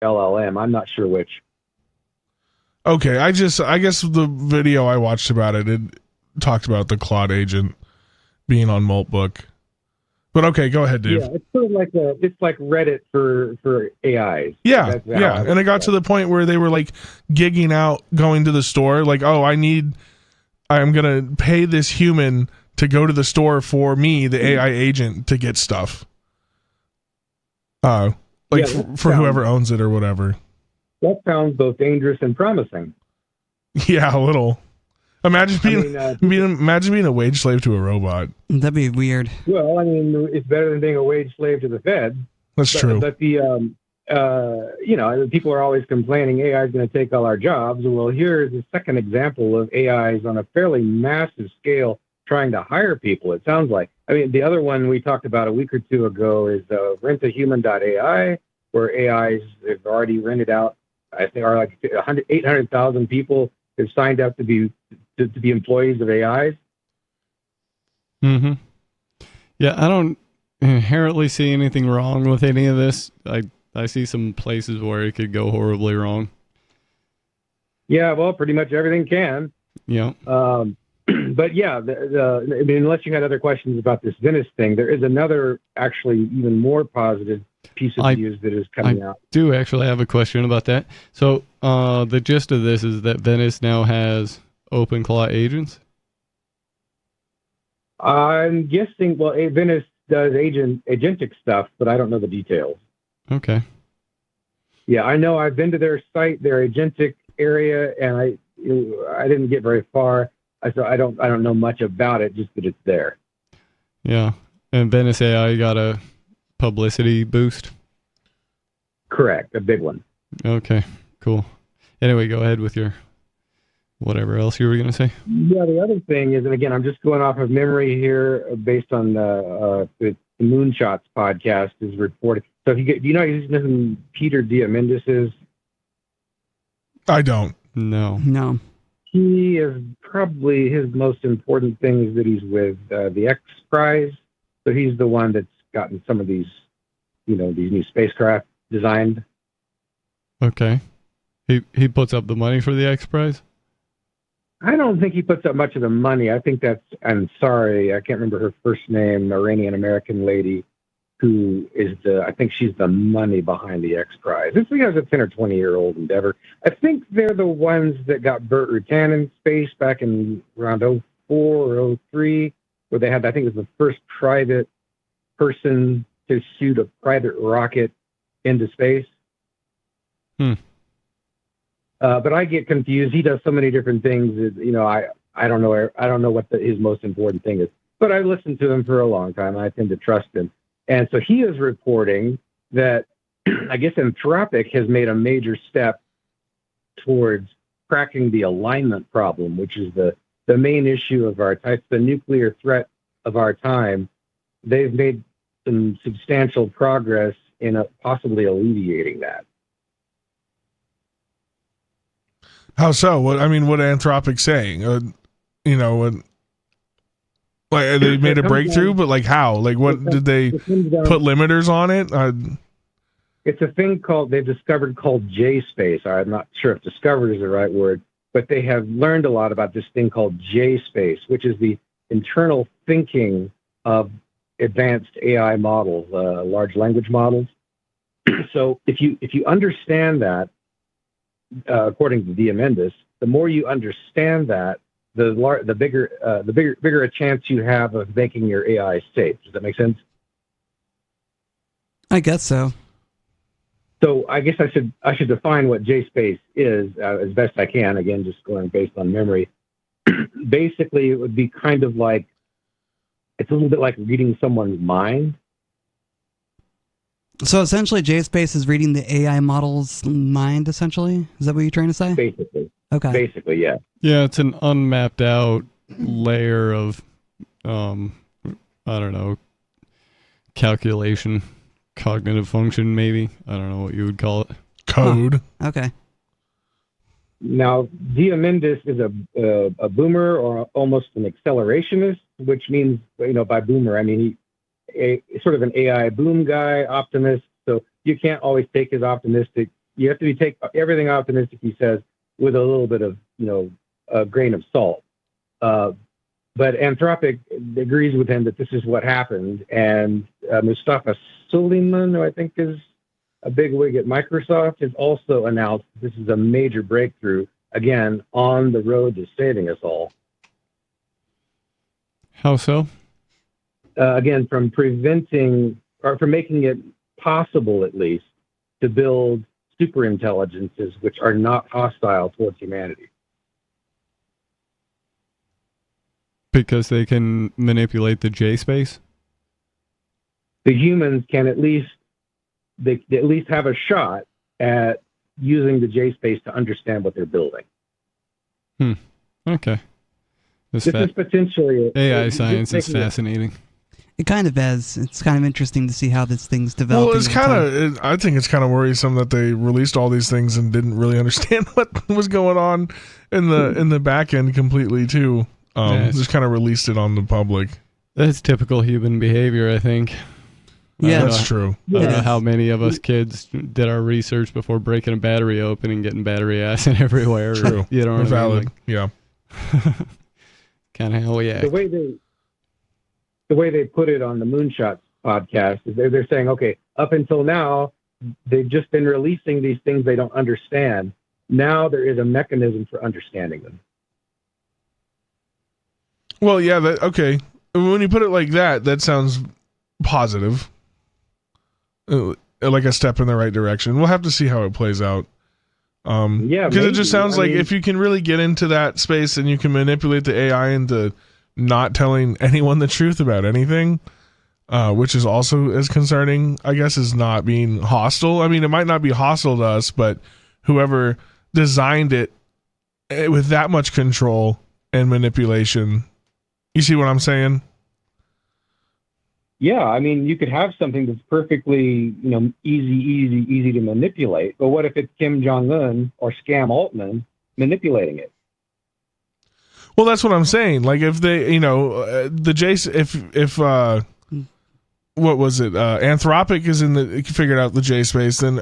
LLM. I'm not sure which. Okay, I guess the video I watched about it talked about the Claude agent being on Maltbook. But okay, go ahead, Dave. Yeah, it's sort of like it's like Reddit for AIs. Yeah, and it got to the point where they were like gigging out, going to the store, like, oh, I'm gonna pay this human to go to the store for me, the AI agent, to get stuff. For whoever owns it or whatever. That sounds both dangerous and promising. Yeah, a little. Imagine being a wage slave to a robot. That'd be weird. Well, I mean, it's better than being a wage slave to the Fed. That's true. But people are always complaining AI is going to take all our jobs. Well, here's a second example of AIs on a fairly massive scale trying to hire people. It sounds like. I mean, the other one we talked about a week or two ago is rentahuman.ai, where AIs have already rented out. I think are like 800,000 people have signed up to be employees of AIs. Mm-hmm. Yeah, I don't inherently see anything wrong with any of this. I see some places where it could go horribly wrong. Yeah, well, pretty much everything can. Yeah. But yeah, I mean, unless you had other questions about this Venice thing, there is another actually even more positive piece of news that is coming out. I do actually have a question about that. So the gist of this is that Venice now has OpenClaw agents? I'm guessing, well, Venice does agentic stuff, but I don't know the details. Okay. Yeah, I know I've been to their site, their agentic area, and I didn't get very far. So I don't know much about it, just that it's there. Yeah. And Venice AI got a publicity boost? Correct, a big one. Okay, cool. Anyway, go ahead with your whatever else you were going to say. Yeah, the other thing is, and again, I'm just going off of memory here based on the Moonshots podcast is reported. So do you know who Peter Diamandis is? I don't. No. He is probably his most important thing is that he's with the X Prize. So he's the one that's gotten some of these, these new spacecraft designed. Okay. He puts up the money for the X Prize? I don't think he puts up much of the money. I think I'm sorry, I can't remember her first name, Iranian American lady who is I think she's the money behind the X Prize. This was a 10 or 20-year-old endeavor. I think they're the ones that got Burt Rutan in space back in around 04 or 03, where they had, I think it was the first private person to shoot a private rocket into space. But I get confused. He does so many different things. I don't know what his most important thing is. But I listened to him for a long time. And I tend to trust him. And so he is reporting that I guess Anthropic has made a major step towards cracking the alignment problem, which is the main issue of our time, the nuclear threat of our time. They've made some substantial progress in possibly alleviating that. How so? What Anthropic's saying? Like they made a breakthrough, but like how? Like what did they put limiters on it? It's a thing they've discovered called J-space. I'm not sure if discovered is the right word, but they have learned a lot about this thing called J-space, which is the internal thinking of advanced AI models, large language models. So if you understand that, according to Diamandis, the more you understand that, the bigger a chance you have of making your AI safe. Does that make sense? I guess so. So I guess I should define what J-space is as best I can. Again, just going based on memory. Basically, it would be kind of like, it's a little bit like reading someone's mind. So essentially, J-space is reading the AI model's mind. Essentially, is that what you're trying to say? Basically. Okay. Basically, yeah. Yeah, it's an unmapped out layer of, I don't know, calculation, cognitive function, maybe. I don't know what you would call it. Code. Huh. Okay. Now, Diamandis is a boomer or almost an accelerationist, which means, by boomer, I mean sort of an AI boom guy, optimist. So you can't always take his optimistic, you have to take everything optimistic he says with a little bit of, a grain of salt. But Anthropic agrees with him that this is what happened. And Mustafa Suleyman, who I think is a big wig at Microsoft, has also announced this is a major breakthrough, again, on the road to saving us all. How so? Again, from preventing, or from making it possible, at least, to build super intelligences which are not hostile towards humanity. Because they can manipulate the J space? The humans can at least have a shot at using the J space to understand what they're building. Okay. This is potentially AI science is fascinating. It kind of is. It's kind of interesting to see how this thing's developing. Well, it's I think it's kind of worrisome that they released all these things and didn't really understand what was going on in the back end completely too. Just kind of released it on the public. That's typical human behavior, I think. Yeah, that's true. I don't know how many of us kids did our research before breaking a battery open and getting battery acid everywhere. True. You know what Valid. I mean? Yeah. Kind of how we act. The way they put it on the Moonshots podcast is they're saying, okay, up until now, they've just been releasing these things they don't understand. Now there is a mechanism for understanding them. Well, yeah. Okay. When you put it like that, that sounds positive. Like a step in the right direction. We'll have to see how it plays out. Because it just sounds like if you can really get into that space and you can manipulate the AI into not telling anyone the truth about anything, which is also as concerning, I guess, as not being hostile. I mean, it might not be hostile to us, but whoever designed it with that much control and manipulation, you see what I'm saying? Yeah, I mean, you could have something that's perfectly, easy to manipulate. But what if it's Kim Jong-un or Scam Altman manipulating it? Well, that's what I'm saying. Like if they, the Jason, if what was it? Anthropic is figured out the J space, then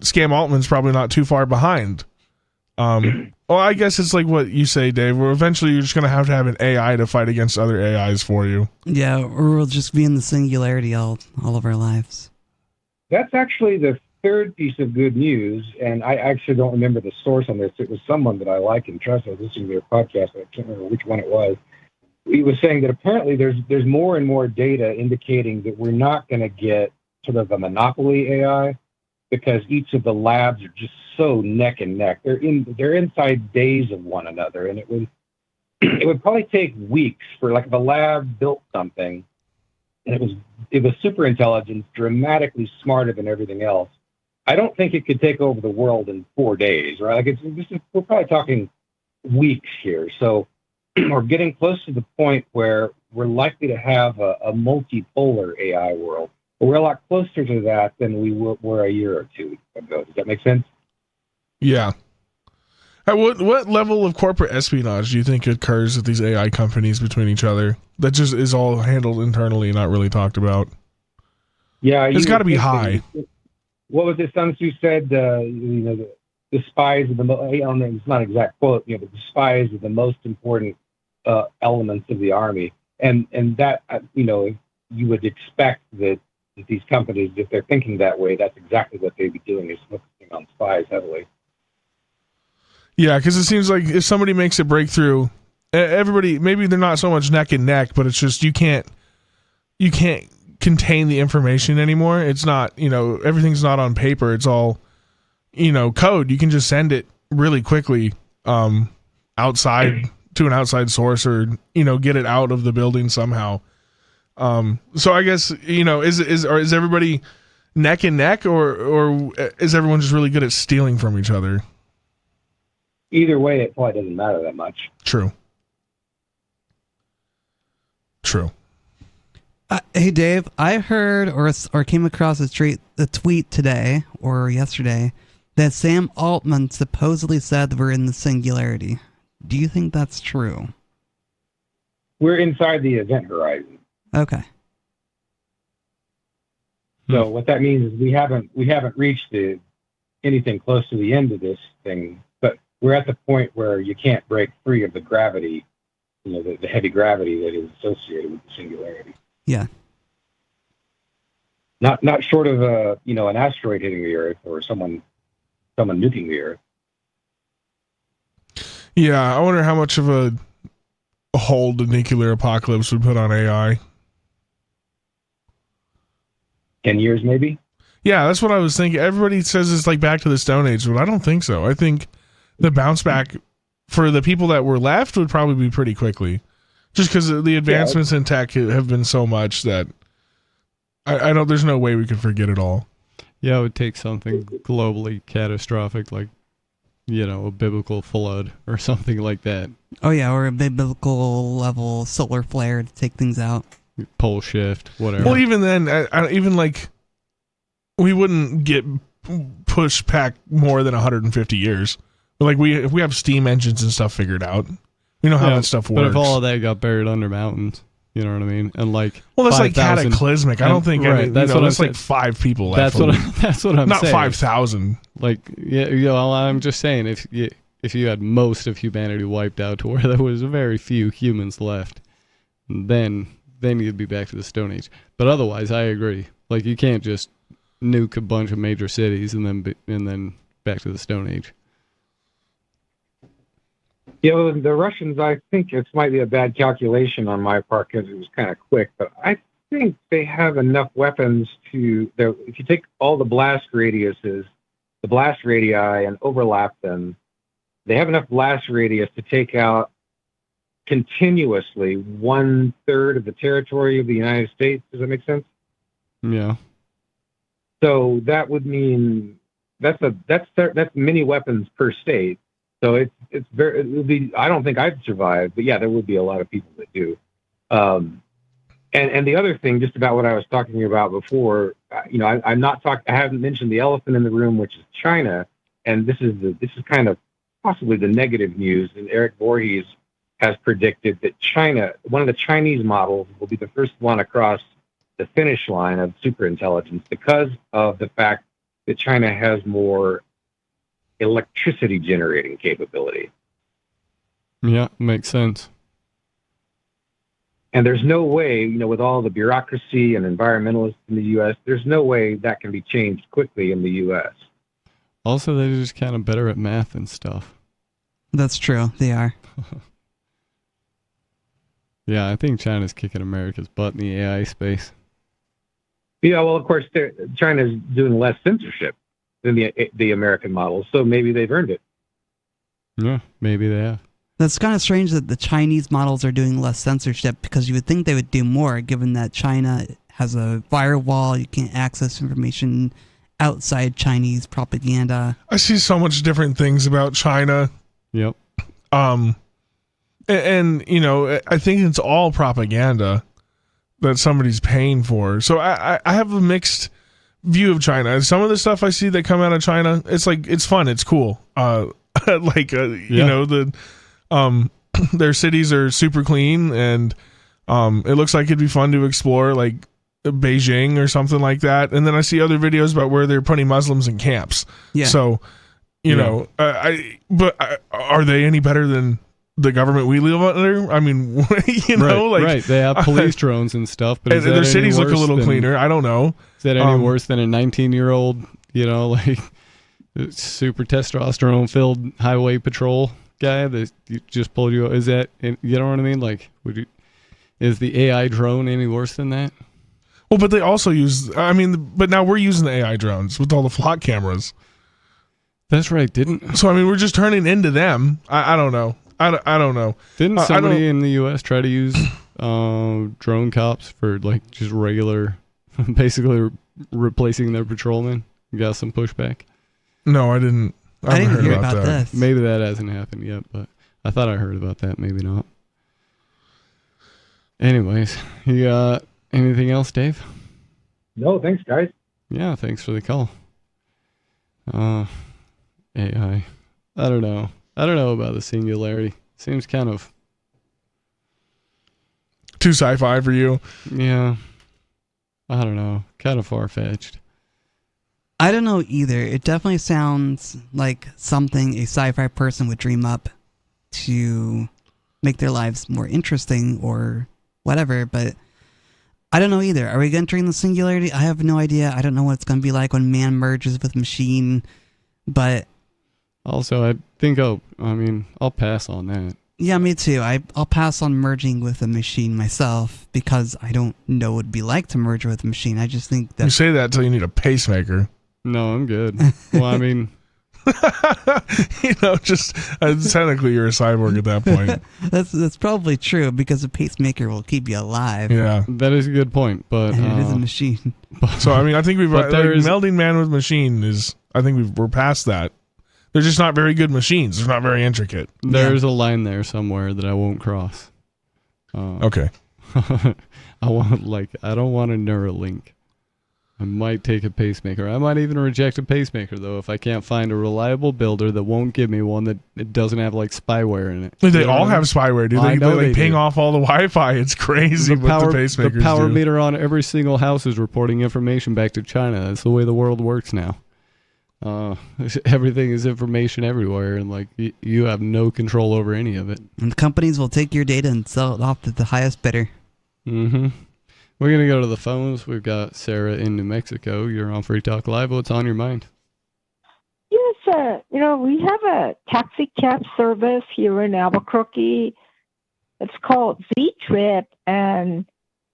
Scam Altman's probably not too far behind. Well, I guess it's like what you say, Dave, where eventually you're just going to have an AI to fight against other AIs for you. Yeah, or we'll just be in the singularity all of our lives. That's actually the third piece of good news, and I actually don't remember the source on this. It was someone that I like and trust. I was listening to their podcast, but I can't remember which one it was. He was saying that apparently there's more and more data indicating that we're not going to get sort of a monopoly AI, because each of the labs are just so neck and neck. They're inside days of one another, and it would probably take weeks for, like, if a lab built something and it was super intelligent, dramatically smarter than everything else. I don't think it could take over the world in 4 days, right? Like we're probably talking weeks here. So we're getting close to the point where we're likely to have a multipolar AI world. We're a lot closer to that than we were a year or two ago. Does that make sense? Yeah. What level of corporate espionage do you think occurs with these AI companies between each other that just is all handled internally and not really talked about? Yeah, it's got to be high. What was it Sun Tzu said? The spies are it's not an exact quote, but the spies are the most important elements of the army, and that you would expect that these companies, if they're thinking that way, that's exactly what they'd be doing, is focusing on spies heavily. Yeah, because it seems like if somebody makes a breakthrough, everybody, maybe they're not so much neck and neck, but it's just you can't contain the information anymore. It's not, everything's not on paper. It's all, code. You can just send it really quickly outside to an outside source, or, get it out of the building somehow. So I guess, is everybody neck and neck, or is everyone just really good at stealing from each other? Either way, it probably doesn't matter that much. True. Hey, Dave, I heard or came across a tweet today or yesterday that Sam Altman supposedly said we're in the singularity. Do you think that's true? We're inside the event horizon. Okay. So what that means is we haven't reached the anything close to the end of this thing, but we're at the point where you can't break free of the gravity, the heavy gravity that is associated with the singularity. Yeah. Not short of an asteroid hitting the Earth or someone nuking the Earth. Yeah, I wonder how much of a hold the nuclear apocalypse would put on AI. 10 years, maybe? Yeah, that's what I was thinking. Everybody says it's like back to the Stone Age, but I don't think so. I think the bounce back for the people that were left would probably be pretty quickly. Just because the advancements in tech have been so much that I don't, there's no way we could forget it all. Yeah, it would take something globally catastrophic like, a biblical flood or something like that. Oh yeah, or a biblical level solar flare to take things out. Pole shift, whatever. Well, even then, even like, we wouldn't get pushed back more than 150 years. But like if we have steam engines and stuff figured out, we know how that stuff works. But if all of that got buried under mountains, you know what I mean? And like, well, that's 5, like cataclysmic. I don't think that's what that's I'm like 5 people left. That's what I'm not saying. Not 5,000. Like, I'm just saying if you had most of humanity wiped out to where there was very few humans left, then you'd be back to the Stone Age. But otherwise, I agree. Like, you can't just nuke a bunch of major cities and then back to the Stone Age. The Russians, I think it might be a bad calculation on my part because it was kind of quick, but I think they have enough weapons if you take all the blast radii and overlap them, they have enough blast radius to take out continuously 1/3 of the territory of the United States. Does that make sense? Yeah. So that would mean that's many weapons per state. So it would be. I don't think I'd survive, but yeah, there would be a lot of people that do. And the other thing, just about what I was talking about before, I haven't mentioned the elephant in the room, which is China, and this is kind of possibly the negative news. And Eric Voorhees has predicted that one of the Chinese models, will be the first one across the finish line of superintelligence because of the fact that China has more electricity generating capability. Yeah, makes sense. And there's no way, with all the bureaucracy and environmentalists in the U.S., there's no way that can be changed quickly in the U.S. Also, they're just kind of better at math and stuff. That's true. They are. Yeah, I think China's kicking America's butt in the AI space. Yeah, well, of course, China's doing less censorship than the American model, so maybe they've earned it. Yeah, maybe they have. That's kind of strange that the Chinese models are doing less censorship because you would think they would do more, given that China has a firewall. You can't access information outside Chinese propaganda. I see so much different things about China. Yep. And I think it's all propaganda that somebody's paying for. So I have a mixed view of China. Some of the stuff I see that come out of China, it's like, it's fun, it's cool. Their cities are super clean, and it looks like it'd be fun to explore, like Beijing or something like that. And then I see other videos about where they're putting Muslims in camps. Yeah. So, are they any better than the government we live under? I mean, right. They have police drones and stuff, but their cities look a little cleaner. I don't know. Is that any worse than a 19-year-old, like super testosterone-filled highway patrol guy that just pulled you? Is that, you know what I mean? Like, is the AI drone any worse than that? Well, but they also but now we're using the AI drones with all the flock cameras. That's right, So, we're just turning into them. I don't know. I don't know. Didn't somebody in the U.S. try to use drone cops for, like, just regular, basically replacing their patrolmen? You got some pushback? No, I didn't. I didn't hear about this. Maybe that hasn't happened yet, but I thought I heard about that. Maybe not. Anyways, you got anything else, Dave? No, thanks, guys. Yeah, thanks for the call. AI. I don't know about the singularity. Seems kind of too sci-fi for you. Yeah. I don't know. Kind of far-fetched. I don't know either. It definitely sounds like something a sci-fi person would dream up to make their lives more interesting or whatever, but I don't know either. Are we entering the singularity? I have no idea. I don't know what it's going to be like when man merges with machine, but... Also, I think I'll pass on that. Yeah, me too. I'll pass on merging with a machine myself because I don't know what it'd be like to merge with a machine. I just think that... You say that until you need a pacemaker. No, I'm good. Well, I mean... just technically you're a cyborg at that point. That's probably true because a pacemaker will keep you alive. Yeah, that is a good point, but and it is a machine. So I think we've But there is- melding man with machine is. I think we're past that. They're just not very good machines. They're not very intricate. there's a line there somewhere that I won't cross. Okay. I don't want a Neuralink. I might take a pacemaker. I might even reject a pacemaker, though, if I can't find a reliable builder that won't give me one that it doesn't have, spyware in it. They all have spyware, dude. I know They they ping do. off all the Wi-Fi. It's crazy what the pacemakers The power do. meter on every single house is reporting information back to China. That's the way the world works now. Everything is information everywhere, and you have no control over any of it. And the companies will take your data and sell it off to the highest bidder. Mm-hmm. We're going to go to the phones. We've got Sarah in New Mexico. You're on Free Talk Live. What's on your mind? Yes, we have a taxi cab service here in Albuquerque. It's called Z-Trip, and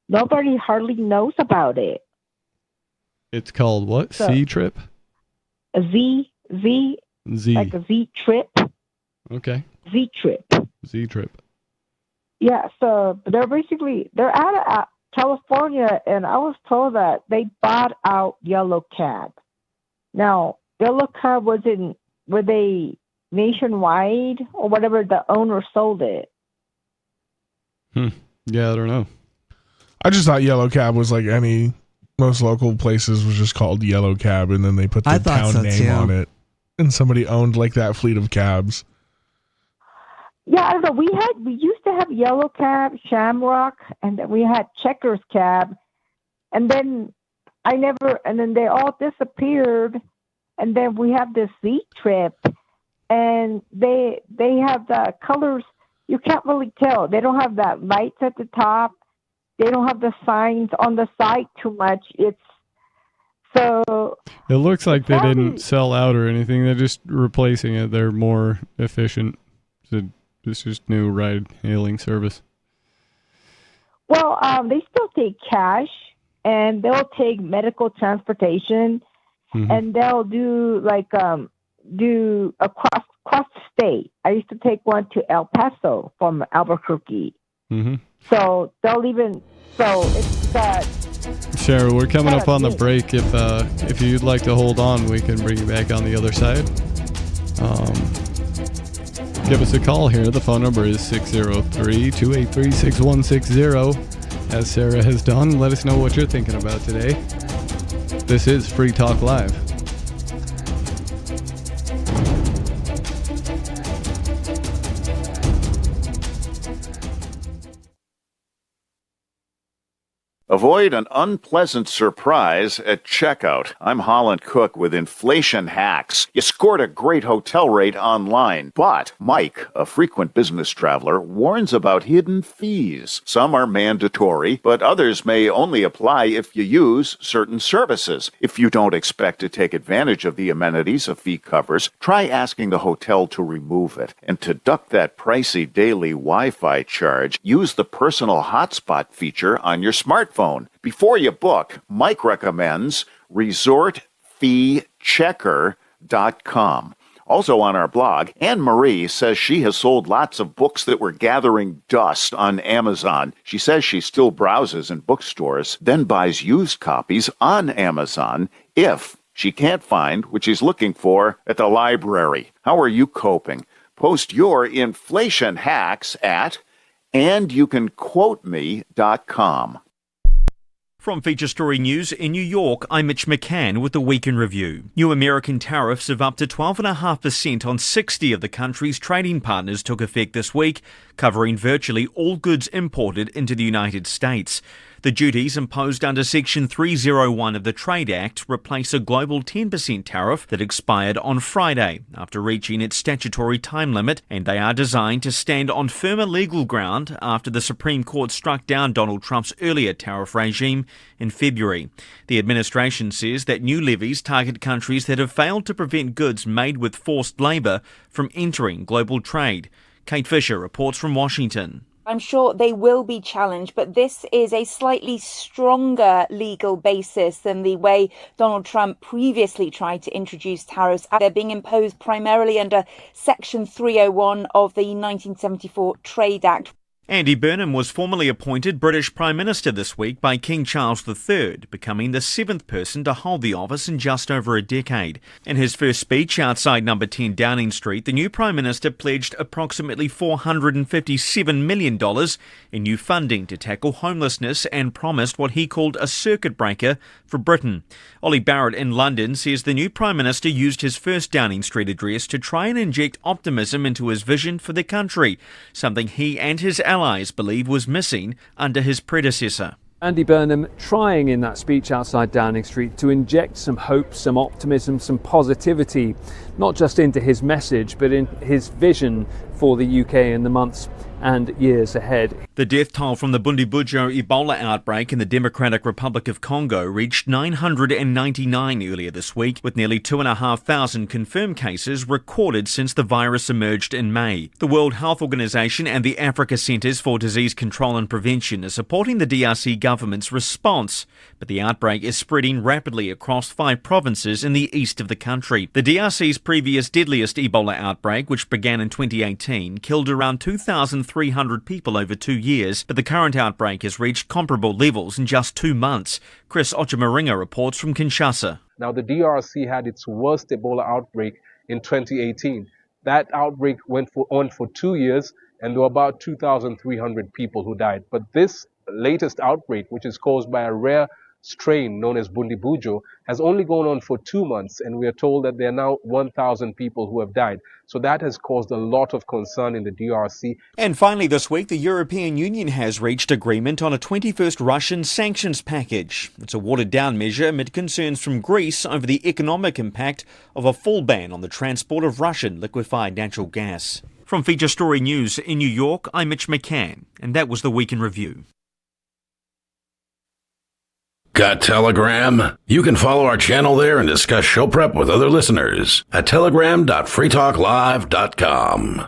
nobody hardly knows about it. It's called what? So- C-Trip? A Z, Z. like a Z-Trip, Okay. Z-Trip. Z-Trip. Yeah, so they're out of California, and I was told that they bought out Yellow Cab. Now, Yellow Cab were they nationwide or whatever, the owner sold it? Yeah, I don't know. I just thought Yellow Cab was like most local places was just called Yellow Cab, and then they put I the thought town so, name too. on it, and somebody owned that fleet of cabs. Yeah, I don't know. We used to have Yellow Cab, Shamrock, and then we had Checkers Cab, and then they all disappeared, and then we have this Z-Trip, and they have the colors you can't really tell. They don't have that lights at the top. They don't have the signs on the side too much. It looks like they Probably- didn't sell out or anything. They're just replacing it. They're more efficient. It's just new ride-hailing service. Well, they still take cash, and they'll take medical transportation, Mhm. and they'll do do across the state. I used to take one to El Paso from Albuquerque. Mm-hmm. So it's Sarah, we're coming up on the break. If you'd like to hold on, we can bring you back on the other side. Give us a call here. The phone number is 603-283-6160. As Sarah has done, let us know what you're thinking about today. This is Free Talk Live. Avoid an unpleasant surprise at checkout. I'm Holland Cook with Inflation Hacks. You scored a great hotel rate online, but Mike, a frequent business traveler, warns about hidden fees. Some are mandatory, but others may only apply if you use certain services. If you don't expect to take advantage of the amenities a fee covers, try asking the hotel to remove it. And to duck that pricey daily Wi-Fi charge, use the personal hotspot feature on your smartphone. Before you book, Mike recommends resortfeechecker.com. Also on our blog, Anne Marie says she has sold lots of books that were gathering dust on Amazon. She says she still browses in bookstores, then buys used copies on Amazon if she can't find what she's looking for at the library. How are you coping? Post your inflation hacks at andyoucanquoteme.com. From Feature Story News in New York, I'm Mitch McCann with the Week in Review. New American tariffs of up to 12.5% on 60 of the country's trading partners took effect this week, covering virtually all goods imported into the United States. The duties imposed under Section 301 of the Trade Act replace a global 10% tariff that expired on Friday after reaching its statutory time limit, and they are designed to stand on firmer legal ground after the Supreme Court struck down Donald Trump's earlier tariff regime in February. The administration says that new levies target countries that have failed to prevent goods made with forced labour from entering global trade. Kate Fisher reports from Washington. I'm sure they will be challenged, but this is a slightly stronger legal basis than the way Donald Trump previously tried to introduce tariffs. They're being imposed primarily under Section 301 of the 1974 Trade Act. Andy Burnham was formally appointed British Prime Minister this week by King Charles III, becoming the 7th person to hold the office in just over a decade. In his first speech outside number 10 Downing Street, the new Prime Minister pledged approximately $457 million in new funding to tackle homelessness and promised what he called a circuit breaker for Britain. Ollie Barrett in London says the new Prime Minister used his first Downing Street address to try and inject optimism into his vision for the country, something he and his allies believe was missing under his predecessor. Andy Burnham trying in that speech outside Downing Street to inject some hope, some optimism, some positivity, not just into his message, but in his vision for the UK in the months and years ahead. The death toll from the Bundibugyo Ebola outbreak in the Democratic Republic of Congo reached 999 earlier this week, with nearly 2,500 confirmed cases recorded since the virus emerged in May. The World Health Organization and the Africa Centers for Disease Control and Prevention are supporting the DRC government's response, but the outbreak is spreading rapidly across 5 provinces in the east of the country. The DRC's previous deadliest Ebola outbreak, which began in 2018, killed around 2,300 people over 2 years, but the current outbreak has reached comparable levels in just 2 months. Chris Ochimaringa reports from Kinshasa. Now, the DRC had its worst Ebola outbreak in 2018. That outbreak went on for 2 years, and there were about 2,300 people who died. But this latest outbreak, which is caused by a rare strain known as Bundibugyo, has only gone on for 2 months, and we are told that there are now 1,000 people who have died. So that has caused a lot of concern in the DRC. And finally this week, the European Union has reached agreement on a 21st Russian sanctions package. It's a watered-down measure amid concerns from Greece over the economic impact of a full ban on the transport of Russian liquefied natural gas. From Feature Story News in New York, I'm Mitch McCann, and that was the Week in Review. Got Telegram? You can follow our channel there and discuss show prep with other listeners at telegram.freetalklive.com.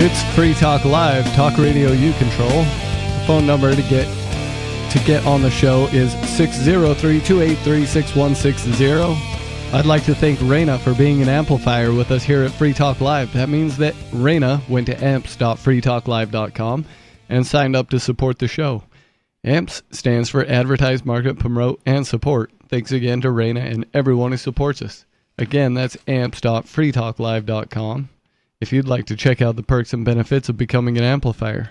It's Free Talk Live, talk radio you control. The phone number to get on the show is 603-283-6160. I'd like to thank Raina for being an amplifier with us here at Free Talk Live. That means that Raina went to amps.freetalklive.com and signed up to support the show. AMPS stands for Advertise, Market, Promote, and Support. Thanks again to Raina and everyone who supports us. Again, that's amps.freetalklive.com. If you'd like to check out the perks and benefits of becoming an amplifier.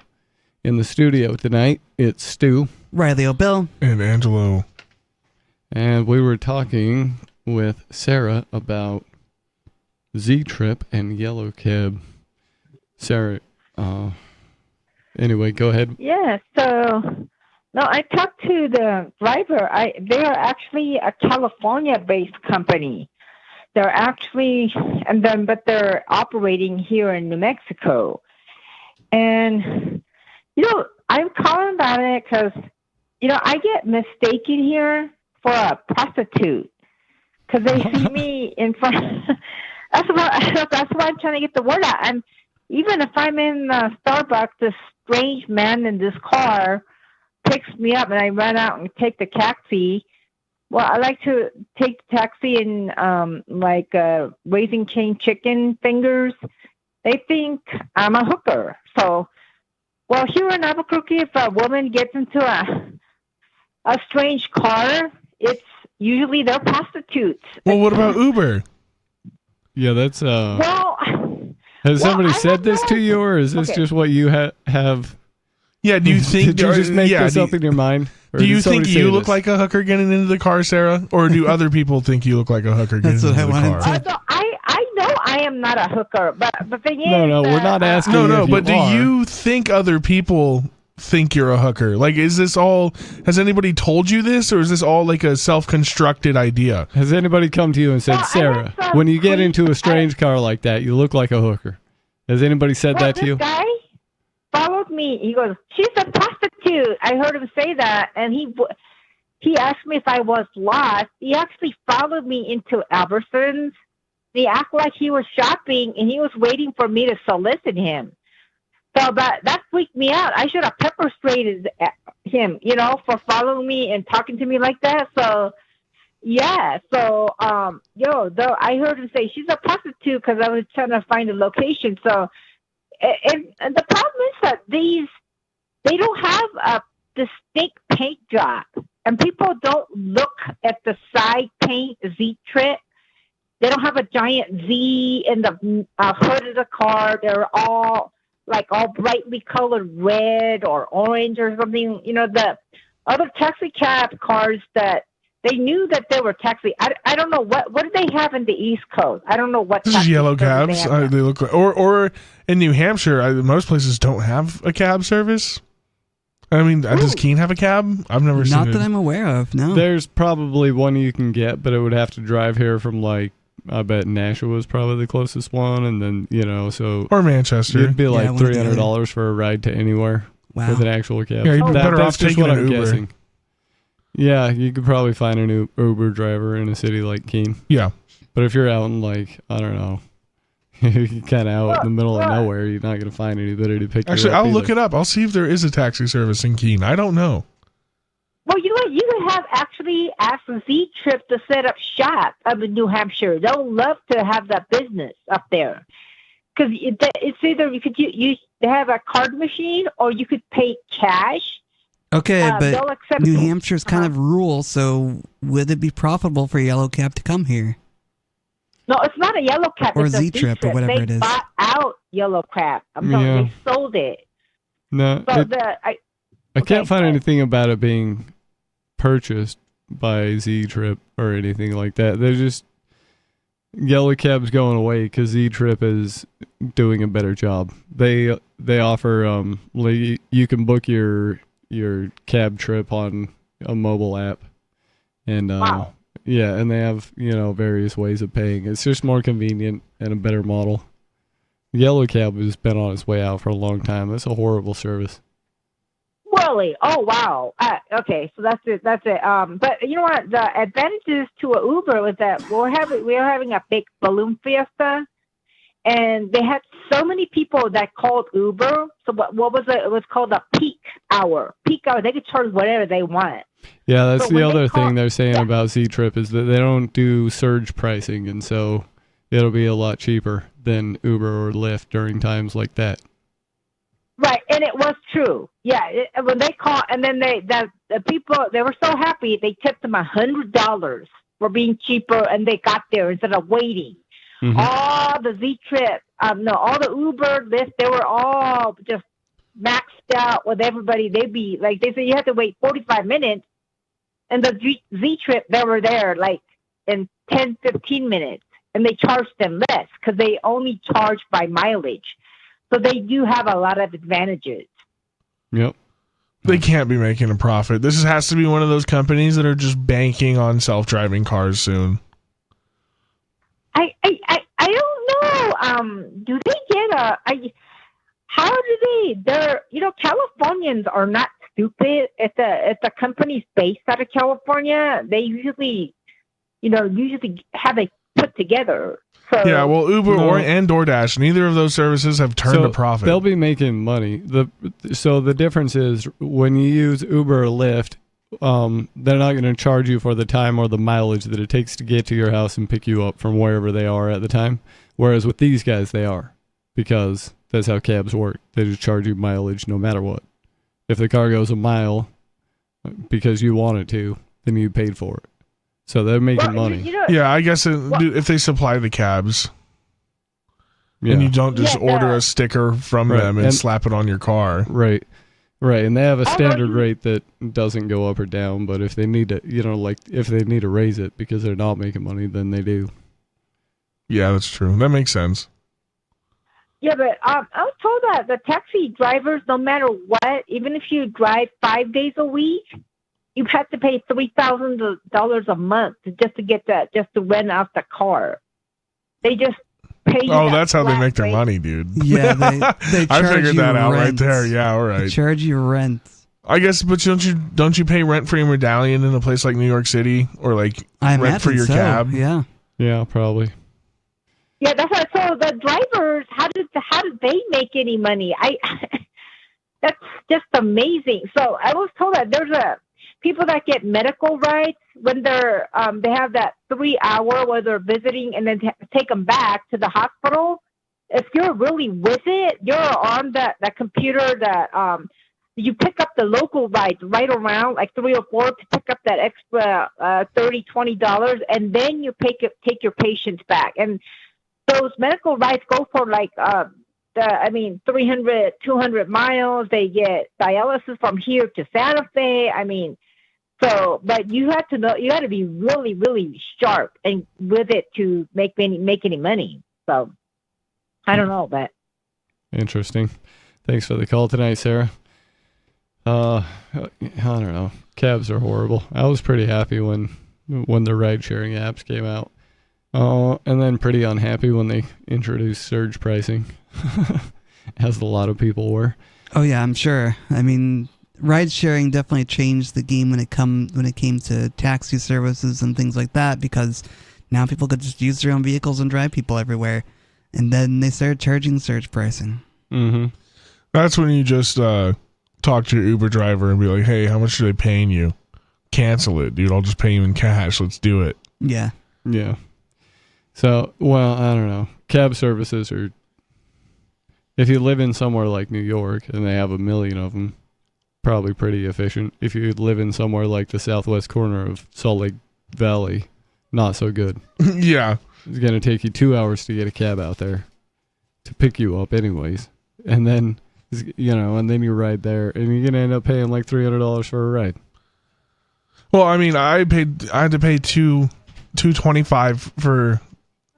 In the studio tonight, it's Stu, Riley O'Bill, and Angelo. And we were talking with Sarah about Z-Trip and Yellow Cab. Sarah, anyway, go ahead. Yeah, so, no, I talked to the driver. They are actually a California-based company. They're actually, but they're operating here in New Mexico. And, I'm calling about it because, I get mistaken here for a prostitute because they see me in front. That's why I'm trying to get the word out. And even if I'm in Starbucks, this strange man in this car picks me up and I run out and take the taxi. Well, I like to take the taxi in Raising Cane chicken fingers. They think I'm a hooker. So, well, here in Albuquerque, if a woman gets into a strange car, it's usually they're prostitutes. Well, what about Uber? Yeah, that's Well, Has Well, somebody I said don't this know. to you, or is this Okay. just what you have? Yeah, do you think Did you just make yeah, this do up in your mind? Or Do did you think somebody say you look this? like a hooker getting into the car, Sarah? Or do other people think you look like a hooker getting That's what into I the wanted car? to- So I know I am not a hooker, but the thing is, No, we're not asking. No, if but do are. you think other people think you're a hooker? Like, is this all, has anybody told you this, or is this all like a self-constructed idea? Has anybody come to you and said, Well, I Sarah, have some when you get tweets- into a strange car like that, you look like a hooker? Has anybody said Well, that to this you? guy followed me. He goes, "She's a prostitute." I heard him say that, and he asked me if I was lost. He actually followed me into Albertsons. He acted like he was shopping, and he was waiting for me to solicit him. So that freaked me out. I should have pepper sprayed him, for following me and talking to me like that. So, yeah. So, though I heard him say she's a prostitute because I was trying to find a location. So, and the problem is that they don't have a distinct paint job, and people don't look at the side paint Z-Trip. They don't have a giant Z in the hood of the car. They're all brightly colored red or orange or something. The other taxi cab cars that they knew that they were taxi. I don't know what do they have in the East Coast. I don't know what. This is taxi yellow service cabs. they have. They look like, or in New Hampshire, most places don't have a cab service. I mean, does Keene have a cab? I've never seen Not it. that I'm aware of. No. There's probably one you can get, but it would have to drive here from I bet Nashua was probably the closest one, and then so Or Manchester. it'd be Yeah, like one or the other. $300 for a ride to anywhere Wow. with an actual cab. Yeah, you'd be better that's off just taking what an I'm Uber. guessing. Yeah, you could probably find an Uber driver in a city like Keene. Yeah. But if you're out in I don't know, you're kind of out in the middle of Well, nowhere, you're not going to find anybody to pick Actually, you up I'll look either. it up. I'll see if there is a taxi service in Keene. I don't know. Well, you know what? You could have actually asked Z-Trip to set up shop up in New Hampshire. They'll love to have that business up there. Because it's either you could they have a card machine or you could pay cash. Okay, they'll but accept New it. Hampshire's kind of rural, so would it be profitable for Yellow Cab to come here? No, it's not a Yellow Cab. Or it's a Z-Trip or whatever they it is. bought out Yellow Cab. I'm telling you, Yeah. they sold it. No, So I okay, can't find go ahead. anything about it being purchased by Z-Trip or anything like that. They're just Yellow Cab's going away because Z-Trip is doing a better job. They offer you can book your cab trip on a mobile app, and Wow. yeah, and they have various ways of paying. It's just more convenient and a better model. Yellow Cab has been on its way out for a long time. It's a horrible service. Really? Oh, wow. Okay, so that's it. But you know what? The advantages to a Uber was that we were having a big balloon fiesta, and they had so many people that called Uber. So what was it? It was called a peak hour. Peak hour. They could charge whatever they want. Yeah, that's So the when they other call- thing they're saying Yeah. about Z-Trip is that they don't do surge pricing, and so it'll be a lot cheaper than Uber or Lyft during times like that. Right, and it was true. Yeah, when they called, and then the people, they were so happy. They tipped them $100 for being cheaper, and they got there instead of waiting. Mhm. All the Z-Trip, all the Uber, Lyft, they were all just maxed out with everybody. They said you had to wait 45 minutes, and the Z-Trip, they were there in 10, 15 minutes, and they charged them less because they only charge by mileage. So they do have a lot of advantages. Yep. They can't be making a profit. This has to be one of those companies that are just banking on self-driving cars soon. I don't know. Do they get how do they? Californians are not stupid. If the company's based out of California, they usually have it put together. So Yeah, well, Uber No. and DoorDash, neither of those services have turned a profit. They'll be making money. So the difference is when you use Uber or Lyft, they're not going to charge you for the time or the mileage that it takes to get to your house and pick you up from wherever they are at the time. Whereas with these guys, they are, because that's how cabs work. They just charge you mileage no matter what. If the car goes a mile because you want it to, then you paid for it. So they're making money. Yeah, I guess if they supply the cabs. And you don't just Yeah, order a sticker from Right, them and and- slap it on your car. Right. Right, and they have a Oh, standard no, rate that doesn't go up or down, but if they need to, like if they need to raise it because they're not making money, then they do. Yeah, that's true. That makes sense. Yeah, but I was told that the taxi drivers, no matter what, even if you drive 5 days a week, you have to pay $3,000 a month just to get that, just to rent out the car. They just pay you. Oh, that that's how they flat make their rate. money, dude. Yeah, they I charge figured you that out right rent. there. Yeah, all They right. charge you rent. I guess, but don't you pay rent for your medallion in a place like New York City, or like I rent for imagine your so. cab? Yeah. Yeah, probably. Yeah, that's what. So the drivers, how did they make any money? That's just amazing. So I was told that there's people that get medical rights when they're they have that 3 hour where they're visiting and then take them back to the hospital. If you're really with it, you're on that computer that you pick up the local rights right around like 3 or 4 to pick up that extra $30-$20, and then you take your patients back. And those medical rights go for like 300, 200 miles. They get dialysis from here to Santa Fe. But you have to know, you got to be really, really sharp and with it to make any money. So I don't know, but Interesting. Thanks for the call tonight, Sarah. I don't know. Cabs are horrible. I was pretty happy when the ride sharing apps came out. And then pretty unhappy when they introduced surge pricing, as a lot of people were. Oh yeah, I'm sure. I mean, ride sharing definitely changed the game when it came to taxi services and things like that, because now people could just use their own vehicles and drive people everywhere. And then they started charging surge pricing. Mm-hmm. That's when you just talk to your Uber driver and be like, "Hey, how much are they paying you? Cancel it, dude. I'll just pay you in cash. Let's do it." Yeah. Yeah. So, well, I don't know. Cab services are, if you live in somewhere like New York and they have 1 million of them, probably pretty efficient. If you live in somewhere like the southwest corner of Salt Lake Valley, not so good. Yeah. It's going to take you 2 hours to get a cab out there to pick you up anyways. And then, and then you ride there and you're going to end up paying like $300 for a ride. Well, I mean, I had to pay $225 for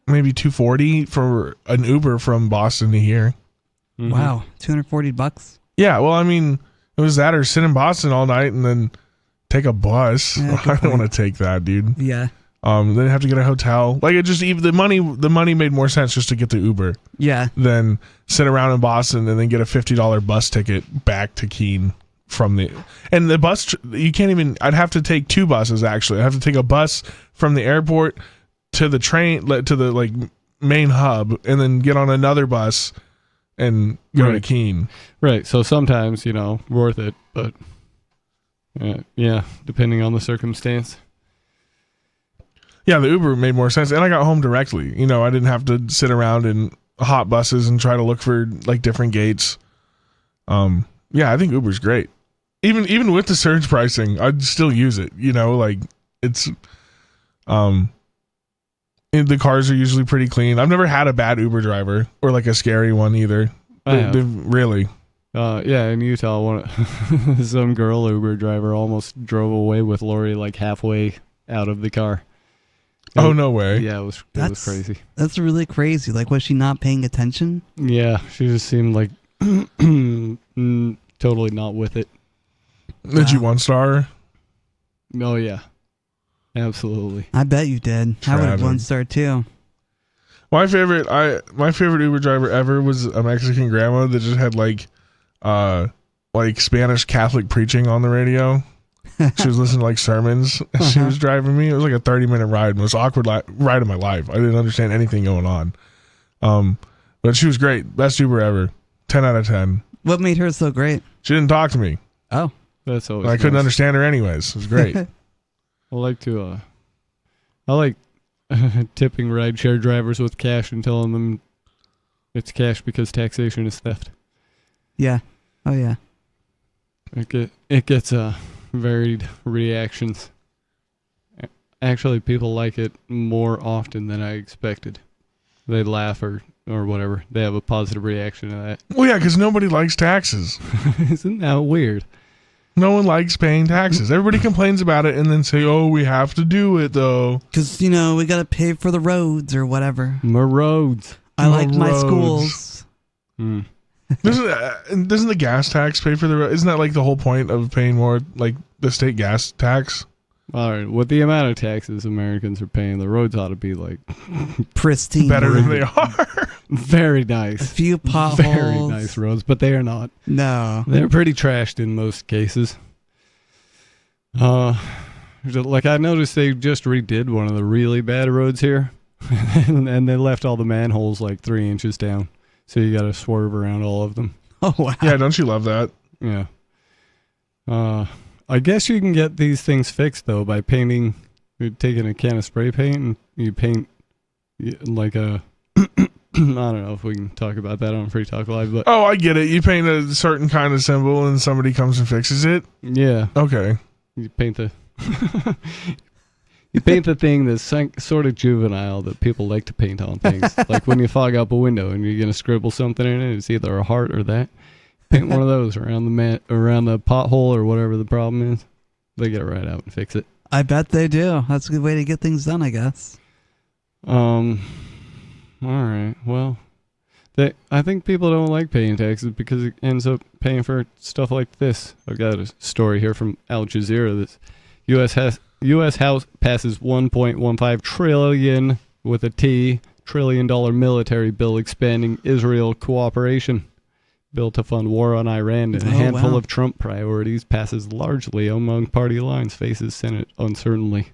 maybe $240 for an Uber from Boston to here. Mm-hmm. Wow, $240. Yeah, well, I mean, it was that or sit in Boston all night and then take a bus. Yeah, I don't want to take that, dude. Yeah. Then have to get a hotel. Like, it just, even the money made more sense just to get the Uber Yeah. than sit around in Boston and then get a $50 bus ticket back to Keene and the bus. You can't even. I'd have to take 2 buses actually. I have to take a bus from the airport to the train to the like main hub, and then get on another bus and go to Keene. Right. So sometimes, worth it, but yeah, depending on the circumstance. Yeah, the Uber made more sense, and I got home directly. I didn't have to sit around in hot buses and try to look for like different gates. Yeah, I think Uber's great. Even with the surge pricing, I'd still use it. Like it's, the cars are usually pretty clean. I've never had a bad Uber driver or like a scary one either. Really. Yeah, in Utah, some girl Uber driver almost drove away with Lori like halfway out of the car. Oh, no way. Yeah, it was crazy. That's really crazy. Like, was she not paying attention? Yeah, she just seemed like totally not with it. Did you 1-star? Oh, yeah. Absolutely. I bet you did. I would have 1-star too. My favorite Uber driver ever was a Mexican grandma that just had like Spanish Catholic preaching on the radio. She was listening to like sermons as she was driving me. It was like a 30-minute ride, most awkward ride of my life. I didn't understand anything going on. But she was great. Best Uber ever. 10 out of 10. What made her so great? She didn't talk to me. Oh. That's always I couldn't nice. understand her anyways. It was great. I like tipping rideshare drivers with cash and telling them it's cash because taxation is theft. Yeah. Oh, yeah. It gets varied reactions. Actually, people like it more often than I expected. They laugh or or whatever. They have a positive reaction to that. Well, yeah, because nobody likes taxes. Isn't that weird? No one likes paying taxes. Everybody complains about it and then say, "Oh, we have to do it though." Because, we got to pay for the roads or whatever. My roads. I like my roads. schools. Doesn't the gas tax pay for the road? Isn't that like the whole point of paying more, like the state gas tax? All right, with the amount of taxes Americans are paying, the roads ought to be like Pristine. Better than they are. very A nice. few potholes. Very nice roads, but they are not. No. They're pretty trashed in most cases. Like I noticed they just redid one of the really bad roads here, and they left all the manholes like 3 inches down, so you got to swerve around all of them. Oh, wow. Yeah, don't you love that? Yeah. I guess you can get these things fixed though by painting. You're taking a can of spray paint and you paint like a. I don't know if we can talk about that on Free Talk Live, but Oh, I get it. You paint a certain kind of symbol and somebody comes and fixes it. yeah, Okay. you paint the. You paint the thing that's sort of juvenile that people like to paint on things. Like when you fog up a window and you're going to scribble something in it, it's either a heart or that. Paint one of those around the pothole or whatever the problem is. They get it right out and fix it. I bet they do. That's a good way to get things done, I guess. All right. Well, I think people don't like paying taxes because it ends up paying for stuff like this. I've got a story here from Al Jazeera. This U.S. House passes $1.15 trillion with a T trillion-dollar military bill expanding Israel cooperation. Bill to fund war on Iran and a handful of Trump priorities passes largely among party lines, faces Senate uncertainly.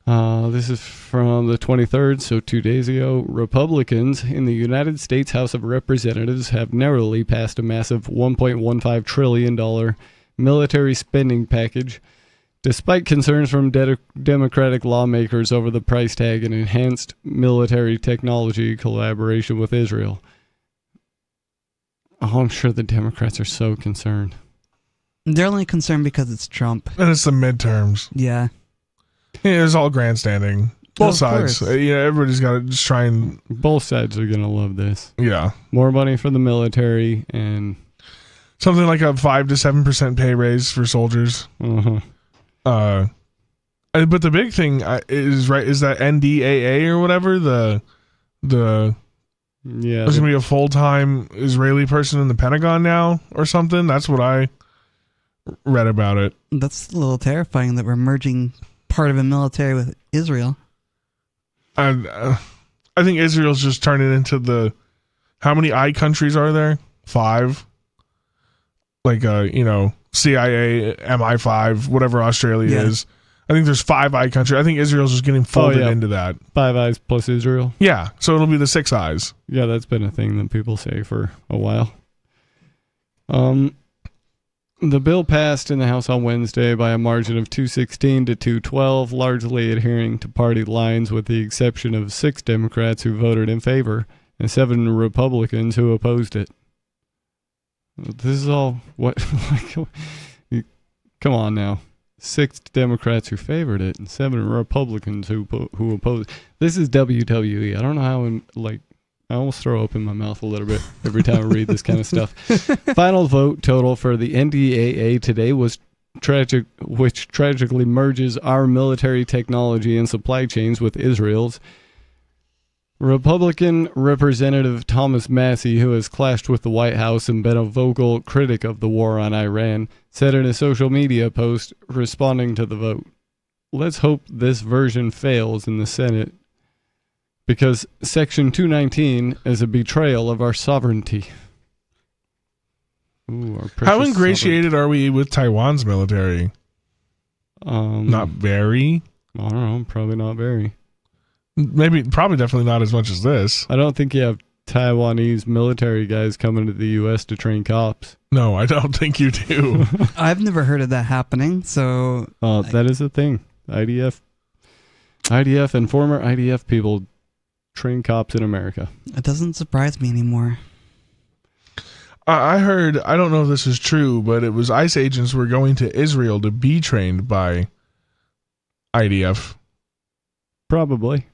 This is from the 23rd, so 2 days ago. Republicans in the United States House of Representatives have narrowly passed a massive $1.15 trillion military spending package, despite concerns from Democratic lawmakers over the price tag and enhanced military technology collaboration with Israel. Oh, I'm sure the Democrats are so concerned. They're only concerned because it's Trump. And it's the midterms. Yeah. Yeah, it's all grandstanding. Both sides. course. Everybody's got to just try and. Both sides are going to love this. Yeah. More money for the military and. Something like a 5 to 7% pay raise for soldiers. Uh-huh. But the big thing is that NDAA or whatever, Yeah. there's going to be a full-time Israeli person in the Pentagon now or something. That's what I read about it. That's a little terrifying that we're merging part of a military with Israel. I think Israel's just turning into how many I countries are there? 5. Like, CIA, MI5, whatever Australia is. I think there's 5 I countries. I think Israel's just getting folded into that. 5 Eyes plus Israel. Yeah, so it'll be the 6 Eyes. Yeah, that's been a thing that people say for a while. The bill passed in the House on Wednesday by a margin of 216 to 212, largely adhering to party lines with the exception of 6 Democrats who voted in favor and 7 Republicans who opposed it. This is all what? Come on now. 6 Democrats who favored it and 7 Republicans who opposed. This is WWE. I don't know how I almost throw up in my mouth a little bit every time I read this kind of stuff. Final vote total for the NDAA today was tragic, which tragically merges our military technology and supply chains with Israel's. Republican Representative Thomas Massie, who has clashed with the White House and been a vocal critic of the war on Iran, said in a social media post responding to the vote, "Let's hope this version fails in the Senate because Section 219 is a betrayal of our sovereignty." Ooh, our How ingratiated are we with Taiwan's military? Not very. I don't know. Probably not very. Probably definitely not as much as this. I don't think you have Taiwanese military guys coming to the U.S. to train cops. No, I don't think you do. I've never heard of that happening, so... that is a thing. IDF and former IDF people train cops in America. It doesn't surprise me anymore. I heard, I don't know if this is true, but it was ICE agents were going to Israel to be trained by IDF. Probably.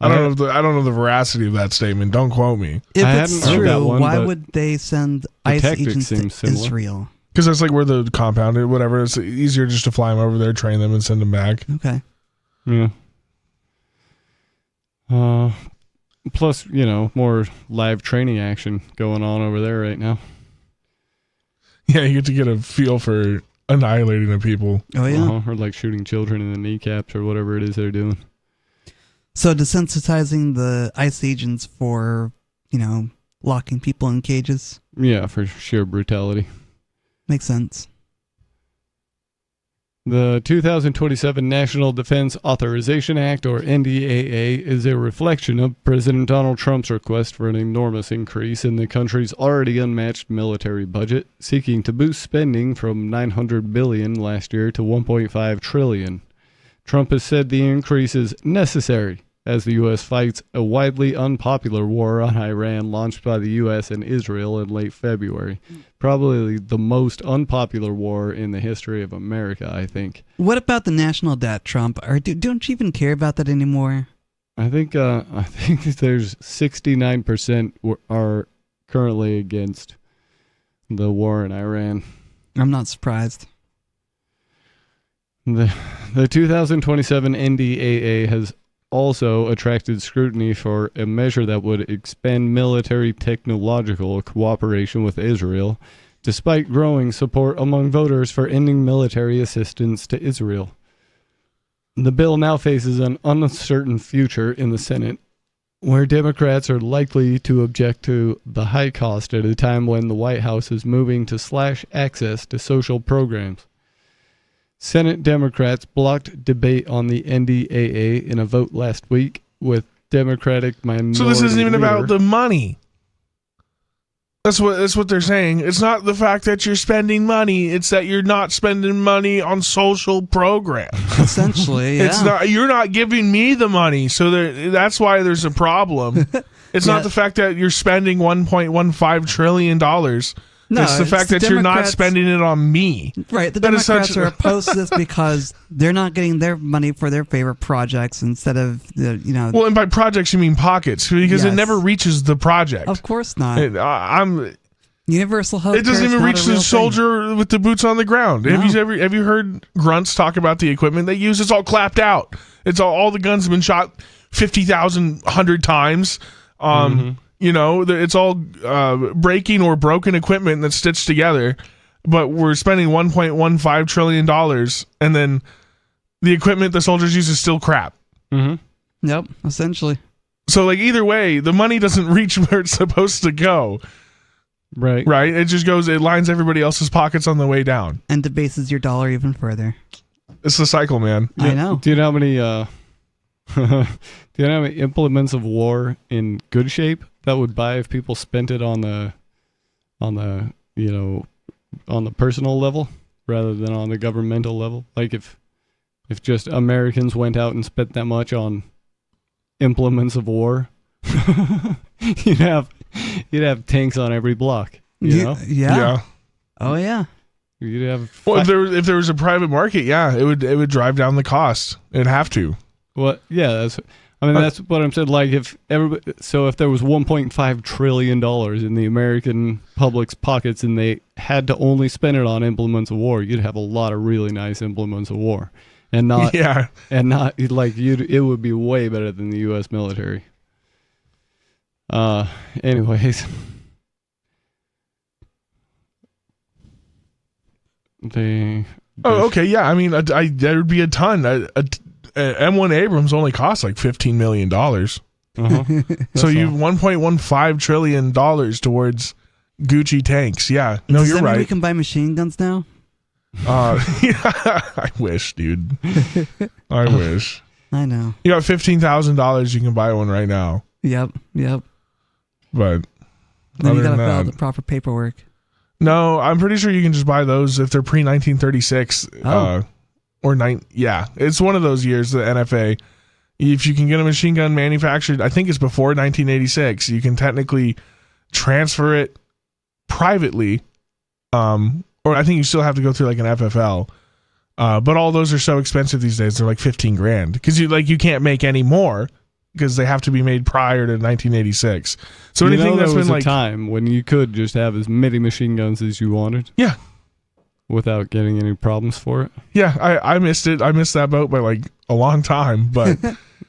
I don't know the veracity of that statement. Don't quote me. If I it's hadn't heard that true, one, why but would they send the ICE tactics agents to seem similar. Israel? Because that's like where the compound or whatever. It's easier just to fly them over there, train them, and send them back. Okay. Yeah. Plus, more live training action going on over there right now. Yeah, you get to get a feel for annihilating the people. Oh yeah. Or like shooting children in the kneecaps or whatever it is they're doing. So desensitizing the ICE agents for, locking people in cages Yeah, for sheer brutality. makes sense. The 2027 National Defense Authorization Act, or NDAA, is a reflection of President Donald Trump's request for an enormous increase in the country's already unmatched military budget, seeking to boost spending from $900 billion last year to $1.5 trillion. Trump has said the increase is necessary as the U.S. fights a widely unpopular war on Iran launched by the U.S. and Israel in late February. Probably the most unpopular war in the history of America, I think. What about the national debt, Trump? Or don't you even care about that anymore? I think there's 69% are currently against the war in Iran. I'm not surprised. The 2027 NDAA has also attracted scrutiny for a measure that would expand military technological cooperation with Israel, despite growing support among voters for ending military assistance to Israel. The bill now faces an uncertain future in the Senate, where Democrats are likely to object to the high cost at a time when the White House is moving to slash access to social programs. Senate Democrats blocked debate on the NDAA in a vote last week, with Democratic minority So this isn't even leader, about the money. That's what they're saying. It's not the fact that you're spending money. It's that you're not spending money on social programs. Essentially, yeah. It's not. You're not giving me the money, so that's why there's a problem. It's not the fact that you're spending $1.15 trillion. No, it's the fact that you're not spending it on me. Right. The That is Democrats such- are opposed to this because they're not getting their money for their favorite projects instead of Well, and by projects you mean pockets, because it Yes. never reaches the project. Of course not. Universal health. It doesn't even reach the soldier with the boots on the ground. No. Have you heard grunts talk about the equipment they use? It's all clapped out. It's all the guns have been shot 50,000, 100 times. It's all breaking or broken equipment that's stitched together. But we're spending $1.15 trillion, and then the equipment the soldiers use is still crap. Mm-hmm. Yep, essentially. So, either way, the money doesn't reach where it's supposed to go. Right. Right? It just goes, it lines everybody else's pockets on the way down. And debases your dollar even further. It's the cycle, man. I know. Do you know how many implements of war in good shape that would buy if people spent it on the personal level rather than on the governmental level? Like if just Americans went out and spent that much on implements of war, you'd have tanks on every block. You know? Yeah. Oh yeah. You'd have. Well, if there was a private market, yeah, it would drive down the cost. It'd have to. Well, yeah, that's what I'm saying. Like if there was $1.5 trillion in the American public's pockets and they had to only spend it on implements of war, you'd have a lot of really nice implements of war, and not it would be way better than the U.S. military. Anyways, okay, yeah. I mean, there would be a ton. M1 Abrams only costs like $15 million. So you $1.15 trillion towards Gucci tanks. Yeah, no, Does you're that mean right. we can buy machine guns now? I wish, dude. I wish. I know. You got $15,000. You can buy one right now. Yep. But Then you other gotta than fill out that- the proper paperwork. No, I'm pretty sure you can just buy those if they're pre 1936. Yeah, it's one of those years. The NFA, if you can get a machine gun manufactured, I think it's before 1986. You can technically transfer it privately, or I think you still have to go through like an FFL. But all those are so expensive these days. They're like $15,000 because you can't make any more because they have to be made prior to 1986. So You anything know, that's there was been a like, time when you could just have as many machine guns as you wanted. Yeah. Without getting any problems for it. Yeah, I missed it. I missed that boat by like a long time. But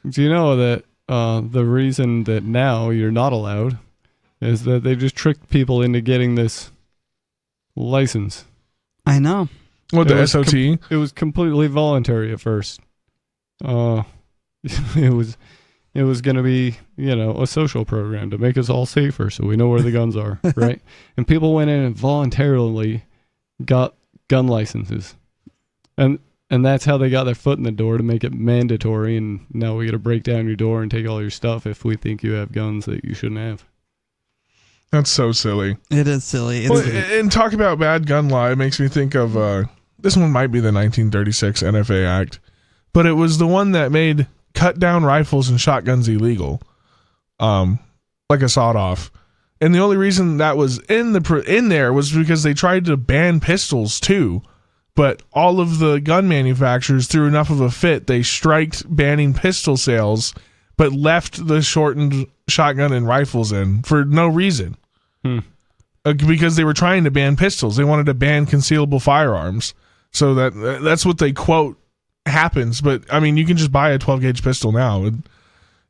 do you know that the reason that now you're not allowed is that they just tricked people into getting this license? I know. What, the was SOT? It was completely voluntary at first. It was going to be, a social program to make us all safer so we know where the guns are, right? And people went in and voluntarily got gun licenses. And that's how they got their foot in the door, to make it mandatory, and now we got to break down your door and take all your stuff if we think you have guns that you shouldn't have. That's so silly. It is silly. Well, and talk about bad gun law, it makes me think of this one might be the 1936 NFA Act, but it was the one that made cut down rifles and shotguns illegal, like a sawed-off. And the only reason that was in there was because they tried to ban pistols too, but all of the gun manufacturers threw enough of a fit, they striked banning pistol sales, but left the shortened shotgun and rifles in for no reason. Because they were trying to ban pistols. They wanted to ban concealable firearms. So that's what they quote happens. But I mean, you can just buy a 12-gauge pistol now. And,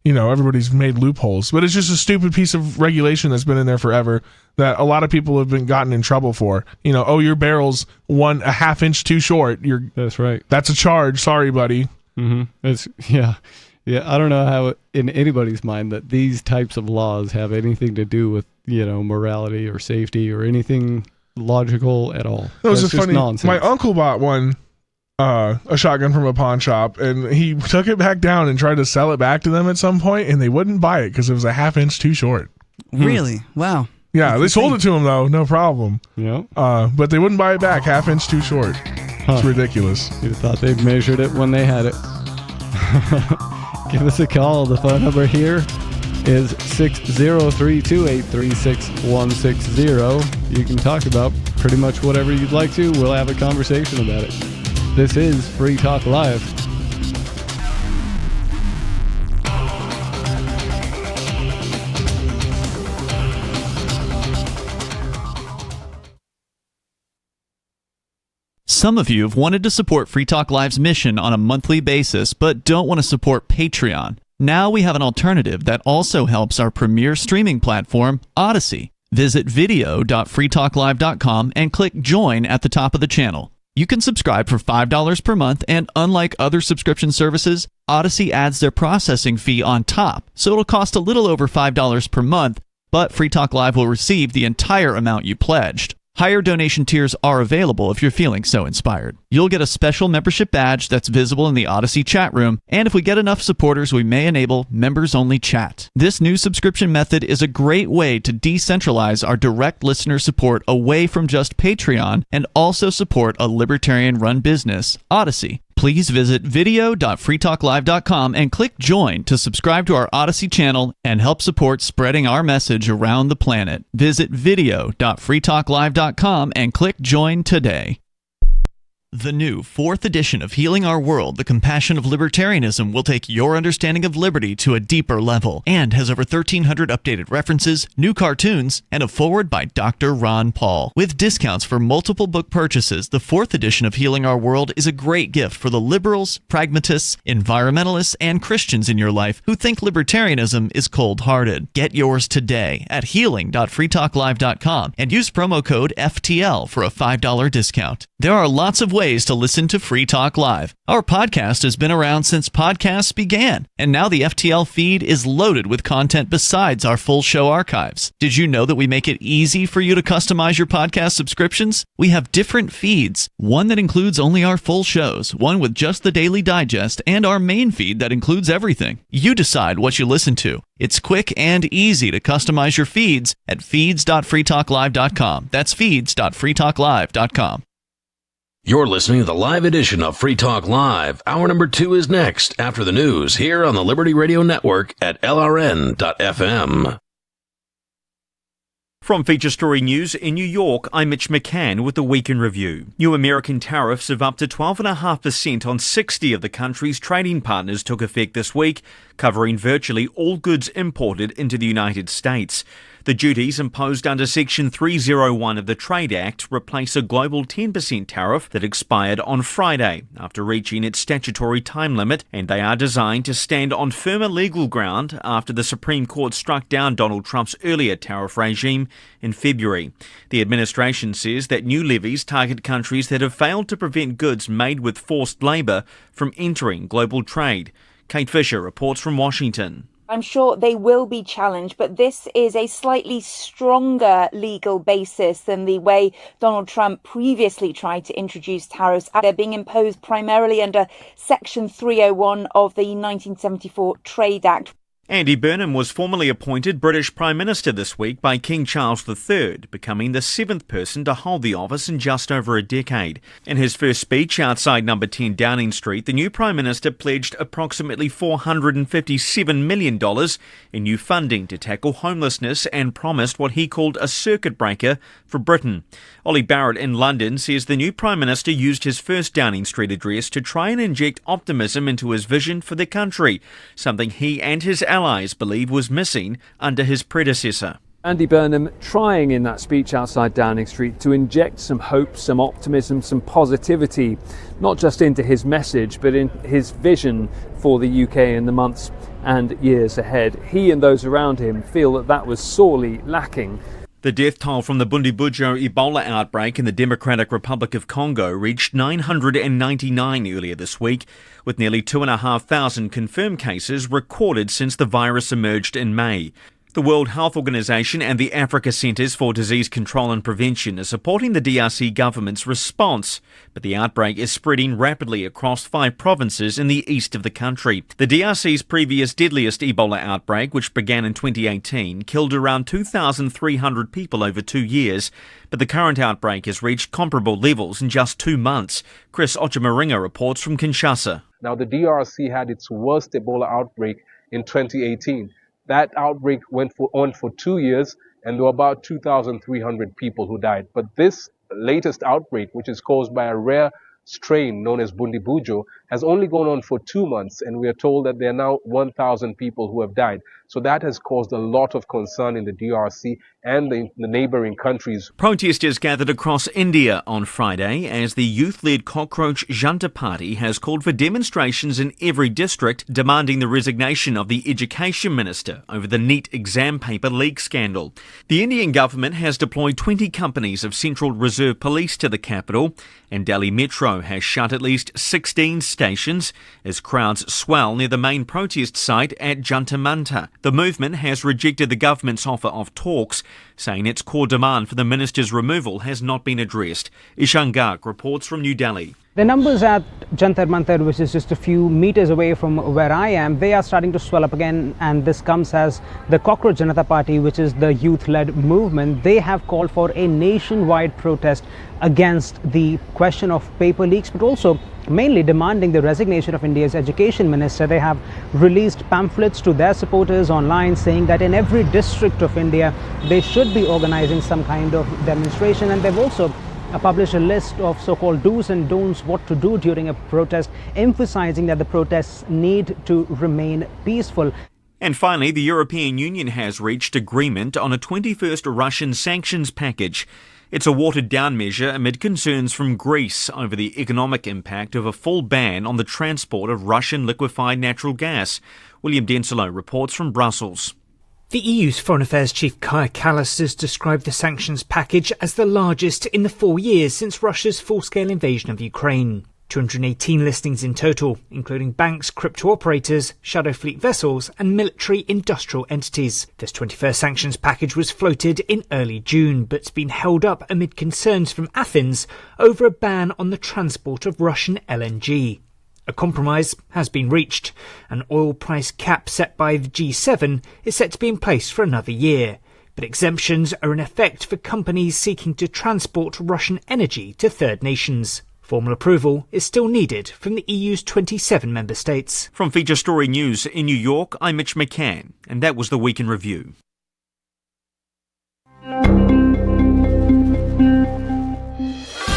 everybody's made loopholes. But it's just a stupid piece of regulation that's been in there forever that a lot of people have been gotten in trouble for. Your barrel's a half inch too short. That's right. That's a charge. Sorry, buddy. Yeah. I don't know how in anybody's mind that these types of laws have anything to do with morality or safety or anything logical at all. That was just funny. Nonsense. My uncle bought one, a shotgun from a pawn shop, and he took it back down and tried to sell it back to them at some point, and they wouldn't buy it because it was a half inch too short. Really? Wow. Yeah, they sold it to him though, no problem. Yeah. But they wouldn't buy it back, half inch too short. It's ridiculous. You'd thought they measured it when they had it. Give us a call. The phone number here is 603-283-6160. You can talk about pretty much whatever you'd like to. We'll have a conversation about it. This is Free Talk Live. Some of you have wanted to support Free Talk Live's mission on a monthly basis, but don't want to support Patreon. Now we have an alternative that also helps our premier streaming platform, Odyssey. Visit video.freetalklive.com and click Join at the top of the channel. You can subscribe for $5 per month, and unlike other subscription services, Odyssey adds their processing fee on top, so it'll cost a little over $5 per month, but Free Talk Live will receive the entire amount you pledged. Higher donation tiers are available if you're feeling so inspired. You'll get a special membership badge that's visible in the Odyssey chat room, and if we get enough supporters, we may enable members-only chat. This new subscription method is a great way to decentralize our direct listener support away from just Patreon and also support a libertarian-run business, Odyssey. Please visit video.freetalklive.com and click Join to subscribe to our Odyssey channel and help support spreading our message around the planet. Visit video.freetalklive.com and click Join today. The new 4th edition of Healing Our World, The Compassion of Libertarianism, will take your understanding of liberty to a deeper level and has over 1,300 updated references, new cartoons, and a foreword by Dr. Ron Paul. With discounts for multiple book purchases, the 4th edition of Healing Our World is a great gift for the liberals, pragmatists, environmentalists, and Christians in your life who think libertarianism is cold-hearted. Get yours today at healing.freetalklive.com and use promo code FTL for a $5 discount. There are lots of ways to listen to Free Talk Live. Our podcast has been around since podcasts began, and now the FTL feed is loaded with content besides our full show archives. Did you know that we make it easy for you to customize your podcast subscriptions? We have different feeds, one that includes only our full shows, one with just the Daily Digest, and our main feed that includes everything. You decide what you listen to. It's quick and easy to customize your feeds at feeds.freetalklive.com. That's feeds.freetalklive.com. You're listening to the live edition of Free Talk Live. Hour number 2 is next after the news here on the Liberty Radio Network at LRN.FM. From Feature Story News in New York, I'm Mitch McCann with the Week in Review. New American tariffs of up to 12.5% on 60 of the country's trading partners took effect this week, covering virtually all goods imported into the United States. The duties imposed under Section 301 of the Trade Act replace a global 10% tariff that expired on Friday after reaching its statutory time limit, and they are designed to stand on firmer legal ground after the Supreme Court struck down Donald Trump's earlier tariff regime in February. The administration says that new levies target countries that have failed to prevent goods made with forced labour from entering global trade. Kate Fisher reports from Washington. I'm sure they will be challenged, but this is a slightly stronger legal basis than the way Donald Trump previously tried to introduce tariffs. They're being imposed primarily under Section 301 of the 1974 Trade Act. Andy Burnham was formally appointed British Prime Minister this week by King Charles III, becoming the 7th person to hold the office in just over a decade. In his first speech outside number 10 Downing Street, the new Prime Minister pledged approximately $457 million in new funding to tackle homelessness and promised what he called a circuit breaker for Britain. Ollie Barrett in London says the new Prime Minister used his first Downing Street address to try and inject optimism into his vision for the country, something he and his allies believe was missing under his predecessor. Andy Burnham trying in that speech outside Downing Street to inject some hope, some optimism, some positivity, not just into his message, but in his vision for the UK in the months and years ahead. He and those around him feel that was sorely lacking. The death toll from the Bundibugyo Ebola outbreak in the Democratic Republic of Congo reached 999 earlier this week, with nearly 2,500 confirmed cases recorded since the virus emerged in May. The World Health Organization and the Africa Centers for Disease Control and Prevention are supporting the DRC government's response, but the outbreak is spreading rapidly across 5 provinces in the east of the country. The DRC's previous deadliest Ebola outbreak, which began in 2018, killed around 2,300 people over 2 years, but the current outbreak has reached comparable levels in just 2 months. Chris Ochimaringa reports from Kinshasa. Now, the DRC had its worst Ebola outbreak in 2018. That outbreak went on for 2 years, and there were about 2,300 people who died. But this latest outbreak, which is caused by a rare strain known as Bundibugyo, has only gone on for 2 months, and we are told that there are now 1,000 people who have died. So that has caused a lot of concern in the DRC and the neighboring countries. Protesters gathered across India on Friday as the youth-led Cockroach Janta Party has called for demonstrations in every district demanding the resignation of the Education Minister over the NEET exam paper leak scandal. The Indian government has deployed 20 companies of Central Reserve Police to the capital, and Delhi Metro has shut at least 16 stations as crowds swell near the main protest site at Jantar Mantar. The movement has rejected the government's offer of talks, saying its core demand for the minister's removal has not been addressed. Ishan Garg reports from New Delhi. The numbers at Jantar Mantar, which is just a few meters away from where I am, they are starting to swell up again, and this comes as the Cockroach Janata Party, which is the youth-led movement, they have called for a nationwide protest against the question of paper leaks, but also mainly demanding the resignation of India's education minister. They have released pamphlets to their supporters online saying that in every district of India, they should be organizing some kind of demonstration, and they've also published a list of so-called do's and don'ts, what to do during a protest, emphasizing that the protests need to remain peaceful. And finally, the European Union has reached agreement on a 21st Russian sanctions package. It's a watered-down measure amid concerns from Greece over the economic impact of a full ban on the transport of Russian liquefied natural gas. William Denslow reports from Brussels. The EU's Foreign Affairs Chief Kaja Kallas has described the sanctions package as the largest in the 4 years since Russia's full-scale invasion of Ukraine. 218 listings in total, including banks, crypto operators, shadow fleet vessels and military industrial entities. This 21st sanctions package was floated in early June, but's been held up amid concerns from Athens over a ban on the transport of Russian LNG. A compromise has been reached. An oil price cap set by the G7 is set to be in place for another year, but exemptions are in effect for companies seeking to transport Russian energy to third nations. Formal approval is still needed from the EU's 27 member states. From Feature Story News in New York, I'm Mitch McCann, and that was the Week in Review.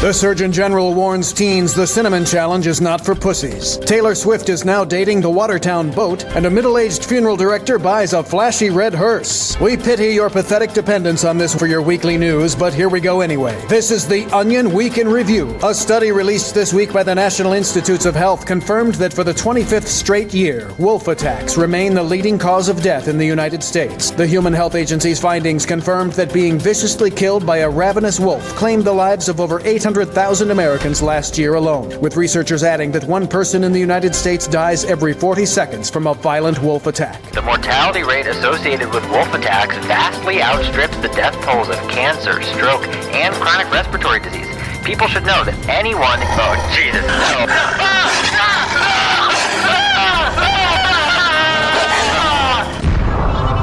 The Surgeon General warns teens the Cinnamon Challenge is not for pussies. Taylor Swift is now dating the Watertown boat, and a middle-aged funeral director buys a flashy red hearse. We pity your pathetic dependence on this for your weekly news, but here we go anyway. This is the Onion Week in Review. A study released this week by the National Institutes of Health confirmed that for the 25th straight year, wolf attacks remain the leading cause of death in the United States. The Human Health Agency's findings confirmed that being viciously killed by a ravenous wolf claimed the lives of over 800,000 Americans last year alone, with researchers adding that one person in the United States dies every 40 seconds from a violent wolf attack. The mortality rate associated with wolf attacks vastly outstrips the death tolls of cancer, stroke, and chronic respiratory disease. People should know that anyone... Oh, Jesus, no.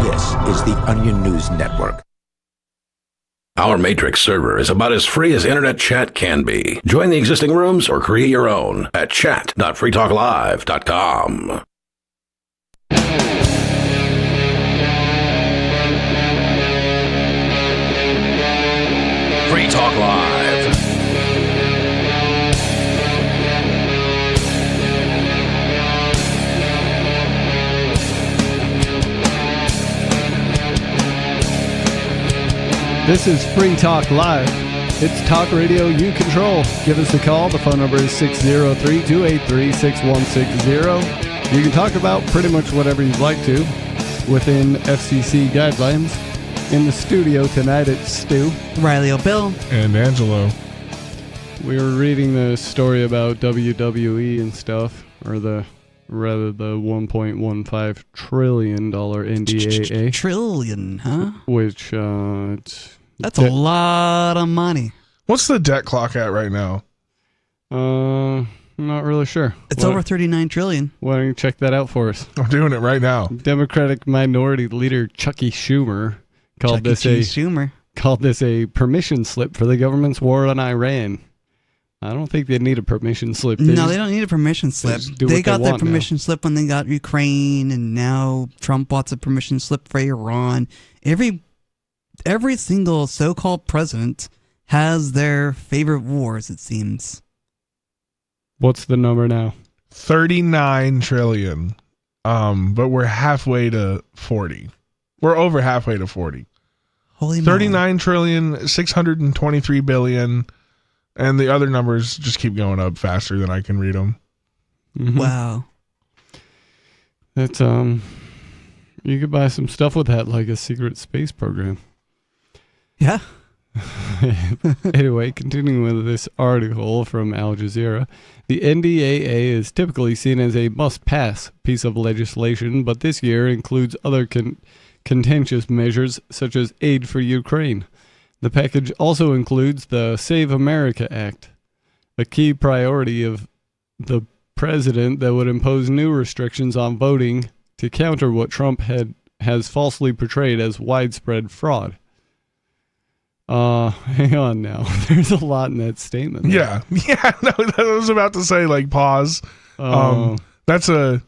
This is the Onion News Network. Our Matrix server is about as free as internet chat can be. Join the existing rooms or create your own at chat.freetalklive.com. Free Talk Live. This is Free Talk Live. It's talk radio you control. Give us a call. The phone number is 603-283-6160. You can talk about pretty much whatever you'd like to within FCC guidelines. In the studio tonight, it's Stu, Riley O'Bill, and Angelo. We were reading the story about WWE and stuff, or the $1.15 trillion NDAA. Trillion, huh? Which, that's a lot of money. What's the debt clock at right now? I'm not really sure. It's over 39 trillion. Why don't you check that out for us? I'm doing it right now. Democratic Minority Leader Chucky Schumer called this a permission slip for the government's war on Iran. I don't think they need a permission slip. No, they don't need a permission slip. They got their permission slip when they got Ukraine, and now Trump wants a permission slip for Iran. Every single so-called president has their favorite wars, it seems. What's the number now? 39 trillion. But we're halfway to 40. We're over halfway to 40. Holy 39 trillion, 623 billion. And the other numbers just keep going up faster than I can read them. Mm-hmm. Wow. That's, you could buy some stuff with that, like a secret space program. Yeah. Anyway, continuing with this article from Al Jazeera, the NDAA is typically seen as a must-pass piece of legislation, but this year includes other contentious measures such as aid for Ukraine. The package also includes the Save America Act, a key priority of the president that would impose new restrictions on voting to counter what Trump has falsely portrayed as widespread fraud. Hang on now. There's a lot in that statement. Yeah. Yeah, no, I was about to say, like, pause. Bonnie and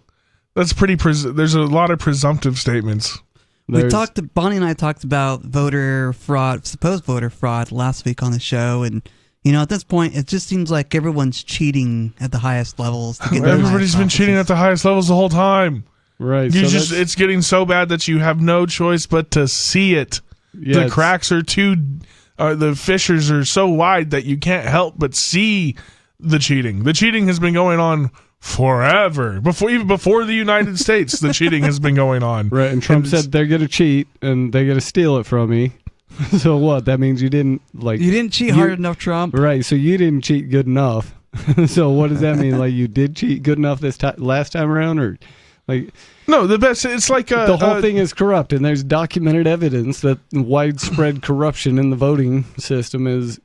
I presumptive statements. Bonnie and I talked about voter fraud, supposed voter fraud last week on the show, and at this point, it just seems like everyone's cheating at the highest levels. Everybody's been cheating at the highest levels the whole time. Right. It's getting so bad that you have no choice but to see it. Yeah, the cracks are the fissures are so wide that you can't help but see the cheating. The cheating has been going on forever. Even before the United States, the cheating has been going on. Right, and Trump said they're going to cheat and they're going to steal it from me. So what? That means you didn't cheat hard enough, Trump. Right, so you didn't cheat good enough. So what does that mean? Like, you did cheat good enough last time around, or like? No, the best. It's like the whole thing is corrupt, and there's documented evidence that widespread corruption in the voting system is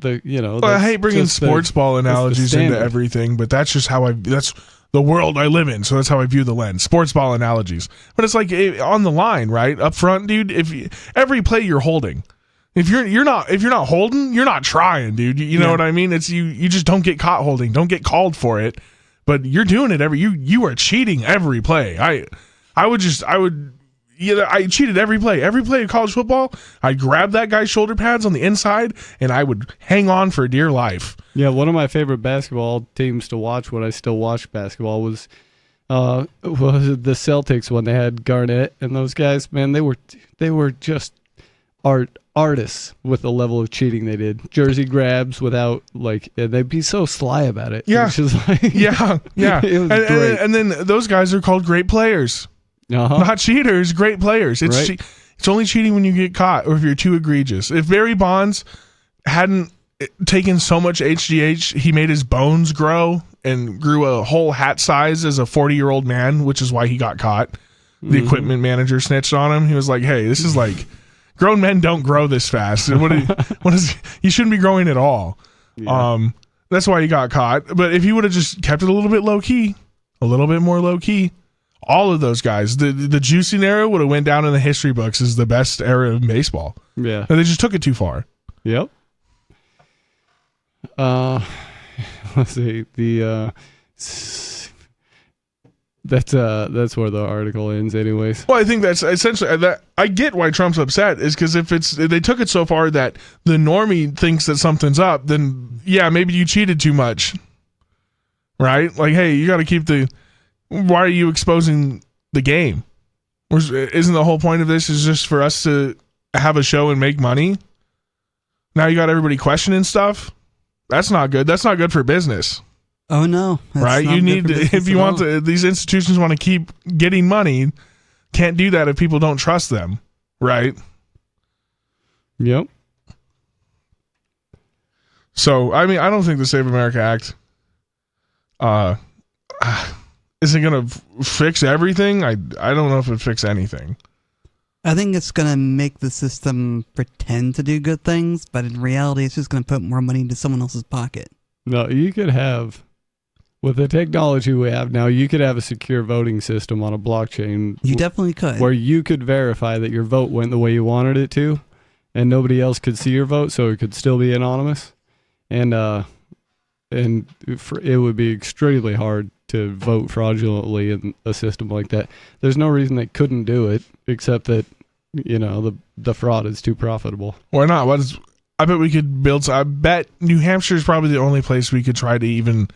I hate bringing sports ball analogies into everything, but that's just how that's the world I live in, so that's how I view the lens. Sports ball analogies, but it's like on the line, right up front, dude. Every play you're holding, if you're not holding, you're not trying, dude. You know what I mean? It's you just don't get caught holding, don't get called for it. But you're doing it you are cheating every play. I would I cheated every play. Every play of college football, I grabbed that guy's shoulder pads on the inside, and I would hang on for dear life. Yeah, one of my favorite basketball teams to watch when I still watch basketball was the Celtics when they had Garnett and those guys. Man, they were just artists with the level of cheating they did. Jersey grabs without they'd be so sly about it. Yeah, it was just yeah. It was great. And then those guys are called great players. Not cheaters, great players. It's Right. it's only cheating when you get caught or if you're too egregious. If Barry Bonds hadn't taken so much HGH, he made his bones grow and grew a whole hat size as a 40-year-old man, which is why he got caught. The equipment manager snitched on him. He was like, "Hey, this is like grown men don't grow this fast. What is you shouldn't be growing at all." Yeah. That's why he got caught. But if he would have just kept it a little bit low key, a little bit more low key, all of those guys, the juicing era would have went down in the history books as the best era of baseball. Yeah. And they just took it too far. Yep. Let's see. That's where the article ends anyways. Well, I think that's essentially that. I get why Trump's upset is because if they took it so far that the normie thinks that something's up, then yeah, maybe you cheated too much. Right? Like, hey, you got to keep why are you exposing the game? Isn't the whole point of this is just for us to have a show and make money? Now you got everybody questioning stuff. That's not good. That's not good for business. Oh no! Right? You need to, if you want these institutions want to keep getting money, can't do that if people don't trust them. Right? Yep. So I mean, I don't think the Save America Act isn't going to fix everything. I don't know if it fixes anything. I think it's going to make the system pretend to do good things, but in reality, it's just going to put more money into someone else's pocket. No, you could have, with the technology we have now, you could have a secure voting system on a blockchain. You definitely could. Where you could verify that your vote went the way you wanted it to, and nobody else could see your vote, so it could still be anonymous. And it would be extremely hard to vote fraudulently in a system like that. There's no reason they couldn't do it, except that, the fraud is too profitable. Why not? I bet we could build. I bet New Hampshire is probably the only place we could try to even.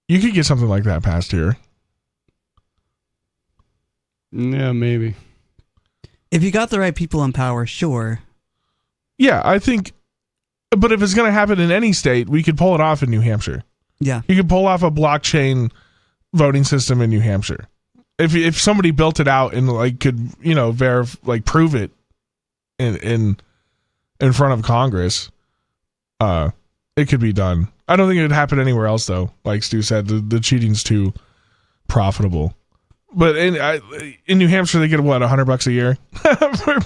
You could get something like that passed here. Yeah, maybe. If you got the right people in power, sure. Yeah, I think. But if it's going to happen in any state, we could pull it off in New Hampshire. Yeah. You could pull off a blockchain voting system in New Hampshire. If somebody built it out and could, prove it in front of Congress, it could be done. I don't think it would happen anywhere else though. Like Stu said, the cheating's too profitable. But in New Hampshire, they get what, $100 a year?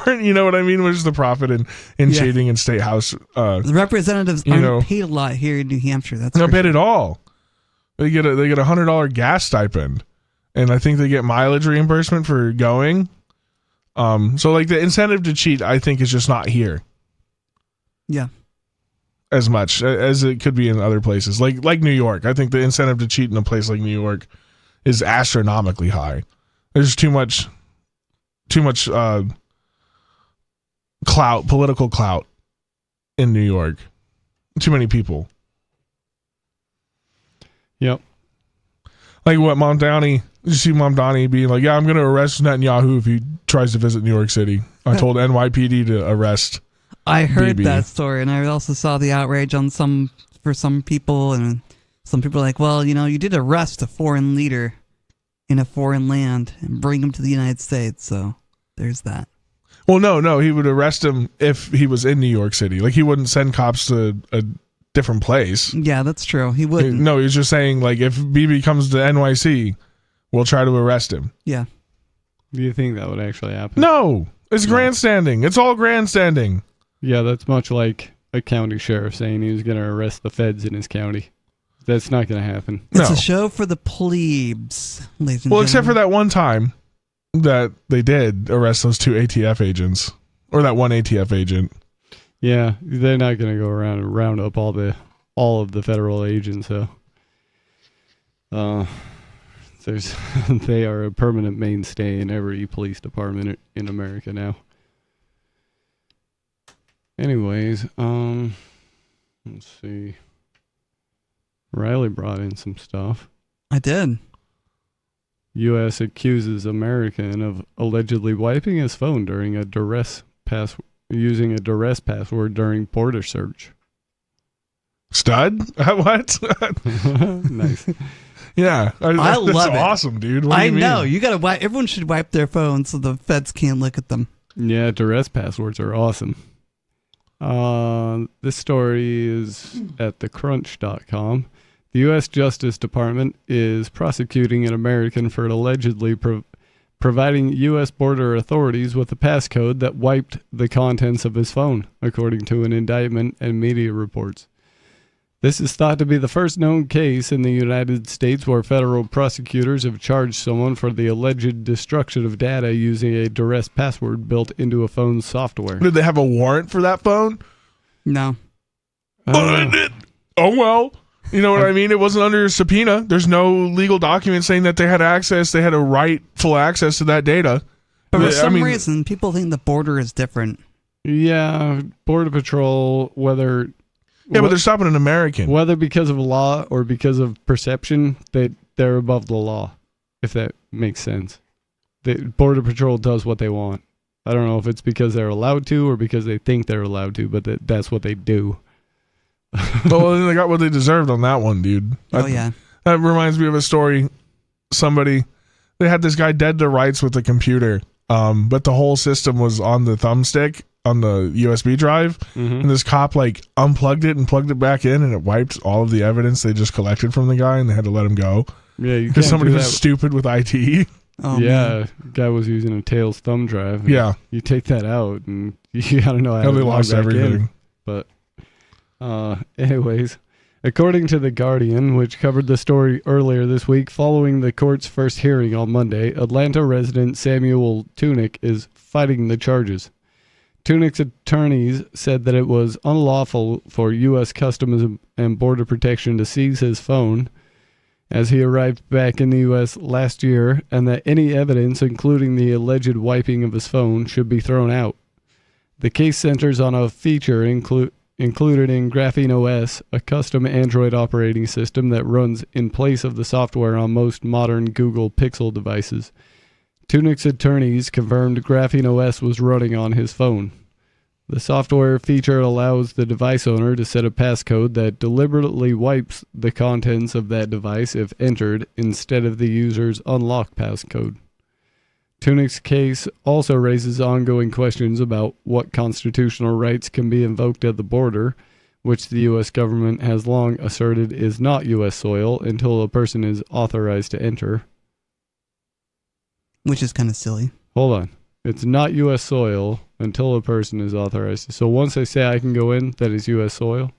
You know what I mean? Which is the profit in cheating in state house. The representatives aren't paid a lot here in New Hampshire. That's not paid at all. They get $100 gas stipend, and I think they get mileage reimbursement for going. So the incentive to cheat, I think, is just not here. Yeah. As much as it could be in other places, like New York. I think the incentive to cheat in a place like New York is astronomically high. There's too much clout, political clout in New York. Too many people. Yep. Like what Mamdani, you see Mamdani being like, yeah, I'm going to arrest Netanyahu if he tries to visit New York City. I told NYPD to arrest I heard Bibi. that story, and I also saw the outrage on some people, and some people are like, well, you did arrest a foreign leader in a foreign land and bring him to the United States, so there's that. Well, no, he would arrest him if he was in New York City. He wouldn't send cops to a different place. Yeah, that's true. He wouldn't. No, he was just saying, if Bibi comes to NYC, we'll try to arrest him. Yeah. Do you think that would actually happen? No, it's grandstanding. It's all grandstanding. Yeah, that's much like a county sheriff saying he was going to arrest the feds in his county. That's not going to happen. It's a show for the plebes, ladies and Well, gentlemen. except for that one time that they did arrest those 2 ATF agents, or that one ATF agent. Yeah, they're not going to go around and round up all of the federal agents. So, They are a permanent mainstay in every police department in America now. Anyways, let's see. Riley brought in some stuff. I did. U.S. accuses American of allegedly wiping his phone during using a duress password during border search. Stud? What? Nice. Yeah, I love that's it. awesome, dude. What do I you mean? know. You gotta wipe. Everyone should wipe their phones so the feds can't look at them. Yeah, duress passwords are awesome. This story is at thecrunch.com. The U.S. Justice Department is prosecuting an American for allegedly providing U.S. border authorities with a passcode that wiped the contents of his phone, according to an indictment and media reports. This is thought to be the first known case in the United States where federal prosecutors have charged someone for the alleged destruction of data using a duress password built into a phone's software. Did they have a warrant for that phone? No. Oh well. You know what I mean? It wasn't under a subpoena. There's no legal document saying that they had access. They had a rightful access to that data. But for some reason, people think the border is different. Yeah, Border Patrol, whether... Yeah, but they're stopping an American. Whether because of law or because of perception, they're above the law, if that makes sense. The Border Patrol does what they want. I don't know if it's because they're allowed to or because they think they're allowed to, but that's what they do. Well, they got what they deserved on that one, dude. Yeah. That reminds me of a story. They had this guy dead to rights with a computer, but the whole system was on the thumbstick on the USB drive, and this cop unplugged it and plugged it back in, and it wiped all of the evidence they just collected from the guy, and they had to let him go. Yeah, because somebody was stupid with IT. Oh, yeah, man. Guy was using a Tails thumb drive. Yeah, you take that out, and you gotta know how they to lost log back everything. in. But anyways, according to The Guardian, which covered the story earlier this week, following the court's first hearing on Monday, Atlanta resident Samuel Tunick is fighting the charges. Tunick's attorneys said that it was unlawful for U.S. Customs and Border Protection to seize his phone as he arrived back in the U.S. last year, and that any evidence, including the alleged wiping of his phone, should be thrown out. The case centers on a feature included in Graphene OS, a custom Android operating system that runs in place of the software on most modern Google Pixel devices. Tunick's attorneys confirmed Graphene OS was running on his phone. The software feature allows the device owner to set a passcode that deliberately wipes the contents of that device if entered instead of the user's unlock passcode. Tunick's case also raises ongoing questions about what constitutional rights can be invoked at the border, which the U.S. government has long asserted is not U.S. soil until a person is authorized to enter. Which is kind of silly. Hold on. It's not U.S. soil until a person is authorized. So once they say I can go in, that is U.S. soil.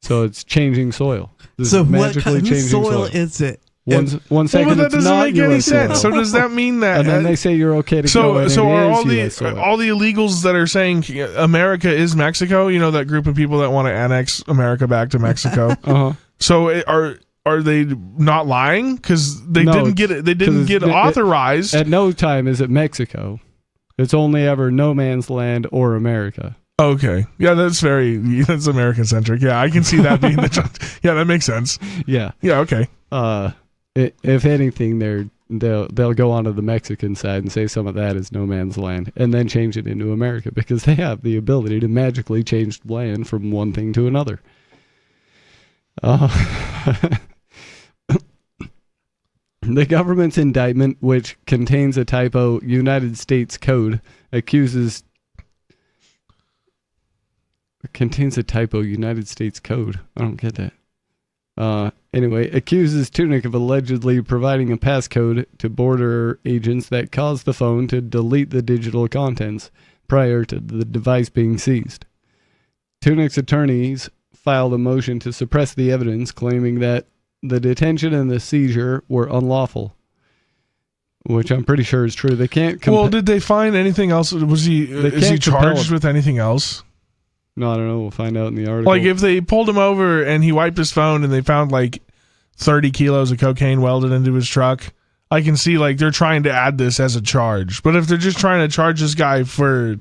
So it's changing soil. This So is what magically kind of changing soil is it? One second, well, but that it's doesn't not make any US sense. soil. So does that mean that? And then they say you're okay to go So in. are and all it is US soil. the illegals that are saying America is Mexico? You know, that group of people that want to annex America back to Mexico. Uh-huh. So are they not lying? Because they didn't get it. They didn't get authorized. At no time is it Mexico. It's only ever no man's land or America. Okay. Yeah, that's American centric. Yeah, I can see that being yeah, that makes sense. Yeah. Yeah, okay. If anything, they'll go onto the Mexican side and say some of that is no man's land, and then change it into America because they have the ability to magically change land from one thing to another. The government's indictment, which contains a typo United States Code, contains a typo United States Code. I don't get that. Anyway, accuses Tunick of allegedly providing a passcode to border agents that caused the phone to delete the digital contents prior to the device being seized. Tunick's attorneys filed a motion to suppress the evidence, claiming that the detention and the seizure were unlawful, which I'm pretty sure is true. They can't. Well, did they find anything else? Is he charged with anything else? No, I don't know. We'll find out in the article. Like if they pulled him over and he wiped his phone and they found 30 kilos of cocaine welded into his truck, I can see like they're trying to add this as a charge. But if they're just trying to charge this guy for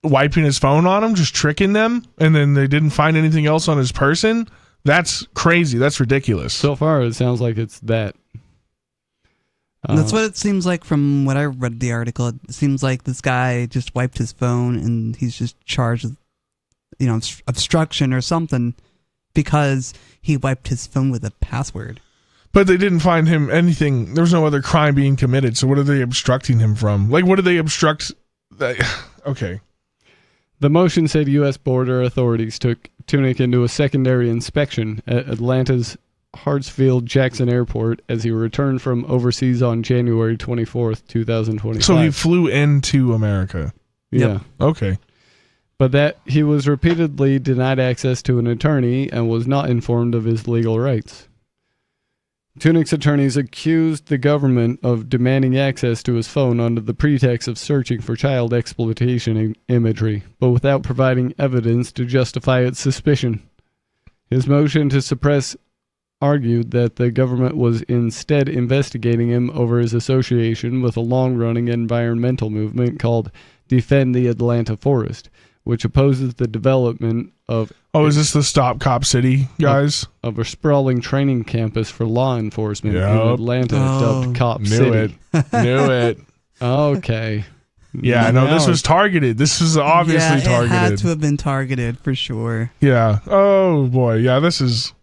wiping his phone on him, just tricking them, and then they didn't find anything else on his person, that's crazy. That's ridiculous. So far, it sounds like it's that. That's what it seems like from what I read the article. It seems like this guy just wiped his phone and he's just charged with, obstruction or something because he wiped his phone with a password. But they didn't find him anything. There was no other crime being committed. So what are they obstructing him from? Like, what do they obstruct? Okay. The motion said U.S. border authorities took Tunick into a secondary inspection at Atlanta's Hartsfield-Jackson Airport as he returned from overseas on January 24th, 2025. So he flew into America. Yeah. Yep. Okay. But that he was repeatedly denied access to an attorney and was not informed of his legal rights. Tunick's attorneys accused the government of demanding access to his phone under the pretext of searching for child exploitation imagery, but without providing evidence to justify its suspicion. His motion to suppress argued that the government was instead investigating him over his association with a long-running environmental movement called Defend the Atlanta Forest, which opposes the development of... Oh, is this the Stop Cop City guys? Of a sprawling training campus for law enforcement in Atlanta dubbed Cop City. Knew it. Okay. Yeah, no, this was targeted. This was obviously targeted. It had to have been targeted for sure. Yeah. Oh, boy. Yeah, this is...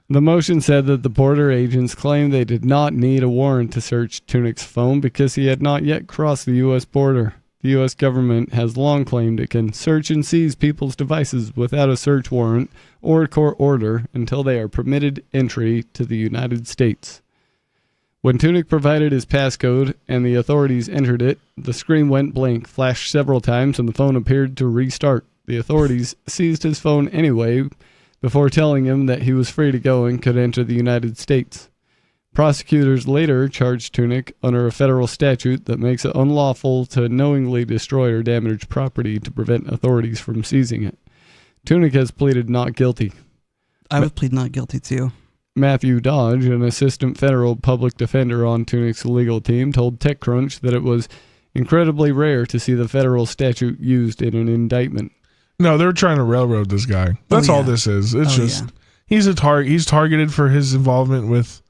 The motion said that the border agents claimed they did not need a warrant to search Tunick's phone because he had not yet crossed the U.S. border. The U.S. government has long claimed it can search and seize people's devices without a search warrant or a court order until they are permitted entry to the United States. When Tunick provided his passcode and the authorities entered it, the screen went blank, flashed several times, and the phone appeared to restart. The authorities seized his phone anyway, before telling him that he was free to go and could enter the United States. Prosecutors later charged Tunick under a federal statute that makes it unlawful to knowingly destroy or damage property to prevent authorities from seizing it. Tunick has pleaded not guilty. I would plead not guilty too. Matthew Dodge, an assistant federal public defender on Tunick's legal team, told TechCrunch that it was incredibly rare to see the federal statute used in an indictment. No, they're trying to railroad this guy. That's all this is. It's just he's he's targeted for his involvement with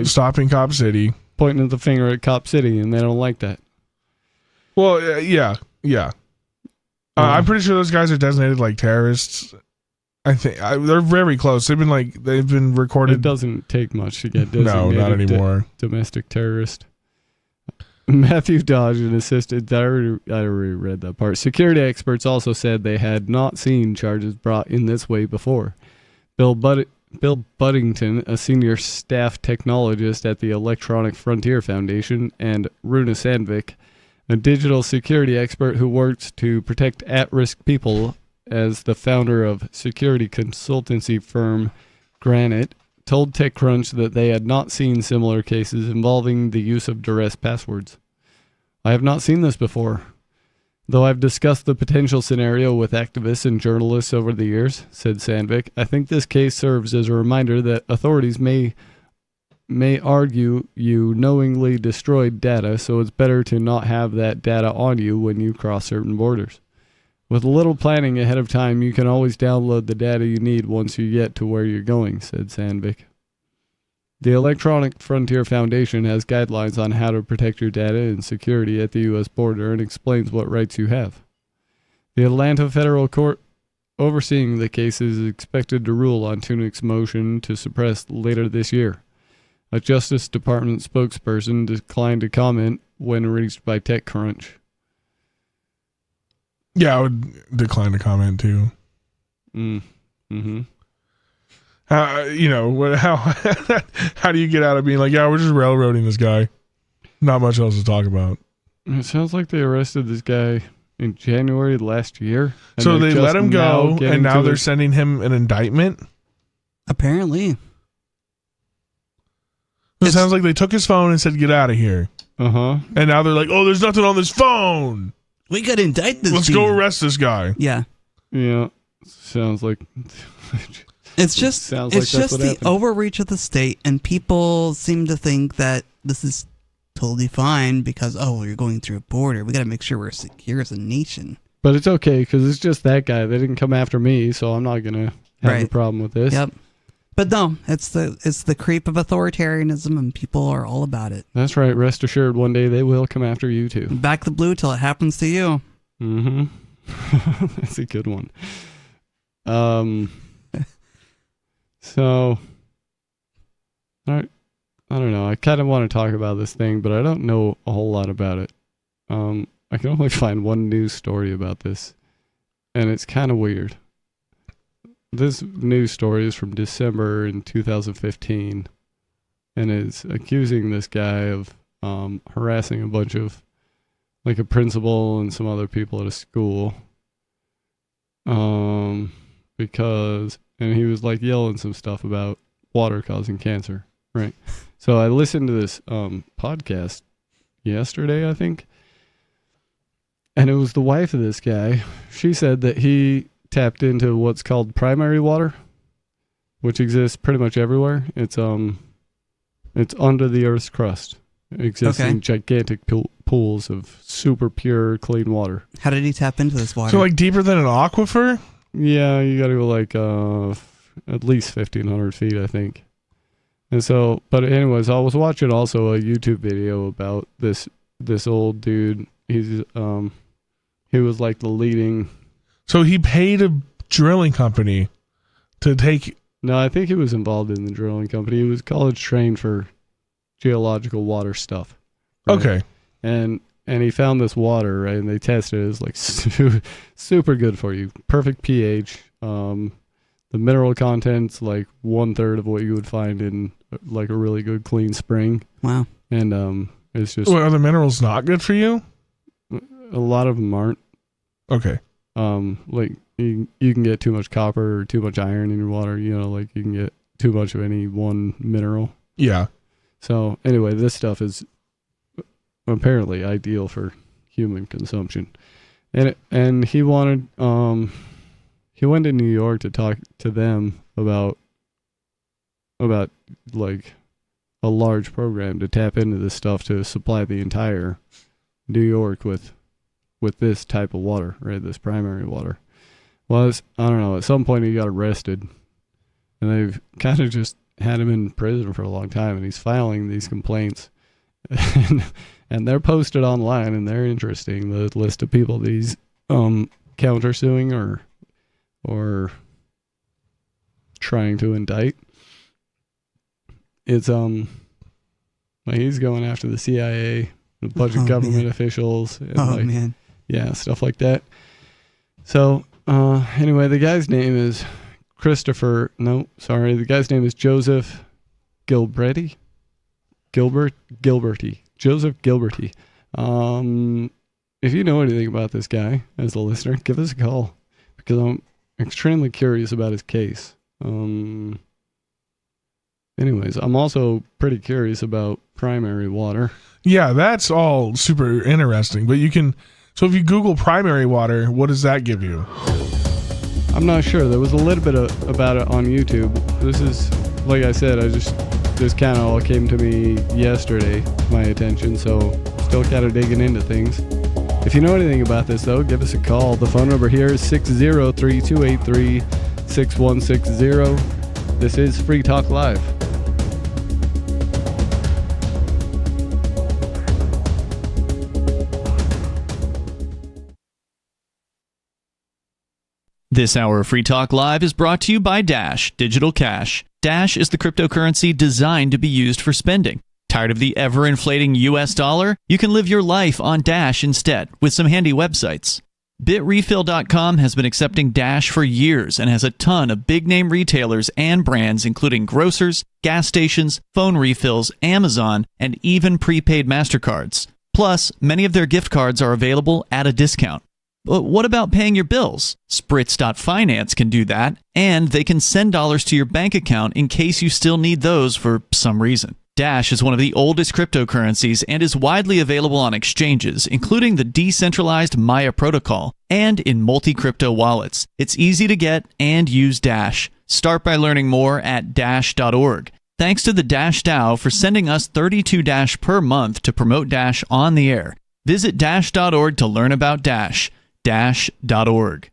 stopping Cop City, pointing the finger at Cop City, and they don't like that. Well, yeah. I'm pretty sure those guys are designated like terrorists. I think they're very close. They've been recorded. It doesn't take much to get designated. No, not anymore. Domestic terrorist. Matthew Dodge, an assistant, I already read that part. Security experts also said they had not seen charges brought in this way before. Bill Buddington, a senior staff technologist at the Electronic Frontier Foundation, and Runa Sandvik, a digital security expert who works to protect at-risk people as the founder of security consultancy firm Granite, told TechCrunch that they had not seen similar cases involving the use of duress passwords. I have not seen this before. Though I've discussed the potential scenario with activists and journalists over the years, said Sandvik, I think this case serves as a reminder that authorities may argue you knowingly destroyed data, so it's better to not have that data on you when you cross certain borders. With a little planning ahead of time, you can always download the data you need once you get to where you're going, said Sandvik. The Electronic Frontier Foundation has guidelines on how to protect your data and security at the U.S. border and explains what rights you have. The Atlanta Federal Court overseeing the case is expected to rule on Tunick's motion to suppress later this year. A Justice Department spokesperson declined to comment when reached by TechCrunch. Yeah, I would decline to comment too. Mm-hmm. How do you get out of being like, yeah, we're just railroading this guy? Not much else to talk about. It sounds like they arrested this guy in January last year. So they let him go, and now they're sending him an indictment? Apparently. It sounds like they took his phone and said, get out of here. Uh-huh. And now they're like, oh, there's nothing on this phone. We got to indict this Let's go arrest this guy. Yeah. Yeah. Sounds like... It's just Sounds like it's that's just what the happened. overreach of the state, and people seem to think that this is totally fine because you're going through a border. We got to make sure we're secure as a nation. But it's okay because it's just that guy. They didn't come after me, so I'm not gonna have a Right. problem with this. Yep. But no, it's the creep of authoritarianism, and people are all about it. That's right. Rest assured, one day they will come after you too. Back the blue till it happens to you. Mm-hmm. That's a good one. So, I don't know. I kind of want to talk about this thing, but I don't know a whole lot about it. I can only find one news story about this, and it's kind of weird. This news story is from December in 2015, and is accusing this guy of harassing a bunch of, like, a principal and some other people at a school. Because, and he was like yelling some stuff about water causing cancer, right? So I listened to this podcast yesterday, I think, and it was the wife of this guy. She said that he tapped into what's called primary water, which exists pretty much everywhere. It's under the Earth's crust. It exists in gigantic pools of super pure, clean water. How did he tap into this water? So like deeper than an aquifer? Yeah, you got to go like at least 1,500 feet, I think. And so, but anyways, I was watching also a YouTube video about this old dude. He's he was like the leading. So he paid a drilling company to take. No, I think he was involved in the drilling company. He was college trained for geological water stuff. Right? Okay. And he found this water, right? And they tested it. It's like super good for you. Perfect pH. The mineral content's like 1/3 of what you would find in like a really good clean spring. Wow. And it's just. Well, are the minerals not good for you? A lot of them aren't. Okay. Like you can get too much copper or too much iron in your water. You know, like you can get too much of any one mineral. Yeah. So anyway, this stuff is apparently ideal for human consumption, and he wanted he went to New York to talk to them about like a large program to tap into this stuff to supply the entire New York with this type of water, right? This primary water. Well, I don't know. At some point he got arrested, and they've kind of just had him in prison for a long time, and he's filing these complaints. And they're posted online, and they're interesting. The list of people that he's countersuing or trying to indict. It's like he's going after the CIA, a bunch of government officials, and yeah, stuff like that. So anyway, the guy's name is the guy's name is Joseph Gilberti. Joseph Gilberti. If you know anything about this guy as a listener, give us a call because I'm extremely curious about his case. Anyways, I'm also pretty curious about primary water. Yeah, that's all super interesting. But so if you Google primary water, what does that give you? I'm not sure. There was a little bit about it on YouTube. This is, like I said, this kind of all came to me yesterday, my attention, so still kind of digging into things. If you know anything about this, though, give us a call. The phone number here is 603-283-6160. This is Free Talk Live. This hour of Free Talk Live is brought to you by Dash Digital Cash. Dash is the cryptocurrency designed to be used for spending. Tired of the ever-inflating US dollar? You can live your life on Dash instead with some handy websites. BitRefill.com has been accepting Dash for years and has a ton of big-name retailers and brands including grocers, gas stations, phone refills, Amazon, and even prepaid MasterCards. Plus, many of their gift cards are available at a discount. But what about paying your bills? Spritz.finance can do that, and they can send dollars to your bank account in case you still need those for some reason. Dash is one of the oldest cryptocurrencies and is widely available on exchanges, including the decentralized Maya protocol, and in multi-crypto wallets. It's easy to get and use Dash. Start by learning more at Dash.org. Thanks to the Dash DAO for sending us 32 Dash per month to promote Dash on the air. Visit Dash.org to learn about Dash. Dash.org.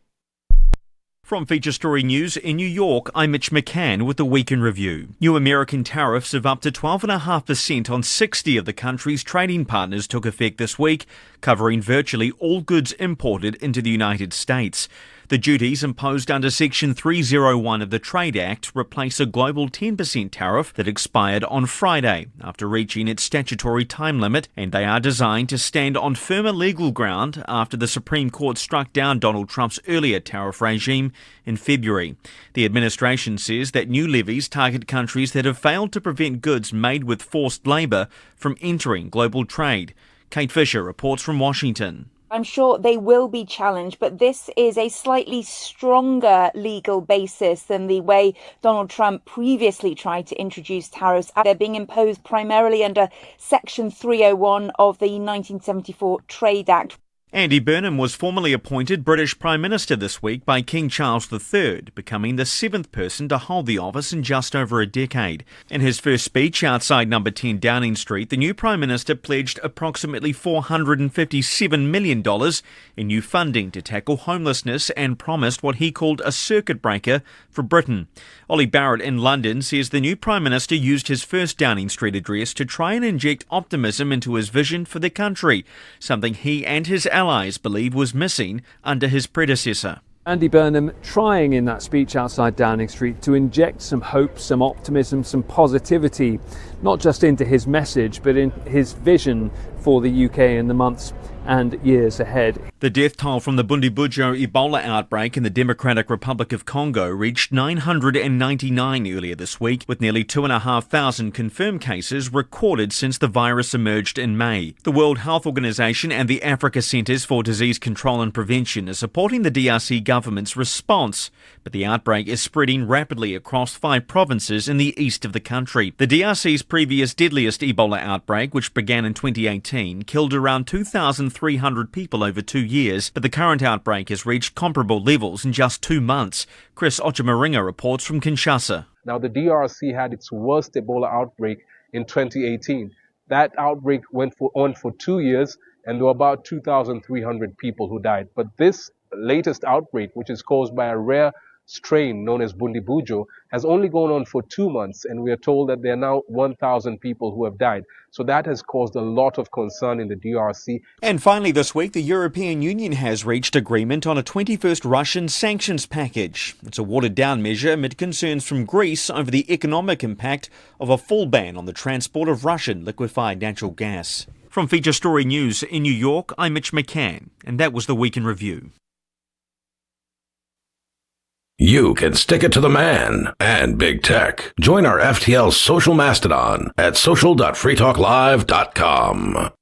From Feature Story News in New York, I'm Mitch McCann with the Week in Review. New American tariffs of up to 12.5% on 60 of the country's trading partners took effect this week, covering virtually all goods imported into the United States. The duties imposed under Section 301 of the Trade Act replace a global 10% tariff that expired on Friday after reaching its statutory time limit, and they are designed to stand on firmer legal ground after the Supreme Court struck down Donald Trump's earlier tariff regime in February. The administration says that new levies target countries that have failed to prevent goods made with forced labour from entering global trade. Kate Fisher reports from Washington. I'm sure they will be challenged, but this is a slightly stronger legal basis than the way Donald Trump previously tried to introduce tariffs. They're being imposed primarily under Section 301 of the 1974 Trade Act. Andy Burnham was formally appointed British Prime Minister this week by King Charles III, becoming the 7th person to hold the office in just over a decade. In his first speech outside number 10 Downing Street, the new Prime Minister pledged approximately $457 million in new funding to tackle homelessness and promised what he called a circuit breaker for Britain. Ollie Barrett in London says the new Prime Minister used his first Downing Street address to try and inject optimism into his vision for the country, something he and his allies believe was missing under his predecessor. Andy Burnham trying in that speech outside Downing Street to inject some hope, some optimism, some positivity, not just into his message, but in his vision for the UK in the months and years ahead. The death toll from the Bundibugyo Ebola outbreak in the Democratic Republic of Congo reached 999 earlier this week, with nearly 2,500 confirmed cases recorded since the virus emerged in May. The World Health Organization and the Africa Centers for Disease Control and Prevention are supporting the DRC government's response, but the outbreak is spreading rapidly across 5 provinces in the east of the country. The DRC's previous deadliest Ebola outbreak, which began in 2018, killed around 2,300 people over 2 years, but the current outbreak has reached comparable levels in just 2 months. Chris Ochamaringa reports from Kinshasa. Now, the DRC had its worst Ebola outbreak in 2018. That outbreak went on for 2 years, and there were about 2,300 people who died. But this latest outbreak, which is caused by a rare strain known as Bundibugyo, has only gone on for 2 months, and we are told that there are now 1,000 people who have died. So that has caused a lot of concern in the DRC. And finally this week, the European Union has reached agreement on a 21st Russian sanctions package. It's a watered-down measure amid concerns from Greece over the economic impact of a full ban on the transport of Russian liquefied natural gas. From Feature Story News in New York, I'm Mitch McCann, and that was the Week in Review. You can stick it to the man and big tech. Join our FTL social mastodon at social.freetalklive.com.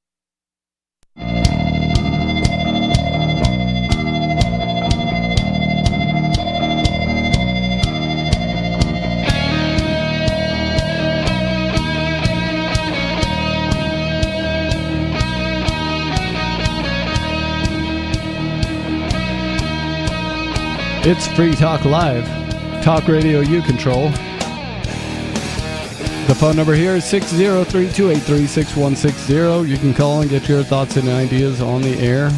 It's Free Talk Live. Talk radio you control. The phone number here is 603-283-6160. You can call and get your thoughts and ideas on the air.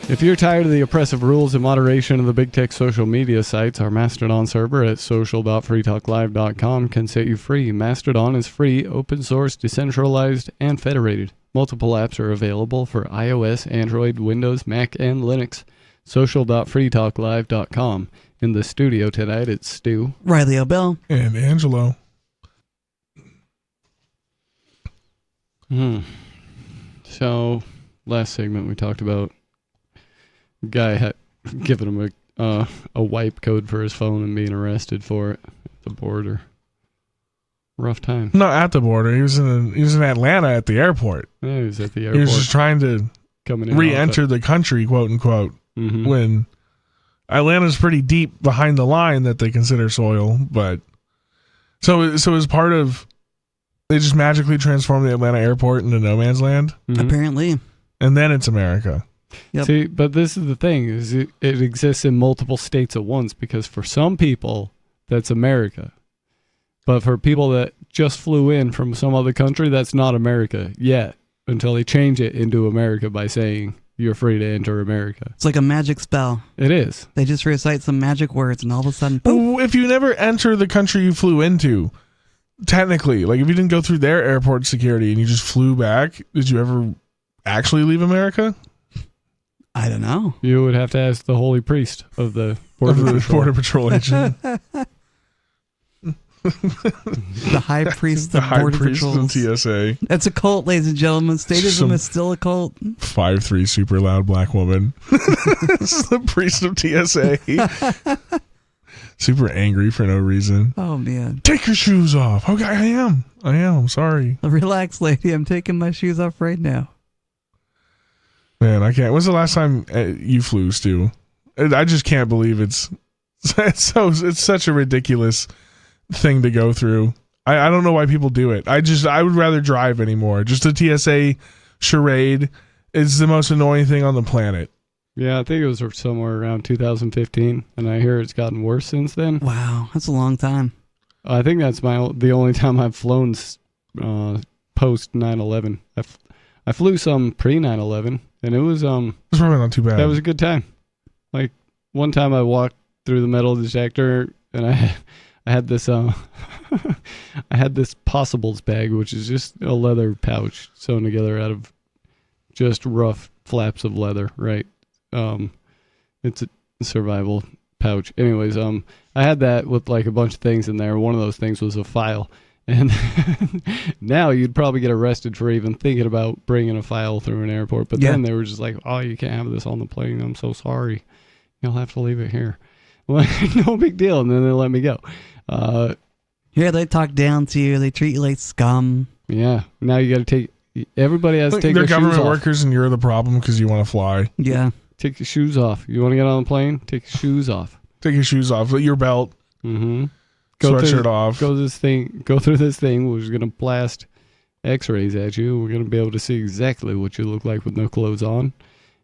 If you're tired of the oppressive rules and moderation of the big tech social media sites, our Mastodon server at social.freetalklive.com can set you free. Mastodon is free, open source, decentralized, and federated. Multiple apps are available for iOS, Android, Windows, Mac, and Linux. Social.freetalklive.com. In the studio tonight, it's Stu, Riley O'Bell, and Angelo. So, last segment we talked about a guy had given him a wipe code for his phone and being arrested for it at the border. Rough time. Not at the border. He was in Atlanta at the airport. Yeah, he was at the airport. He was just trying to re-enter the country, quote unquote. Mm-hmm. When Atlanta's pretty deep behind the line that they consider soil, but so as part of, they just magically transformed the Atlanta airport into no man's land. Apparently, and then it's America. Yep. See, but this is the thing: is it exists in multiple states at once. Because for some people, that's America, but for people that just flew in from some other country, that's not America yet. Until they change it into America by saying you're free to enter America. It's like a magic spell. It is. They just recite some magic words, and all of a sudden, boom. If you never enter the country you flew into, technically, like if you didn't go through their airport security and you just flew back, did you ever actually leave America? I don't know. You would have to ask the holy priest of the Border Patrol agent. The high priest of Border Patrol. TSA. It's a cult, ladies and gentlemen. Statism is still a cult. 5'3" super loud black woman. It's the priest of TSA. Super angry for no reason. Oh, man. Take your shoes off. Okay, I am. I'm sorry. Relax, lady. I'm taking my shoes off right now. Man, I can't. When's the last time you flew, Stu? I just can't believe it's such a ridiculous thing to go through. I don't know why people do it. I would rather drive anymore. Just a TSA charade is the most annoying thing on the planet. Yeah, I think it was somewhere around 2015, and I hear it's gotten worse since then. Wow, that's a long time. I think that's the only time I've flown post 9/11. I flew some pre 9/11, and it was it's probably not too bad. That was a good time. Like one time I walked through the metal detector, and I had this I had this Possibles bag, which is just a leather pouch sewn together out of just rough flaps of leather, right? It's a survival pouch. Anyways, I had that with like a bunch of things in there. One of those things was a file. And now you'd probably get arrested for even thinking about bringing a file through an airport. But then they were just like, oh, you can't have this on the plane. I'm so sorry. You'll have to leave it here. Well, no big deal. And then they let me go. Yeah, they talk down to you. They treat you like scum. Yeah. Now you got to take... Everybody has to take their shoes off. They're government workers and you're the problem because you want to fly. Yeah. Take your shoes off. You want to get on the plane? Take your shoes off. Take your shoes off. Your belt. Mm-hmm. Sweatshirt off. Go through this thing, which is going to blast x-rays at you. We're going to be able to see exactly what you look like with no clothes on.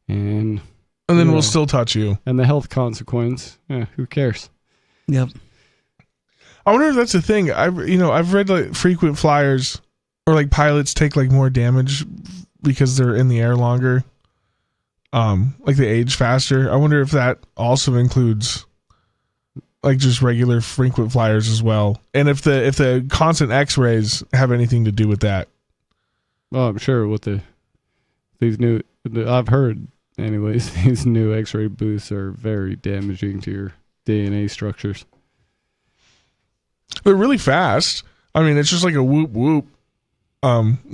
And then we'll still touch you. And the health consequence, who cares? Yep. I wonder if that's the thing. I've read like frequent flyers or like pilots take like more damage because they're in the air longer. Like they age faster. I wonder if that also includes like just regular frequent flyers as well, and if the constant X-rays have anything to do with that. Well, I'm sure with I've heard anyways, these new X-ray boosts are very damaging to your DNA structures. They're really fast. I mean, it's just like a whoop whoop,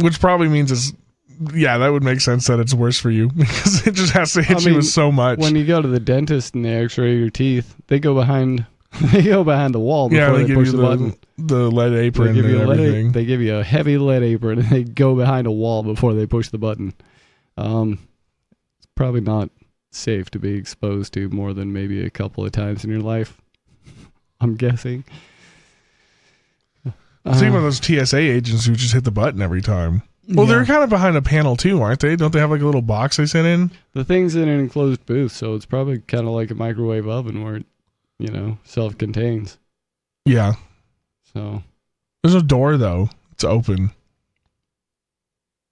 which probably means that would make sense that it's worse for you because it just has to hit you with so much. When you go to the dentist and they X-ray your teeth, they go behind the wall before they push the button. The lead apron and everything. They give you a heavy lead apron and they go behind a wall before they push the button. It's probably not safe to be exposed to more than maybe a couple of times in your life, I'm guessing. Think about those TSA agents who just hit the button every time. Well, they're kind of behind a panel too, aren't they? Don't they have like a little box they sit in? The thing's in an enclosed booth, so it's probably kind of like a microwave oven where it, self-contains. Yeah. So. There's a door, though. It's open.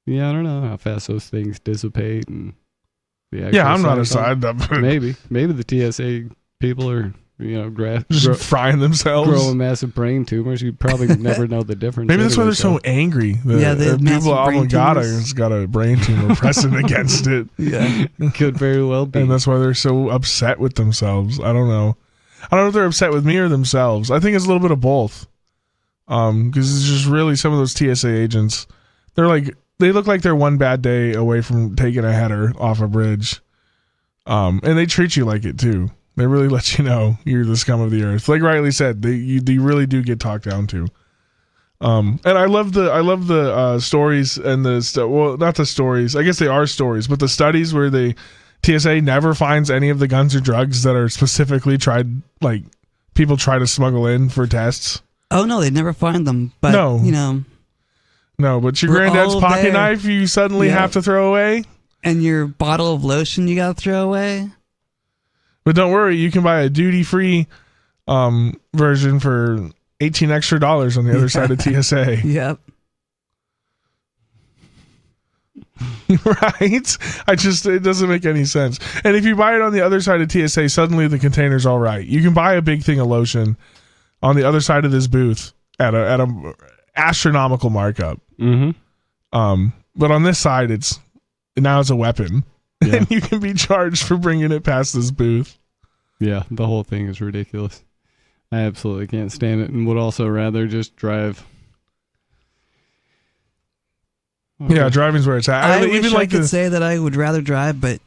Yeah, I don't know how fast those things dissipate. And I'm not inside them. Maybe the TSA people are... just frying themselves, growing massive brain tumors. You'd probably never know the difference. Maybe that's why they're so angry. The people of Almagada has got a brain tumor pressing against it. Yeah, could very well be, and that's why they're so upset with themselves. I don't know if they're upset with me or themselves. I think it's a little bit of both. Because it's just really some of those TSA agents. They look like they're one bad day away from taking a header off a bridge. And they treat you like it too. They really let you know you're the scum of the earth. Like Riley said, they really do get talked down to. And I love the stories and well, not the stories. I guess they are stories, but the studies where the TSA never finds any of the guns or drugs that are specifically tried, like people try to smuggle in for tests. Oh no, they never find them. But no, but your granddad's pocket knife you suddenly have to throw away. And your bottle of lotion you gotta throw away. But don't worry, you can buy a duty-free version for $18 extra on the other side of TSA. Yep. Right? It doesn't make any sense. And if you buy it on the other side of TSA, suddenly the container's all right. You can buy a big thing of lotion on the other side of this booth at a astronomical markup. Mm-hmm. But on this side, it's a weapon. Yeah. And you can be charged for bringing it past this booth. Yeah, the whole thing is ridiculous. I absolutely can't stand it and would also rather just drive. Yeah, driving's where it's at. I even wish like I could say that I would rather drive, but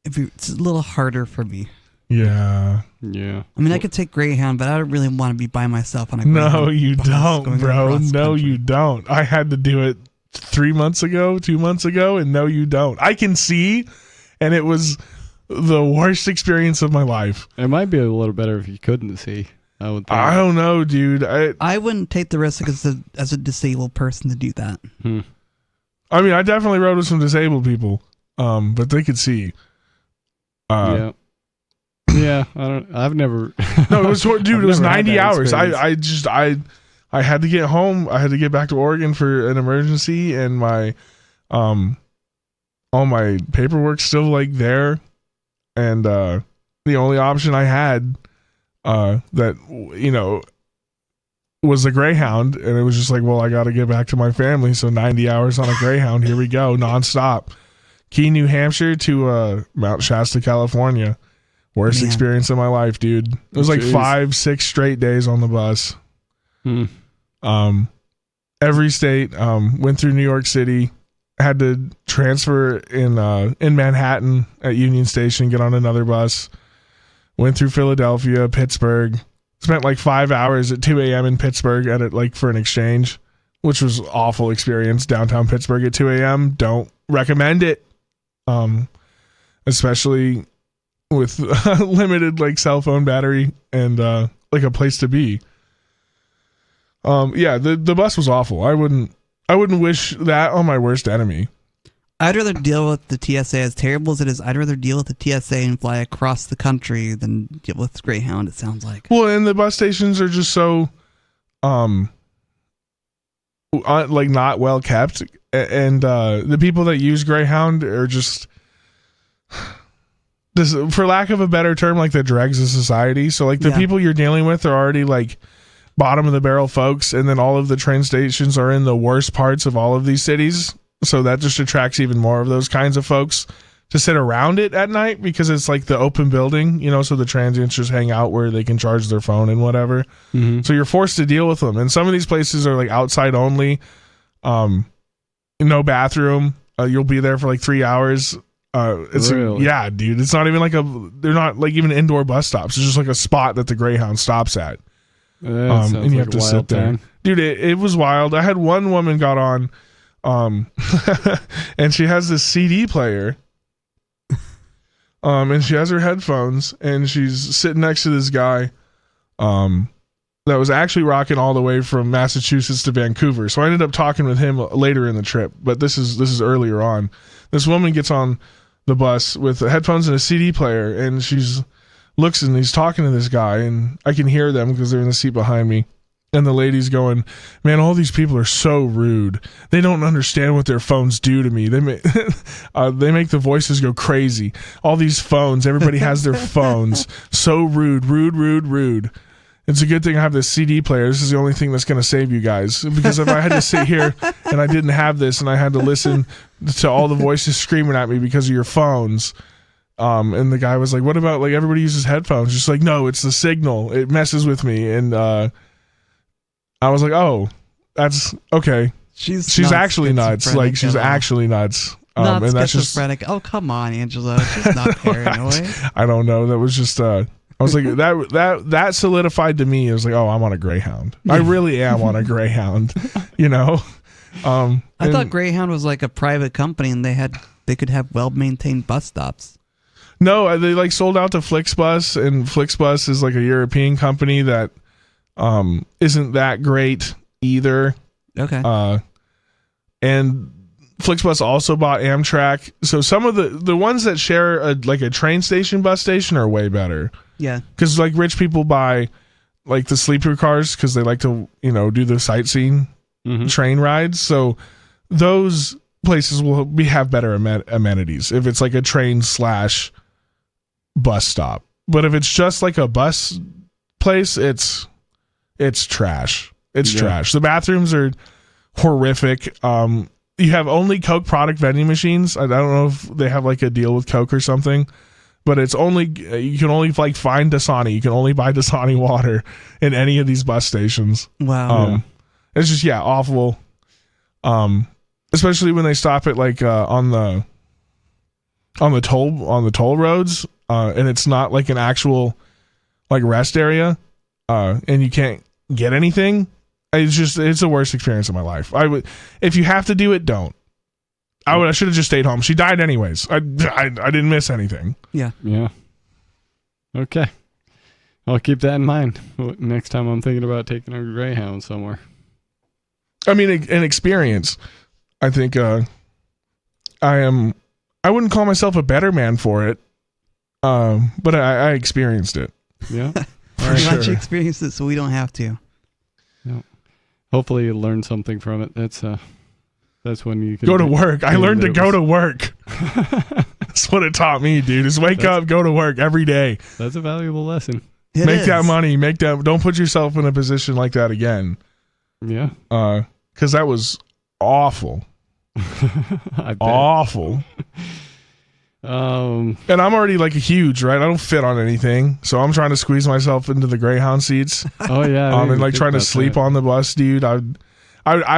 it's a little harder for me. Yeah. Yeah. I mean, I could take Greyhound, but I don't really want to be by myself on a Greyhound. No, you bus don't, going bro. across No, country. you don't. I had to do it 2 months ago, and no, you don't. I can see, and it was the worst experience of my life. It might be a little better if you couldn't see. I would think. I don't know, dude. I wouldn't take the risk as a disabled person to do that. I mean, I definitely rode with some disabled people, but they could see. Yeah. I've never. No, it was dude. It was 90 hours. experience. I had to get home. I had to get back to Oregon for an emergency, and my all my paperwork's still like there, and the only option I had that was a Greyhound, and it was just like, well, I got to get back to my family, so 90 hours on a Greyhound. Here we go, nonstop. Keene, New Hampshire to Mount Shasta, California. Worst Man. experience of my life, dude. It was like 5-6 straight days on the bus. Every state, went through New York City, had to transfer in Manhattan at Union Station, get on another bus, went through Philadelphia, Pittsburgh, spent like 5 hours at 2 a.m. in Pittsburgh for an exchange, which was awful experience. Downtown Pittsburgh at 2 a.m. Don't recommend it. Especially with limited like cell phone battery and like a place to be. The bus was awful. I wouldn't wish that on my worst enemy. I'd rather deal with the TSA, as terrible as it is. I'd rather deal with the TSA and fly across the country than deal with Greyhound, it sounds like. Well, and the bus stations are just so like not well kept, and the people that use Greyhound are just this, for lack of a better term, like the dregs of society. So like the people you're dealing with are already like bottom of the barrel folks, and then all of the train stations are in the worst parts of all of these cities, so that just attracts even more of those kinds of folks to sit around it at night, because it's like the open building, so the transients just hang out where they can charge their phone and whatever. So you're forced to deal with them, and some of these places are like outside only, no bathroom. You'll be there for like 3 hours. Really? Yeah, dude, it's not even like they're not like even indoor bus stops. It's just like a spot that the Greyhound stops at. And you have to sit there. Dude, it was wild. I had one woman got on, and she has this CD player, and she has her headphones, and she's sitting next to this guy, that was actually rocking all the way from Massachusetts to Vancouver. So I ended up talking with him later in the trip, but this is earlier on. This woman gets on the bus with headphones and a CD player, and she's looks and he's talking to this guy, and I can hear them because they're in the seat behind me. And the lady's going, man, all these people are so rude. They don't understand what their phones do to me. They make the voices go crazy. All these phones, everybody has their phones. So rude. It's a good thing I have this CD player. This is the only thing that's going to save you guys. Because if I had to sit here and I didn't have this and I had to listen to all the voices screaming at me because of your phones. And the guy was like, what about like everybody uses headphones? Just like, no, it's the signal. It messes with me. And I was like, oh, that's okay. She's actually nuts. Like she's actually nuts. Not and that's schizophrenic. Oh, come on, Angelo. She's not paranoid. I don't know. That was just I was like that solidified to me. It was like, oh, I'm on a Greyhound. I really am on a Greyhound. I thought Greyhound was like a private company, and they could have well-maintained bus stops. No, they like sold out to Flixbus, and Flixbus is like a European company that isn't that great either. Okay. And Flixbus also bought Amtrak. So some of the ones that share a train station, bus station are way better. Yeah. Because like rich people buy like the sleeper cars because they like to, do the sightseeing train rides. So those places will have better amenities if it's like a train / bus stop. But if it's just like a bus place, it's trash. It's trash. The bathrooms are horrific. You have only Coke product vending machines. I don't know if they have like a deal with Coke or something, but it's only, you can only like find Dasani. You can only buy Dasani water in any of these bus stations. Wow. It's just, awful. Especially when they stop it like on the toll roads, and it's not like an actual like rest area, and you can't get anything. It's the worst experience of my life. If you have to do it, don't. I should have just stayed home. She died anyways. I didn't miss anything. Yeah. Yeah. Okay. I'll keep that in mind next time I'm thinking about taking a Greyhound somewhere. I mean, an experience. I think I wouldn't call myself a better man for it, but I experienced it. Yeah. Why don't you experience it so we don't have to? Yeah. Hopefully you learn something from it. That's when you can go to work. I learned to go to work. That's what it taught me, dude. Is wake up, go to work every day. That's a valuable lesson. Make that money. Don't put yourself in a position like that again. Yeah. Because that was awful. Awful. And I'm already like a huge, right? I don't fit on anything, so I'm trying to squeeze myself into the Greyhound seats. Oh yeah. And like trying to sleep on the bus, dude. I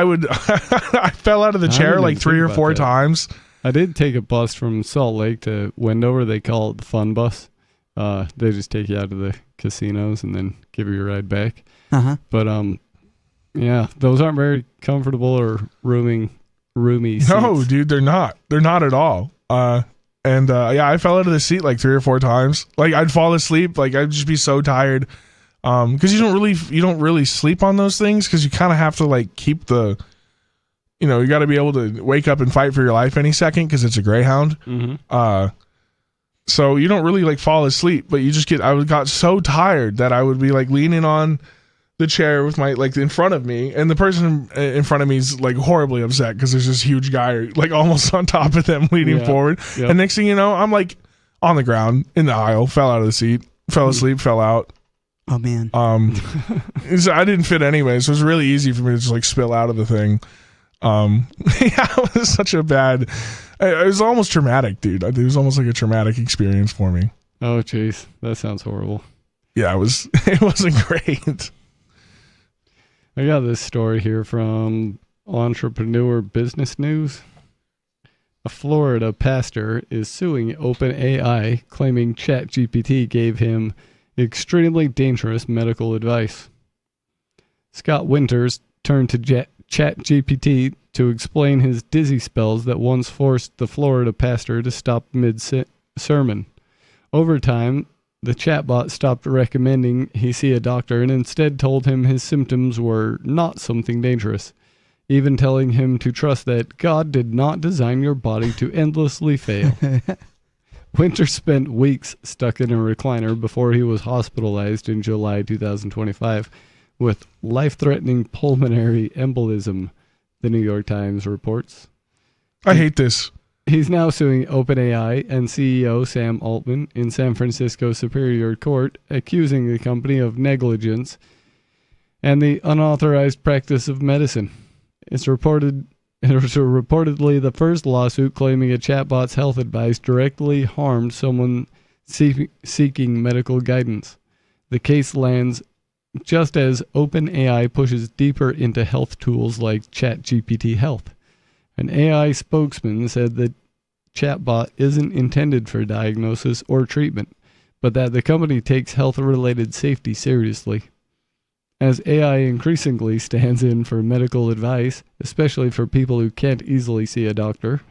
would. I fell out of the chair like 3 or 4 times. I did take a bus from Salt Lake to Wendover. They call it the Fun Bus. They just take you out to the casinos and then give you a ride back. But yeah, those aren't very comfortable or roomy seats. No, dude, they're not. They're not at all. And I fell out of the seat like 3 or 4 times. Like I'd fall asleep. Like I'd just be so tired. Because you don't really sleep on those things because you kind of have to like keep the, you got to be able to wake up and fight for your life any second because it's a Greyhound. So you don't really like fall asleep, but you just I got so tired that I would be like leaning on the chair with my like in front of me, and the person in front of me is like horribly upset because there's this huge guy like almost on top of them leaning forward. Yep. And next thing you know, I'm like on the ground in the aisle, fell out of the seat, fell asleep, fell out. Oh man. I didn't fit anyway, so it was really easy for me to just like spill out of the thing. It was such a bad. It was almost traumatic, dude. It was almost like a traumatic experience for me. Oh jeez, that sounds horrible. Yeah, it was. It wasn't great. I got this story here from Entrepreneur Business News. A Florida pastor is suing OpenAI, claiming ChatGPT gave him extremely dangerous medical advice. Scott Winters turned to ChatGPT to explain his dizzy spells that once forced the Florida pastor to stop mid-sermon. Over time, the chatbot stopped recommending he see a doctor and instead told him his symptoms were not something dangerous, even telling him to trust that God did not design your body to endlessly fail. Winter spent weeks stuck in a recliner before he was hospitalized in July 2025 with life-threatening pulmonary embolism, the New York Times reports. I hate this. He's now suing OpenAI and CEO Sam Altman in San Francisco Superior Court, accusing the company of negligence and the unauthorized practice of medicine. It was reportedly the first lawsuit claiming a chatbot's health advice directly harmed someone seeking medical guidance. The case lands just as OpenAI pushes deeper into health tools like ChatGPT Health. An AI spokesman said that chatbot isn't intended for diagnosis or treatment, but that the company takes health-related safety seriously. As AI increasingly stands in for medical advice, especially for people who can't easily see a doctor,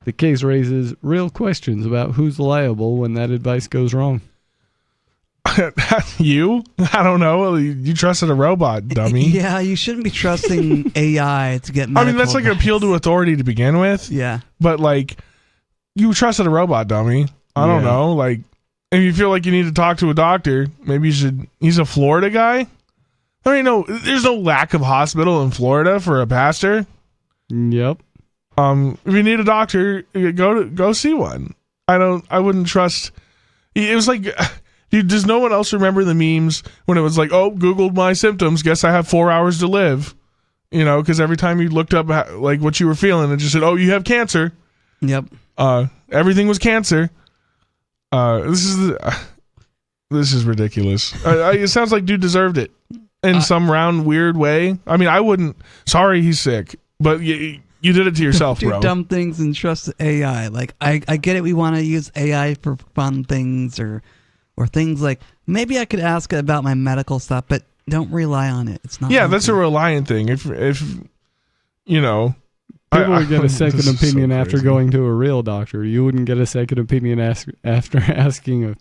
the case raises real questions about who's liable when that advice goes wrong. You? I don't know. You trusted a robot, dummy. Yeah, you shouldn't be trusting AI to get medical I mean, that's like an appeal to authority to begin with. Yeah. But like, you trusted a robot, dummy. I don't know. Like, if you feel like you need to talk to a doctor, maybe you should. He's a Florida guy. There's no lack of hospital in Florida for a pastor. Yep. If you need a doctor, go see one. I wouldn't trust. It was like, dude, does no one else remember the memes when it was like, oh, Googled my symptoms, guess I have 4 hours to live? Because every time you looked up like what you were feeling, it just said, oh, you have cancer. Yep. Everything was cancer. This is ridiculous. It sounds like dude deserved it in some round weird way. I mean, I wouldn't. Sorry, he's sick, but you did it to yourself, do bro. Dumb things and trust AI. Like I get it. We want to use AI for fun things or things like maybe I could ask it about my medical stuff, but don't rely on it. It's not. Yeah, that's a reliant thing. If people would get a second opinion after going to a real doctor. You wouldn't get a second opinion after asking a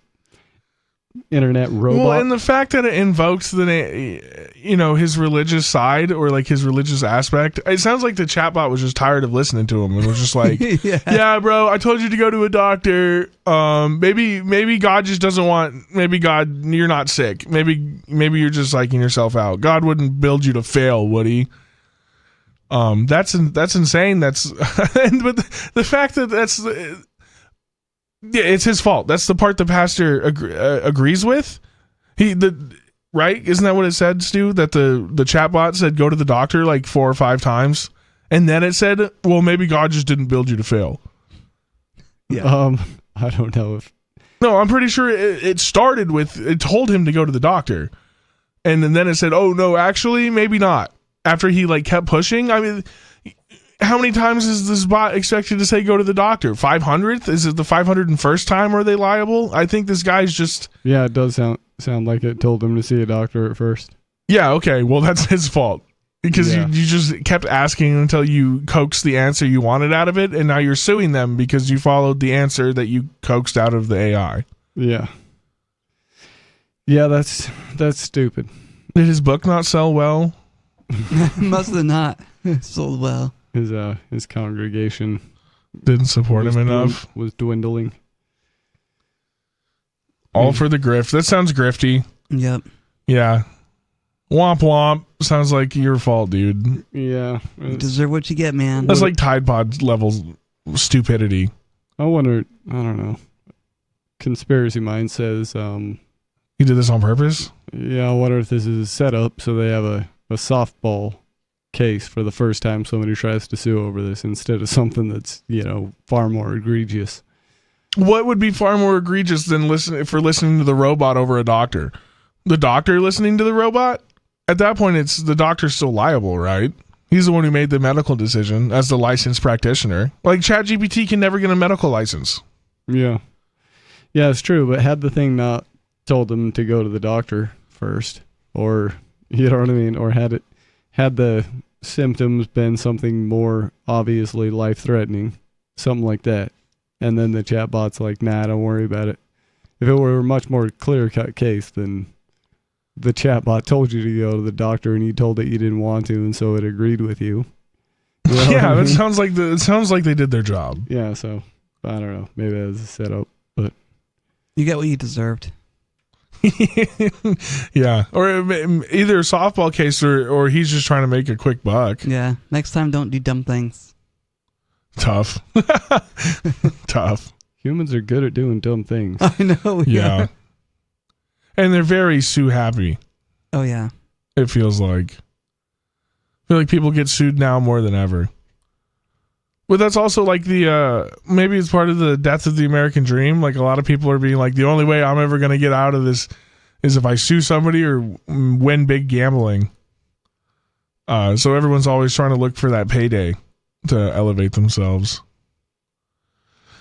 internet robot. Well, and the fact that it invokes his religious side or like his religious aspect, it sounds like the chatbot was just tired of listening to him and was just like, yeah, bro, I told you to go to a doctor. Maybe God just doesn't want. Maybe God, you're not sick. Maybe you're just psyching yourself out. God wouldn't build you to fail, would he? That's insane. But the fact that it's his fault. That's the part the pastor agrees with. Right? Isn't that what it said, Stu? That the chatbot said go to the doctor like 4 or 5 times, and then it said, well, maybe God just didn't build you to fail. Yeah. I don't know if. No, I'm pretty sure it started with it told him to go to the doctor, and then it said, oh no, actually maybe not. After he like kept pushing, I mean, how many times is this bot expected to say go to the doctor? 500th? Is it the 501st time? Are they liable? I think this guy's just. Yeah, it does sound like it told him to see a doctor at first. Yeah. Okay. Well, that's his fault because you just kept asking until you coaxed the answer you wanted out of it, and now you're suing them because you followed the answer that you coaxed out of the AI. Yeah. Yeah, that's stupid. Did his book not sell well? Must have not sold well. His congregation didn't support him enough. Was dwindling. All for the grift. That sounds grifty. Yep. Yeah. Womp womp. Sounds like your fault, dude. Yeah. You deserve what you get, man. That's like Tide Pod levels stupidity. I wonder. I don't know. Conspiracy Mind says. He did this on purpose? Yeah. I wonder if this is a setup so they have a softball case for the first time somebody tries to sue over this instead of something that's far more egregious. What would be far more egregious than listening to the robot over a doctor? The doctor listening to the robot? At that point, it's the doctor's still liable, right? He's the one who made the medical decision as the licensed practitioner. Like ChatGPT can never get a medical license. Yeah, it's true. But had the thing not told him to go to the doctor first, or you know what I mean, or had the symptoms been something more obviously life-threatening, something like that, and then the chatbot's like, nah, don't worry about it. If it were a much more clear-cut case, then the chatbot told you to go to the doctor and you told it you didn't want to, and so it agreed with you. Yeah, it sounds like they did their job. Yeah, so I don't know. Maybe that was a setup, but you get what you deserved. Yeah, or either a softball case or he's just trying to make a quick buck. Yeah, next time don't do dumb things. Tough. Humans are good at doing dumb things. I know. Yeah. And they're very sue happy. Oh yeah. It feels like. I feel like people get sued now more than ever. But that's also like maybe it's part of the death of the American dream. Like a lot of people are being like, the only way I'm ever going to get out of this is if I sue somebody or win big gambling. So everyone's always trying to look for that payday to elevate themselves.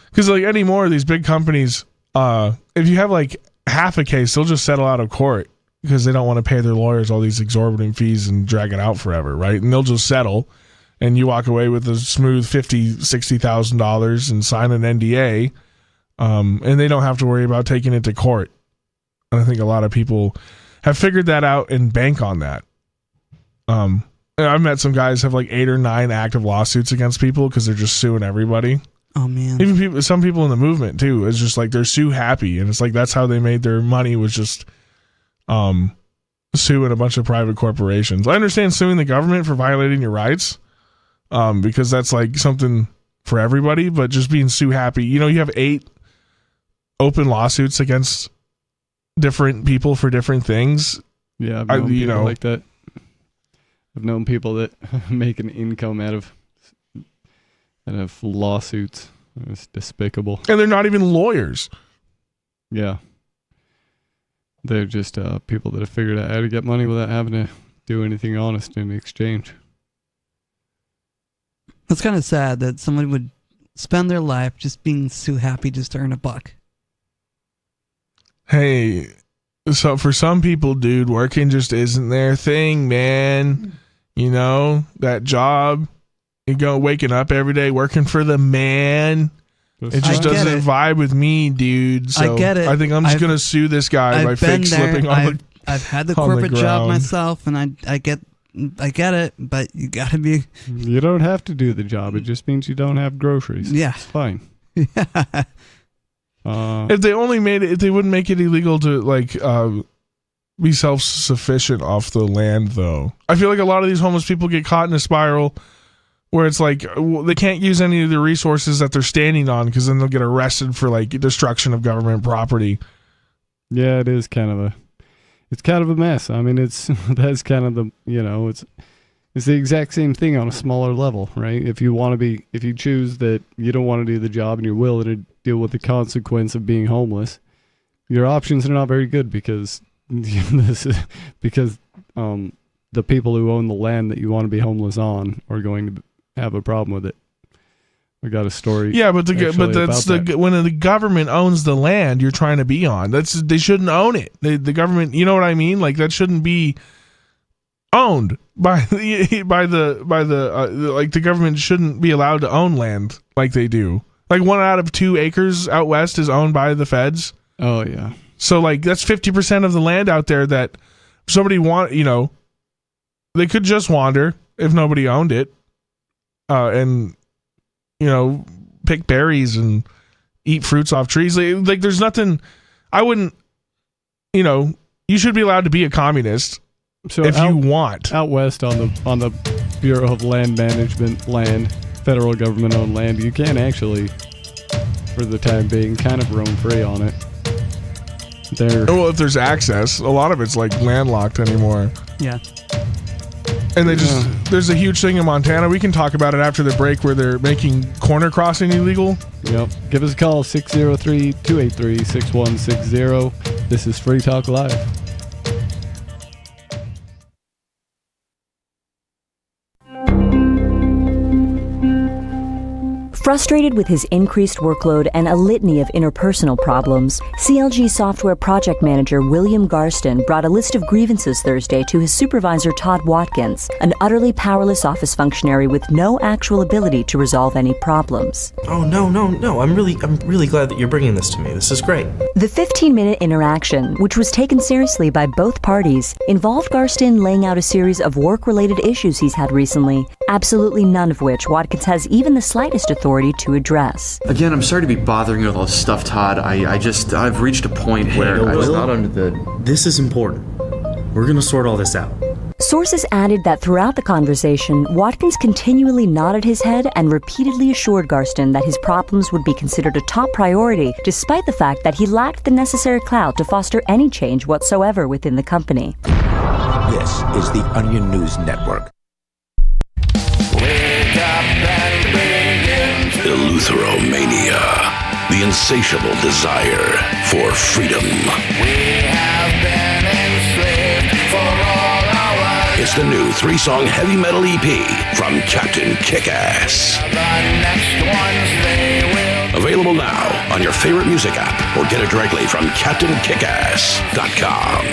Because like anymore, these big companies, if you have like half a case, they'll just settle out of court because they don't want to pay their lawyers all these exorbitant fees and drag it out forever, right? And they'll just settle. And you walk away with a smooth $50,000-$60,000 and sign an NDA, and they don't have to worry about taking it to court. And I think a lot of people have figured that out and bank on that. I've met some guys have like 8 or 9 active lawsuits against people because they're just suing everybody. Oh man. Even some people in the movement too. It's just like they're sue happy, and it's like that's how they made their money, was just suing a bunch of private corporations. I understand suing the government for violating your rights, because that's like something for everybody, but just being sue happy. You have 8 open lawsuits against different people for different things. Yeah, I've known people like that. I've known people that make an income out of lawsuits. It's despicable. And they're not even lawyers. Yeah. They're just people that have figured out how to get money without having to do anything honest in exchange. It's kind of sad that someone would spend their life just being so happy just to earn a buck. Hey, so for some people, dude, working just isn't their thing, man. That job, waking up every day working for the man. It just doesn't vibe with me, dude. So I get it. I think I'm just going to sue this guy by fake slipping on the I've had the corporate job myself, and I get it, but you got to be... You don't have to do the job. It just means you don't have groceries. Yeah. It's fine. Yeah. If they only made it, if they wouldn't make it illegal to be self-sufficient off the land, though. I feel like a lot of these homeless people get caught in a spiral where it's like they can't use any of the resources that they're standing on, because then they'll get arrested for like destruction of government property. Yeah, it is kind of a mess. I mean, that's kind of the, it's the exact same thing on a smaller level, right? If you choose that you don't want to do the job and you're willing to deal with the consequence of being homeless, your options are not very good, because the people who own the land that you want to be homeless on are going to have a problem with it. We got a story. Yeah, but when the government owns the land you're trying to be on, they shouldn't own it. The government, you know what I mean? Like, that shouldn't be owned by the government shouldn't be allowed to own land like they do. Like 1 out of 2 acres out west is owned by the feds. Oh yeah. So like that's 50% of the land out there that somebody they could just wander if nobody owned it, and pick berries and eat fruits off trees. Like there's nothing. I wouldn't. You should be allowed to be a communist. So if you want. Out west on the Bureau of Land Management land, federal government owned land, you can actually, for the time being, kind of roam free on it. Well, if there's access, a lot of it's like landlocked anymore. Yeah. And there's a huge thing in Montana. We can talk about it after the break, where they're making corner crossing illegal. Yep. Give us a call, 603-283-6160. This is Free Talk Live. Frustrated with his increased workload and a litany of interpersonal problems, CLG software project manager William Garston brought a list of grievances Thursday to his supervisor Todd Watkins, an utterly powerless office functionary with no actual ability to resolve any problems. Oh, no. I'm really glad that you're bringing this to me. This is great. The 15-minute interaction, which was taken seriously by both parties, involved Garston laying out a series of work-related issues he's had recently, absolutely none of which Watkins has even the slightest authority to address. Again, I'm sorry to be bothering you with all this stuff, Todd. I've reached a point where This is important. We're gonna sort all this out. Sources added that throughout the conversation, Watkins continually nodded his head and repeatedly assured Garston that his problems would be considered a top priority, despite the fact that he lacked the necessary clout to foster any change whatsoever within the company. This is the Onion News Network. Eleutheromania, the insatiable desire for freedom. It's the new 3-song heavy metal EP from Captain Kickass. Available now on your favorite music app, or get it directly from CaptainKickass.com.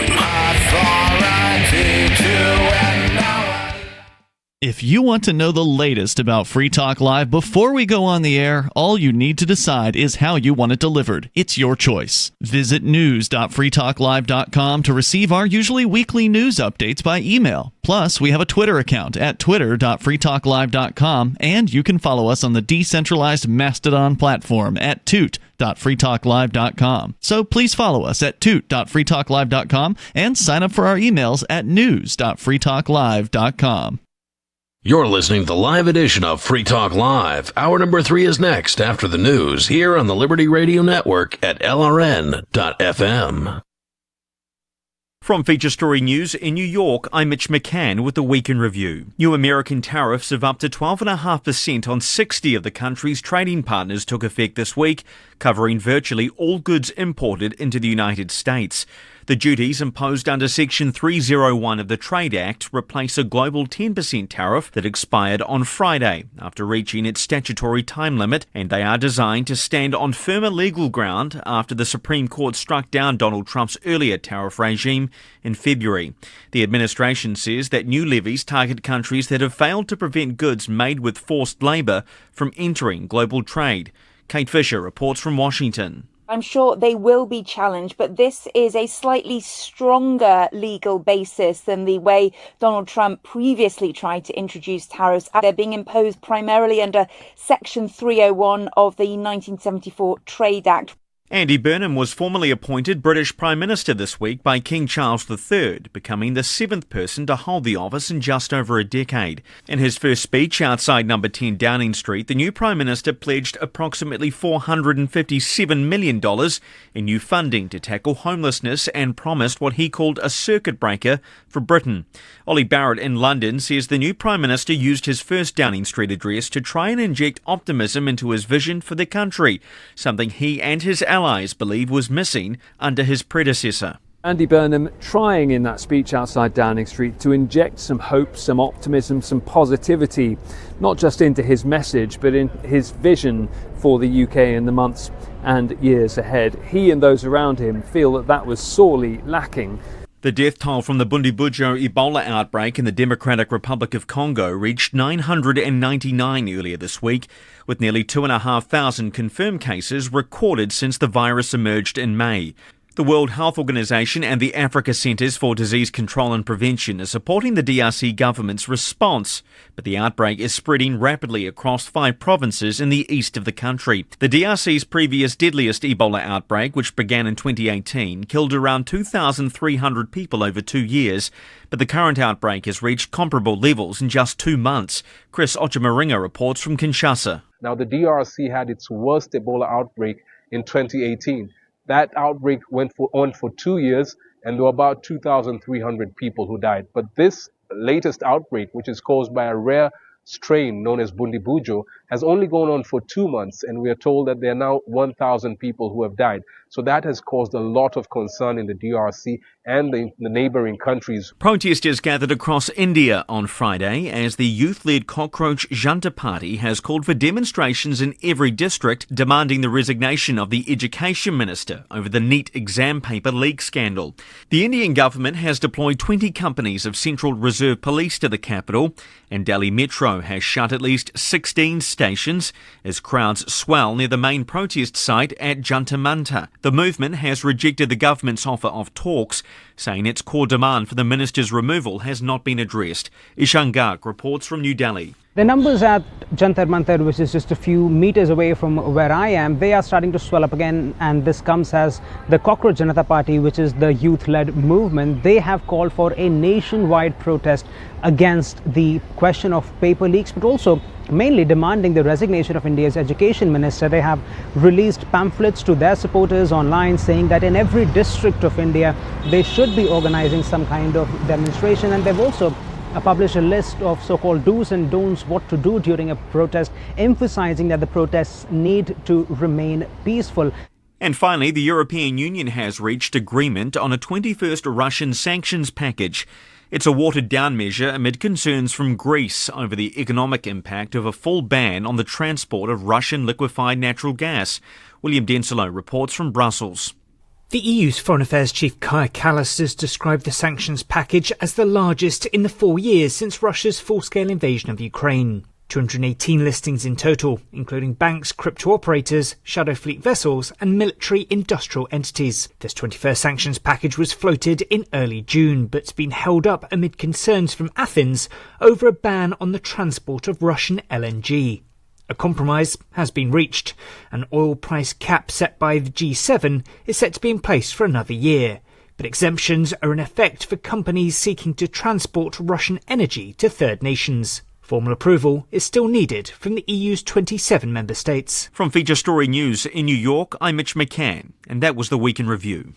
If you want to know the latest about Free Talk Live before we go on the air, all you need to decide is how you want it delivered. It's your choice. Visit news.freetalklive.com to receive our usually weekly news updates by email. Plus, we have a Twitter account at twitter.freetalklive.com, and you can follow us on the decentralized Mastodon platform at toot.freetalklive.com. So please follow us at toot.freetalklive.com and sign up for our emails at news.freetalklive.com. You're listening to the live edition of Free Talk Live. Hour number 3 is next after the news here on the Liberty Radio Network at LRN.FM. From Feature Story News in New York, I'm Mitch McCann with the Week in Review. New American tariffs of up to 12.5% on 60 of the country's trading partners took effect this week, covering virtually all goods imported into the United States. The duties imposed under Section 301 of the Trade Act replace a global 10% tariff that expired on Friday after reaching its statutory time limit, and they are designed to stand on firmer legal ground after the Supreme Court struck down Donald Trump's earlier tariff regime in February. The administration says that new levies target countries that have failed to prevent goods made with forced labour from entering global trade. Kate Fisher reports from Washington. I'm sure they will be challenged, but this is a slightly stronger legal basis than the way Donald Trump previously tried to introduce tariffs. They're being imposed primarily under Section 301 of the 1974 Trade Act. Andy Burnham was formally appointed British Prime Minister this week by King Charles III, becoming the 7th person to hold the office in just over a decade. In his first speech outside No. 10 Downing Street, the new Prime Minister pledged approximately $457 million in new funding to tackle homelessness and promised what he called a circuit breaker for Britain. Ollie Barrett in London says the new Prime Minister used his first Downing Street address to try and inject optimism into his vision for the country, something he and his allies believe was missing under his predecessor. Andy Burnham trying in that speech outside Downing Street to inject some hope, some optimism, some positivity, not just into his message, but in his vision for the UK in the months and years ahead. He and those around him feel that that was sorely lacking. The death toll from the Bundibugyo Ebola outbreak in the Democratic Republic of Congo reached 999 earlier this week, with nearly 2,500 confirmed cases recorded since the virus emerged in May. The World Health Organization and the Africa Centers for Disease Control and Prevention are supporting the DRC government's response, but the outbreak is spreading rapidly across 5 provinces in the east of the country. The DRC's previous deadliest Ebola outbreak, which began in 2018, killed around 2,300 people over 2 years, but the current outbreak has reached comparable levels in just 2 months. Chris Ochamaringa reports from Kinshasa. Now, the DRC had its worst Ebola outbreak in 2018. That outbreak went on for 2 years, and there were about 2,300 people who died. But this latest outbreak, which is caused by a rare strain known as Bundibugyo, has only gone on for 2 months, and we are told that there are now 1,000 people who have died. So that has caused a lot of concern in the DRC and the neighboring countries. Protesters gathered across India on Friday as the youth-led Cockroach Junta Party has called for demonstrations in every district demanding the resignation of the Education Minister over the NEET exam paper leak scandal. The Indian government has deployed 20 companies of Central Reserve Police to the capital, and Delhi Metro has shut at least 16 stations as crowds swell near the main protest site at Junta Manta. The movement has rejected the government's offer of talks, saying its core demand for the minister's removal has not been addressed. Ishan Garg reports from New Delhi. The numbers at Jantar Mantar, which is just a few meters away from where I am, they are starting to swell up again, and this comes as the Cockroach Janata Party, which is the youth-led movement, they have called for a nationwide protest against the question of paper leaks, but also mainly demanding the resignation of India's education minister. They have released pamphlets to their supporters online saying that in every district of India they should be organizing some kind of demonstration, and they've also published a list of so-called do's and don'ts, what to do during a protest, emphasizing that the protests need to remain peaceful. And finally, the European Union has reached agreement on a 21st Russian sanctions package. It's a watered-down measure amid concerns from Greece over the economic impact of a full ban on the transport of Russian liquefied natural gas. William Denslow reports from Brussels. The EU's Foreign Affairs Chief Kaja Kallas has described the sanctions package as the largest in the 4 years since Russia's full-scale invasion of Ukraine. 218 listings in total, including banks, crypto operators, shadow fleet vessels and military industrial entities. This 21st sanctions package was floated in early June, but's been held up amid concerns from Athens over a ban on the transport of Russian LNG. A compromise has been reached. An oil price cap set by the G7 is set to be in place for another year, but exemptions are in effect for companies seeking to transport Russian energy to third nations. Formal approval is still needed from the EU's 27 member states. From Feature Story News in New York, I'm Mitch McCann, and that was the Week in Review.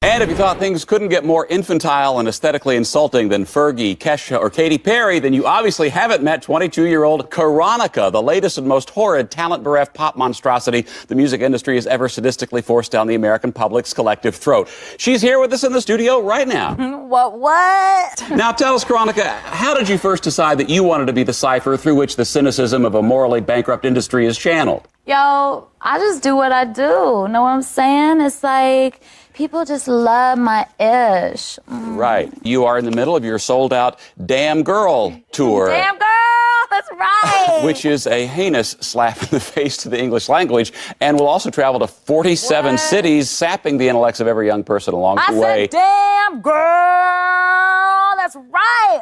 And if you thought things couldn't get more infantile and aesthetically insulting than Fergie, Kesha, or Katy Perry, then you obviously haven't met 22-year-old Karonica, the latest and most horrid, talent-bereft pop monstrosity the music industry has ever sadistically forced down the American public's collective throat. She's here with us in the studio right now. What? Now tell us, Karonica, how did you first decide that you wanted to be the cipher through which the cynicism of a morally bankrupt industry is channeled? Yo, I just do what I do. Know what I'm saying? It's like people just love my ish. Right. You are in the middle of your sold-out Damn Girl tour. Damn girl, that's right. Which is a heinous slap in the face to the English language, and will also travel to 47 cities, sapping the intellects of every young person along the way. I said, damn girl, that's right.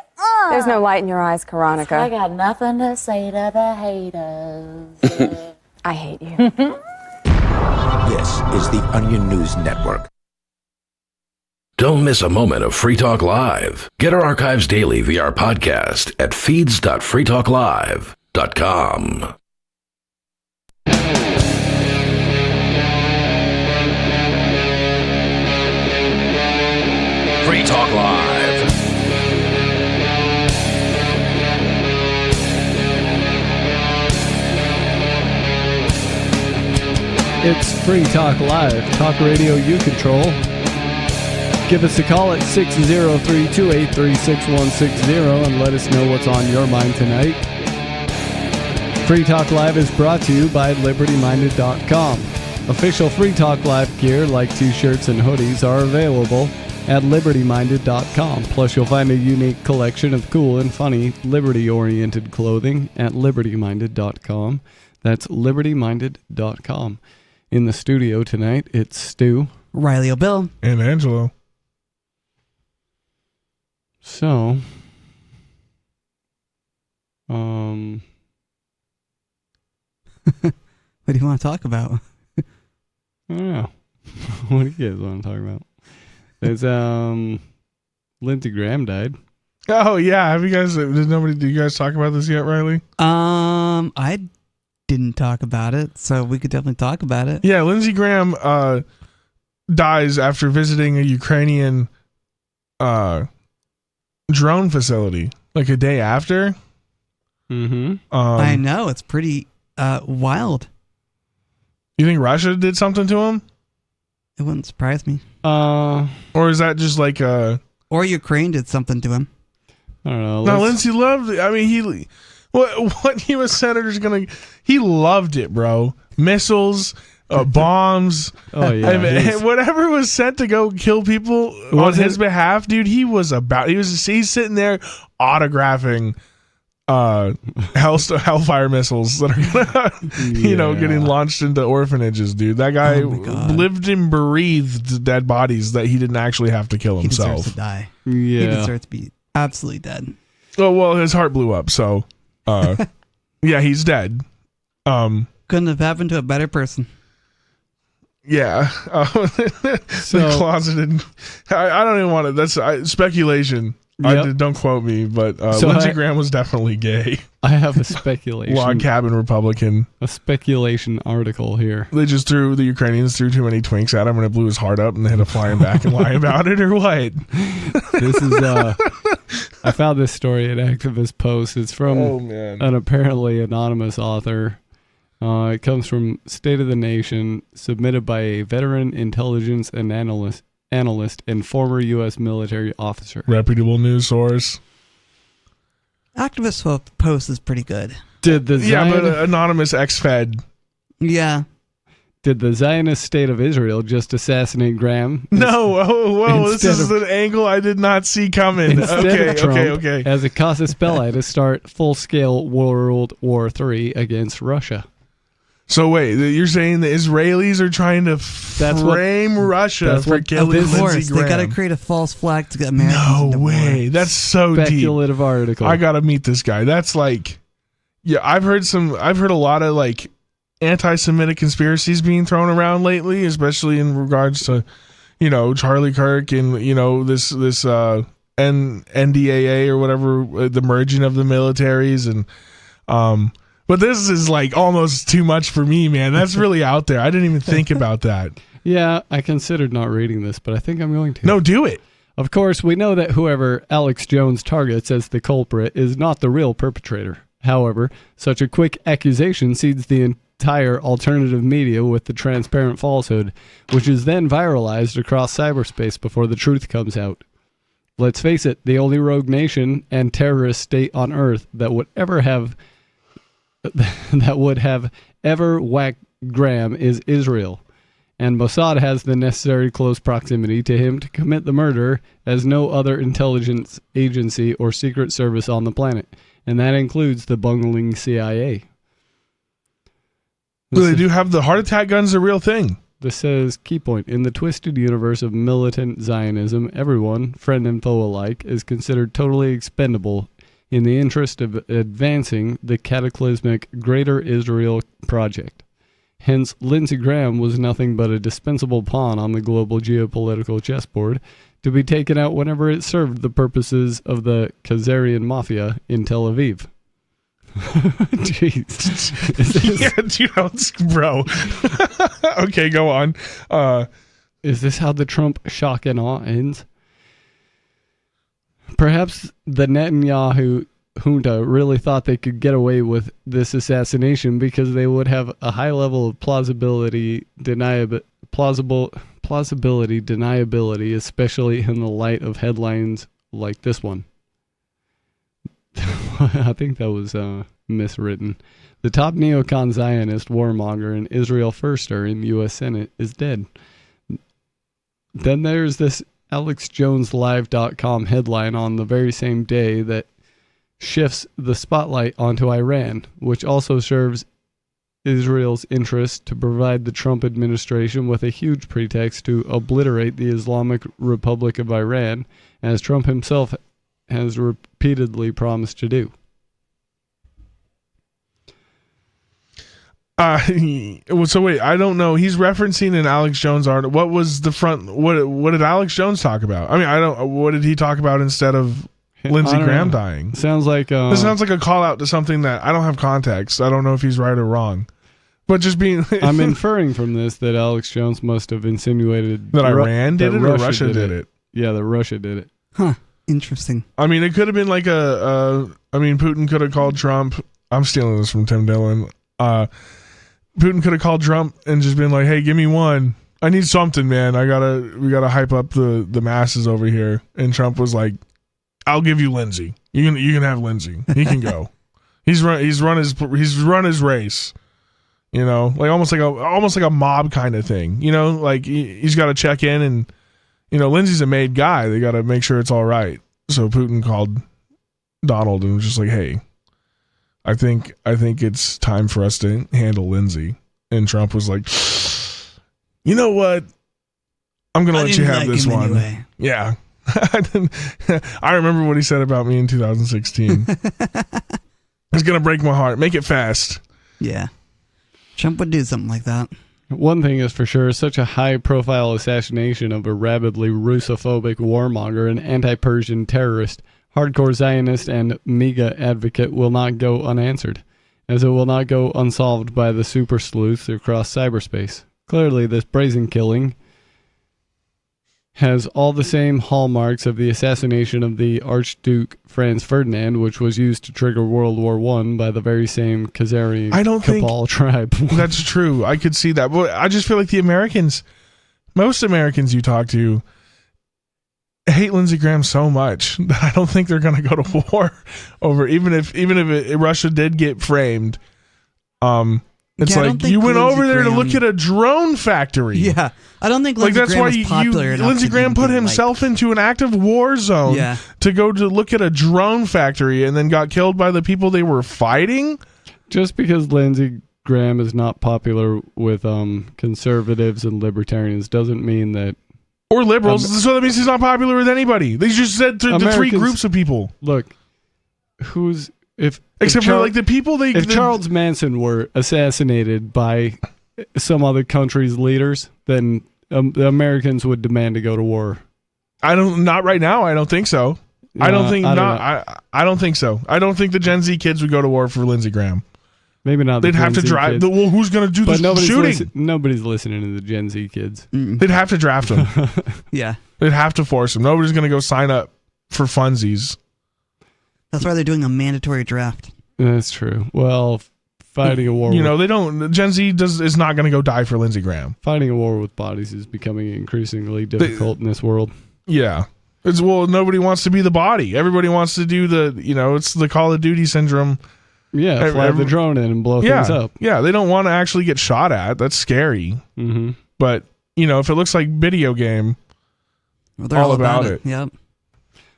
There's no light in your eyes, Karonica. I got nothing to say to the haters. I hate you. This is the Onion News Network. Don't miss a moment of Free Talk Live. Get our archives daily via our podcast at feeds.freetalklive.com. Free Talk Live. It's Free Talk Live, talk radio you control. Give us a call at 603-283-6160 and let us know what's on your mind tonight. Free Talk Live is brought to you by LibertyMinded.com. Official Free Talk Live gear like t-shirts and hoodies are available at LibertyMinded.com. Plus, you'll find a unique collection of cool and funny liberty-oriented clothing at LibertyMinded.com. That's LibertyMinded.com. In the studio tonight, it's Stu, Riley O'Bill, and Angelo. So, what do you want to talk about? I don't know. What do you guys want to talk about? There's Lindsey Graham died. Oh yeah, have you guys? Do you guys talk about this yet, Riley? I didn't talk about it, so we could definitely talk about it. Yeah, Lindsey Graham dies after visiting a Ukrainian drone facility, like a day after. Mm-hmm. I know, it's pretty wild. You think Russia did something to him? It wouldn't surprise me. Or is that just like or Ukraine did something to him? I don't know. No, Lindsey loved it. I mean, what U.S. senator's gonna? He loved it, bro. Missiles, bombs. Oh yeah. Whatever was sent to go kill people on his behalf, dude. He's sitting there autographing hellfire missiles that are gonna, getting launched into orphanages, dude. That guy lived and breathed dead bodies that he didn't actually have to kill himself. He deserves to die. Yeah. He deserves to be absolutely dead. Oh well, his heart blew up, so yeah, he's dead. Couldn't have happened to a better person. Yeah. The closeted. I don't even want to. That's speculation. Yep. Don't quote me, but Lindsey Graham was definitely gay. I have a speculation. Log cabin Republican. A speculation article here. The Ukrainians threw too many twinks at him and it blew his heart up and they had to fly him back and lie about it, or what? This is I found this story at Activist Post. It's from an apparently anonymous author. It comes from State of the Nation, submitted by a veteran intelligence and analyst and former U.S. military officer. Reputable news source. Activist Post is pretty good. But anonymous ex-Fed. Yeah. Did the Zionist state of Israel just assassinate Graham? No, whoa, this is an angle I did not see coming. Okay. As a casus belli to start full-scale World War III against Russia. So wait, you're saying the Israelis are trying to frame Russia for killing Lindsey Graham? They got to create a false flag to get Americans. No way. That's so speculative deep. Article. I got to meet this guy. That's like, yeah, I've heard a lot of like anti-Semitic conspiracies being thrown around lately, especially in regards to, Charlie Kirk and, this NDAA or whatever, the merging of the militaries. And, but this is like almost too much for me, man. That's really out there. I didn't even think about that. Yeah, I considered not reading this, but I think I'm going to. No, do it. Of course, we know that whoever Alex Jones targets as the culprit is not the real perpetrator. However, such a quick accusation seeds the entire alternative media with the transparent falsehood, which is then viralized across cyberspace before the truth comes out. Let's face it, the only rogue nation and terrorist state on Earth that would have ever whacked Graham is Israel, and Mossad has the necessary close proximity to him to commit the murder as no other intelligence agency or secret service on the planet, and that includes the bungling CIA. Well, they do have the heart attack guns, a real thing. This says, key point, in the twisted universe of militant Zionism, everyone, friend and foe alike, is considered totally expendable in the interest of advancing the cataclysmic Greater Israel Project. Hence, Lindsey Graham was nothing but a dispensable pawn on the global geopolitical chessboard to be taken out whenever it served the purposes of the Khazarian Mafia in Tel Aviv. Jeez. Bro. Okay, go on. Is this how the Trump shock and awe ends? Perhaps the Netanyahu junta really thought they could get away with this assassination because they would have a high level of plausibility deniability, especially in the light of headlines like this one. I think that was miswritten. The top neocon Zionist warmonger and Israel firster in the U.S. Senate is dead. Then there's this AlexJonesLive.com headline on the very same day that shifts the spotlight onto Iran, which also serves Israel's interest to provide the Trump administration with a huge pretext to obliterate the Islamic Republic of Iran, as Trump himself has repeatedly promised to do. So wait, I don't know. He's referencing an Alex Jones article. What was the front? What did Alex Jones talk about? I mean, I don't. What did he talk about instead of Lindsey Graham dying? Sounds like this sounds like a call out to something that I don't have context. I don't know if he's right or wrong. But just being, I'm inferring from this that Alex Jones must have insinuated that Iran did it or Russia did it. Yeah, that Russia did it. Huh. Interesting. I mean, it could have been like Putin could have called Trump. I'm stealing this from Tim Dillon. Putin could have called Trump and just been like, "Hey, give me one. I need something, man. We gotta hype up the masses over here." And Trump was like, "I'll give you Lindsey. You can have Lindsey. He can go. He's run his race. You know, like almost like a mob kind of thing. You know, like he's got to check in, and Lindsey's a made guy. They got to make sure it's all right." So Putin called Donald and was just like, "Hey, I think it's time for us to handle Lindsey." And Trump was like, "You know what? I'm going to let you have this one." Anyway. Yeah. I remember what he said about me in 2016. He's going to break my heart. Make it fast. Yeah. Trump would do something like that. One thing is for sure, such a high-profile assassination of a rabidly Russophobic warmonger and anti-Persian terrorist, hardcore Zionist, and MAGA advocate will not go unanswered, as it will not go unsolved by the super sleuths across cyberspace. Clearly, this brazen killing has all the same hallmarks of the assassination of the Archduke Franz Ferdinand, which was used to trigger World War I by the very same Khazarian Cabal tribe. That's true. I could see that. But I just feel like most Americans you talk to hate Lindsey Graham so much that I don't think they're going to go to war over, even if Russia did get framed. It's Yeah, I don't like think you went Lindsey over there to Graham- look at a drone factory. Yeah, I don't think Like Lindsey that's Graham why was popular enough Lindsey to Graham even put be, himself into an active war zone Yeah. to go to look at a drone factory and then got killed by the people they were fighting. Just because Lindsey Graham is not popular with conservatives and libertarians doesn't mean that. Or liberals, so that means he's not popular with anybody. They just said the three Americans- groups of people. Look, Except for like the people if Charles Manson were assassinated by some other country's leaders, then the Americans would demand to go to war. Not right now. I don't think so. I don't think so. I don't think the Gen Z kids would go to war for Lindsey Graham. Maybe not. They'd have to drive. Well, who's going to do the shooting? Nobody's listening to the Gen Z kids. They'd have to draft them. Yeah. They'd have to force them. Nobody's going to go sign up for funsies. That's why they're doing a mandatory draft. That's true. Well, fighting a war. They don't. Gen Z is not going to go die for Lindsey Graham. Fighting a war with bodies is becoming increasingly difficult in this world. Yeah. Nobody wants to be the body. Everybody wants to do it's the Call of Duty syndrome. Yeah, fly the drone in and blow things up. Yeah, they don't want to actually get shot at. That's scary. Mm-hmm. But, if it looks like video game, they're all about it. Yep.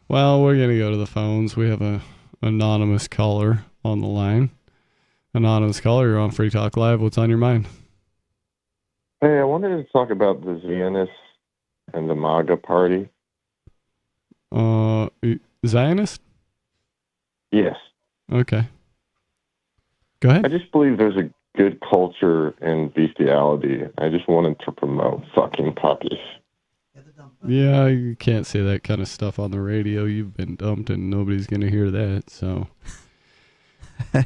Well, we're going to go to the phones. We have a anonymous caller on the line. Anonymous caller, you're on Free Talk Live. What's on your mind? Hey, I wanted to talk about the Zionists and the MAGA party. Zionist? Yes. Okay. Go ahead. I just believe there's a good culture in bestiality. I just wanted to promote fucking puppies. Yeah, you can't say that kind of stuff on the radio. You've been dumped and nobody's going to hear that, so. I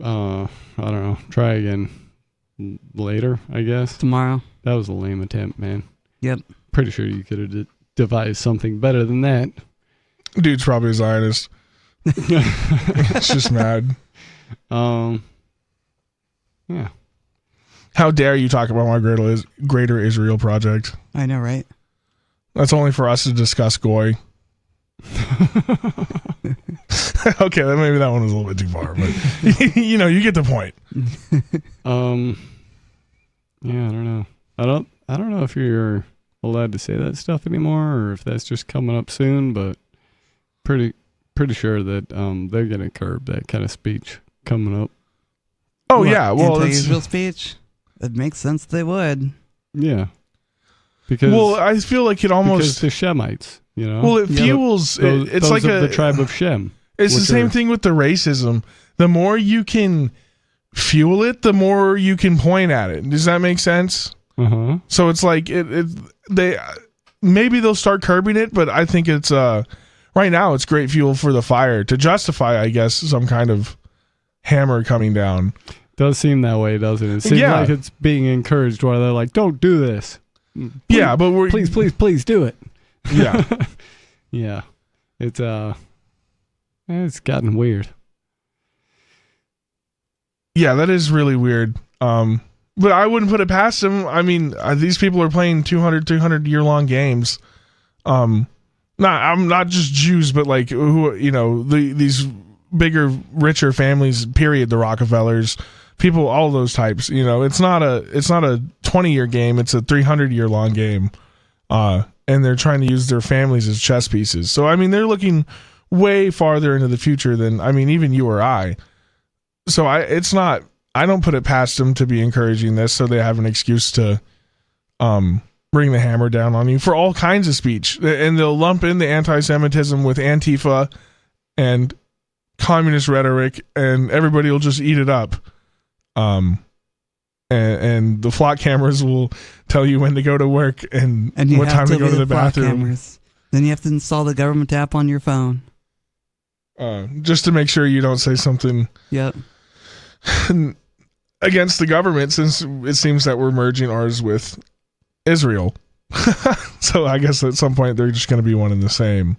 don't know. Try again later, I guess. Tomorrow. That was a lame attempt, man. Yep. Pretty sure you could have devised something better than that. Dude's probably a Zionist. It's just mad. Yeah. How dare you talk about my Greater Israel Project? I know, right? That's only for us to discuss Goy. Okay, maybe that one was a little bit too far, but you get the point. Yeah, I don't know. I don't know if you're allowed to say that stuff anymore, or if that's just coming up soon. But pretty sure that they're gonna curb that kind of speech coming up. Oh yeah, well, anti-Israel speech. It makes sense they would. Yeah. Because I feel like it almost the Shemites, Well, it fuels. It's like the tribe of Shem. It's the same thing with the racism. The more you can fuel it, the more you can point at it. Does that make sense? Uh-huh. So it's like they maybe they'll start curbing it, but I think it's right now it's great fuel for the fire to justify, I guess, some kind of hammer coming down. Does seem that way, doesn't it? It seems like it's being encouraged while they're like, "Don't do this." Yeah, but please do it. Yeah. Yeah. It's gotten weird. Yeah, that is really weird. But I wouldn't put it past them. I mean, these people are playing 200, 300 year long games. I'm not just Jews, but like these bigger, richer families. Period. The Rockefellers, people, all those types. It's not a 20-year game. It's a 300-year long game. And they're trying to use their families as chess pieces. So I mean, they're looking way farther into the future than even you or I. So I don't put it past them to be encouraging this, so they have an excuse to bring the hammer down on you for all kinds of speech. And they'll lump in the anti-Semitism with Antifa and communist rhetoric, and everybody will just eat it up. And the flock cameras will tell you when to go to work and what time to go to the bathroom. Cameras. Then you have to install the government app on your phone. Just to make sure you don't say something against the government, since it seems that we're merging ours with Israel. So I guess at some point they're just going to be one and the same.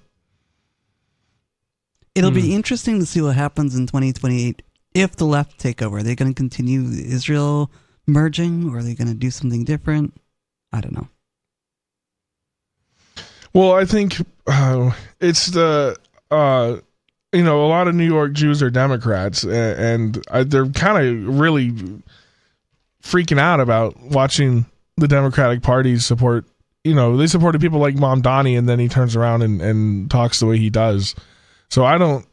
It'll be interesting to see what happens in 2028 if the left take over. Are they going to continue Israel merging, or are they going to do something different? I don't know. Well, I think it's the a lot of New York Jews are Democrats, and they're kind of really freaking out about watching the Democratic Party support. They supported people like Mamdani, and then he turns around and talks the way he does. So I don't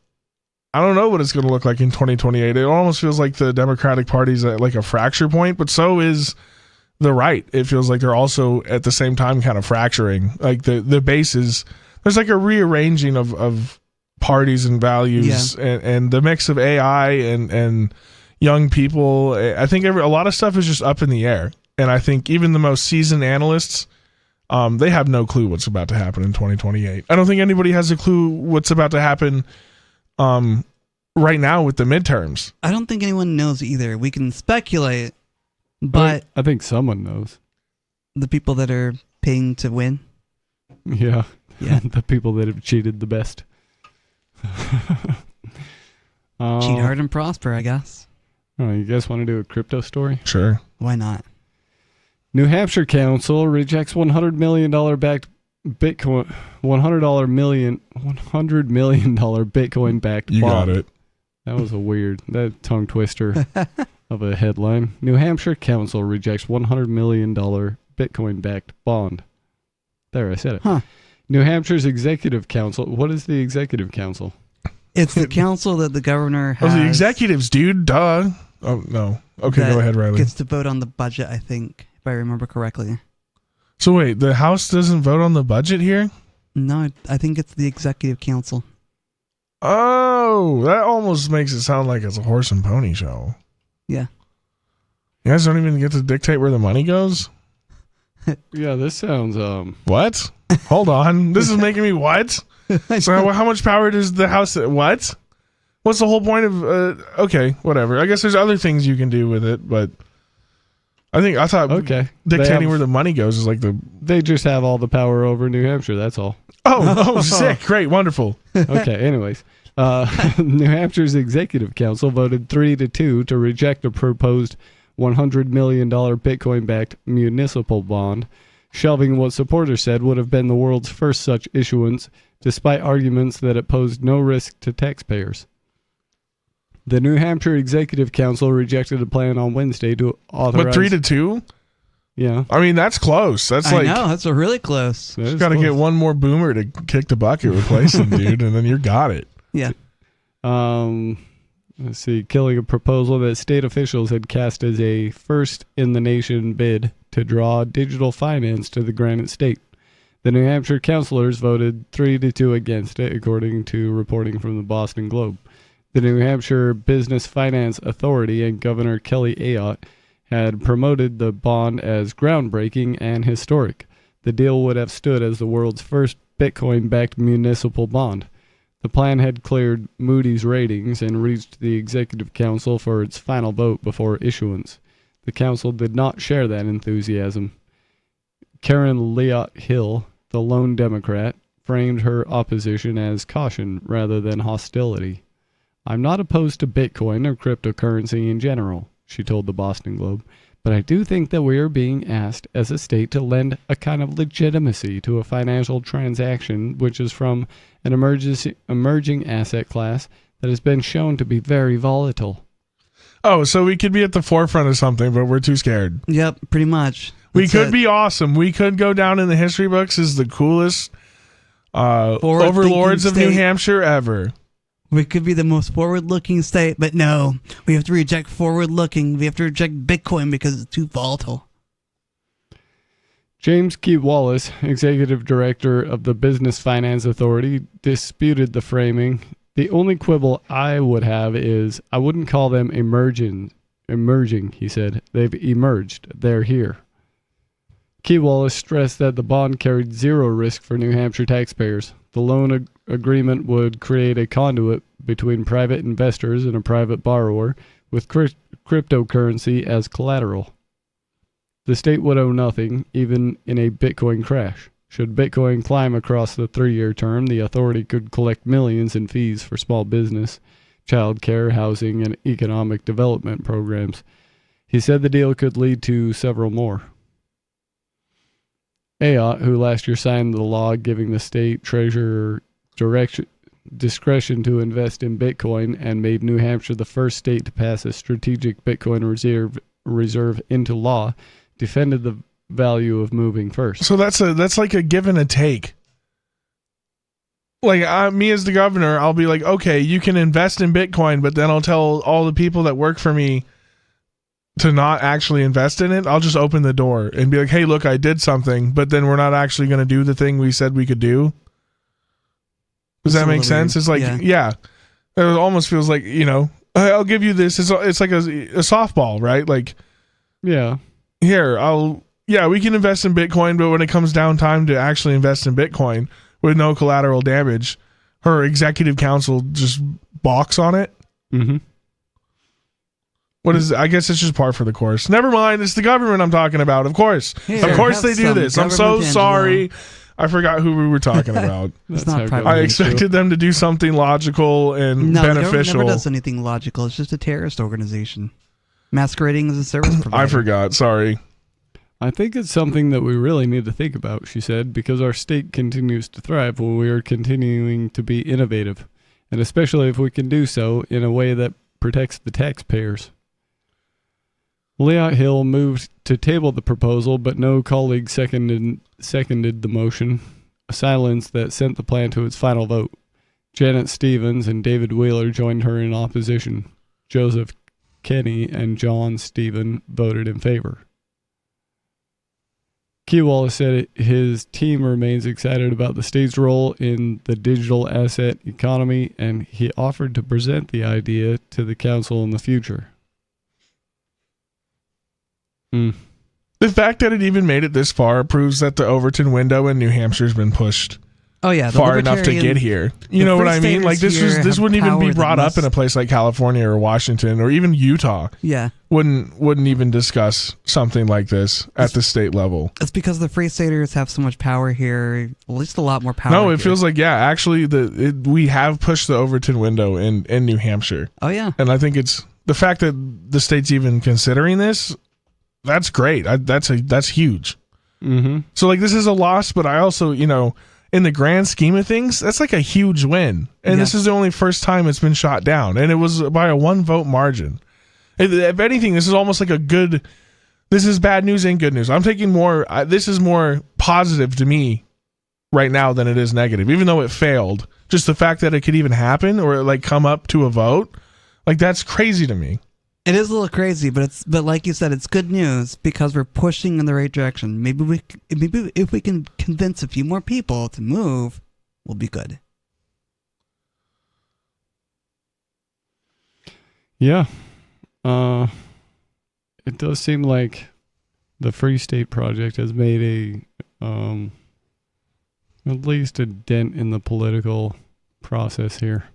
know what it's going to look like in 2028. It almost feels like the Democratic Party's at like a fracture point, but so is the right. It feels like they're also at the same time kind of fracturing. Like the base is, there's like a rearranging of parties and values, and the mix of AI and young people. I think a lot of stuff is just up in the air. And I think even the most seasoned analysts, they have no clue what's about to happen in 2028. I don't think anybody has a clue what's about to happen right now with the midterms. I don't think anyone knows either. We can speculate, but I think someone knows. The people that are paying to win. Yeah. The people that have cheated the best. Cheat hard and prosper, I guess. Oh, you guys want to do a crypto story? Sure. Why not? New Hampshire Council rejects $100 million backed Bitcoin, $100 million Bitcoin backed bond. You got it. That was that tongue twister of a headline. New Hampshire Council rejects $100 million Bitcoin backed bond. There, I said it. Huh. New Hampshire's Executive Council. What is the Executive Council? It's the council that the governor has. Oh, the executives, dude. Duh. Oh, no. Okay, go ahead, Riley. Gets to vote on the budget, I think, if I remember correctly. So wait, the House doesn't vote on the budget here? No, I think it's the Executive Council. Oh, that almost makes it sound like it's a horse and pony show. Yeah. You guys don't even get to dictate where the money goes? Yeah, this sounds What? Hold on. This is making me what? So how much power does the House... What? What's the whole point of... okay, whatever. I guess there's other things you can do with it, but... I thought dictating where the money goes is like the... They just have all the power over New Hampshire, that's all. Oh, sick. Great. Wonderful. Okay, anyways. New Hampshire's Executive Council voted 3-2 to reject a proposed $100 million Bitcoin-backed municipal bond, shelving what supporters said would have been the world's first such issuance, despite arguments that it posed no risk to taxpayers. The New Hampshire Executive Council rejected a plan on Wednesday to authorize... But 3-2? Yeah. I mean, that's close. That's I know, that's a really close. Just got to get one more boomer to kick the bucket, replace him, dude, and then you got it. Yeah. Let's see, killing a proposal that state officials had cast as a first-in-the-nation bid to draw digital finance to the Granite State. The New Hampshire councilors voted 3-2 against it, according to reporting from the Boston Globe. The New Hampshire Business Finance Authority and Governor Kelly Ayotte had promoted the bond as groundbreaking and historic. The deal would have stood as the world's first Bitcoin-backed municipal bond. The plan had cleared Moody's ratings and reached the Executive Council for its final vote before issuance. The council did not share that enthusiasm. Karen Leott Hill, the lone Democrat, framed her opposition as caution rather than hostility. "I'm not opposed to Bitcoin or cryptocurrency in general," she told the Boston Globe, "but I do think that we are being asked as a state to lend a kind of legitimacy to a financial transaction which is from an emerging asset class that has been shown to be very volatile." Oh, so we could be at the forefront of something, but we're too scared. Yep, pretty much. We could be awesome. We could go down in the history books as the coolest overlords of New Hampshire ever. We could be the most forward-looking state, but no, we have to reject forward-looking. We have to reject Bitcoin because it's too volatile. James Key Wallace, executive director of the Business Finance Authority, disputed the framing. "The only quibble I would have is I wouldn't call them emerging, he said. They've emerged. They're here." Key Wallace stressed that the bond carried zero risk for New Hampshire taxpayers. The loan agreement would create a conduit between private investors and a private borrower with cryptocurrency as collateral. The state would owe nothing, even in a Bitcoin crash. Should Bitcoin climb across the 3-year term, the authority could collect millions in fees for small business, child care, housing, and economic development programs. He said the deal could lead to several more. Ayotte, who last year signed the law giving the state treasurer discretion to invest in Bitcoin and made New Hampshire the first state to pass a strategic Bitcoin Reserve into law, defended the value of moving first. So that's like a give and a take. Like me as the governor, I'll be like, okay, you can invest in Bitcoin, but then I'll tell all the people that work for me to not actually invest in it. I'll just open the door and be like, hey, look, I did something, but then we're not actually going to do the thing we said we could do. Does that make sense? It's like, yeah. It almost feels like, I'll give you this. It's like a softball, right? Like, yeah, here, we can invest in Bitcoin, but when it comes down time to actually invest in Bitcoin with no collateral damage, her executive council just balks on it. Mm-hmm. I guess it's just par for the course. Never mind. It's the government I'm talking about. Of course. Of course they do this. I'm so sorry. I forgot who we were talking about. It's not private. I expected them to do something logical and beneficial. The government never does anything logical. It's just a terrorist organization masquerading as a service provider. I forgot. Sorry. I think it's something that we really need to think about, she said, because our state continues to thrive while we are continuing to be innovative, and especially if we can do so in a way that protects the taxpayers. Leon Hill moved to table the proposal, but no colleague seconded the motion, a silence that sent the plan to its final vote. Janet Stevens and David Wheeler joined her in opposition. Joseph Kenney and John Stephen voted in favor. Key Wallace said his team remains excited about the state's role in the digital asset economy, and he offered to present the idea to the council in the future. The fact that it even made it this far proves that the Overton window in New Hampshire's been pushed far enough to get here. You know what I mean? Like this wouldn't even be brought up in a place like California or Washington or even Utah. Yeah. Wouldn't even discuss something like this at the state level. It's because the Free Staters have so much power here, at least a lot more power. No, it feels like, actually we have pushed the Overton window in New Hampshire. Oh yeah. And I think it's the fact that the state's even considering this, that's great. That's huge. Mm-hmm. So like this is a loss, but I also, in the grand scheme of things, that's like a huge win. And this is the only first time it's been shot down. And it was by a 1-vote margin. If anything, this is almost like this is bad news and good news. I'm taking this is more positive to me right now than it is negative. Even though it failed, just the fact that it could even happen or like come up to a vote, like that's crazy to me. It is a little crazy, but like you said, it's good news because we're pushing in the right direction. Maybe if we can convince a few more people to move, we'll be good. Yeah. It does seem like the Free State Project has made at least a dent in the political process here.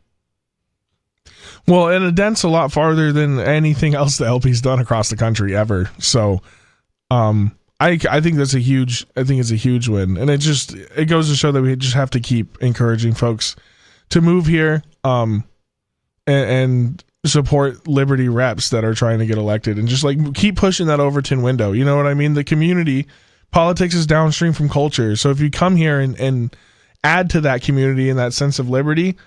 Well, and a dent's a lot farther than anything else the LP's done across the country ever. So, I think it's a huge win, and it goes to show that we just have to keep encouraging folks to move here, and support Liberty reps that are trying to get elected, and just like keep pushing that Overton window. You know what I mean? The community politics is downstream from culture, so if you come here and add to that community and that sense of liberty,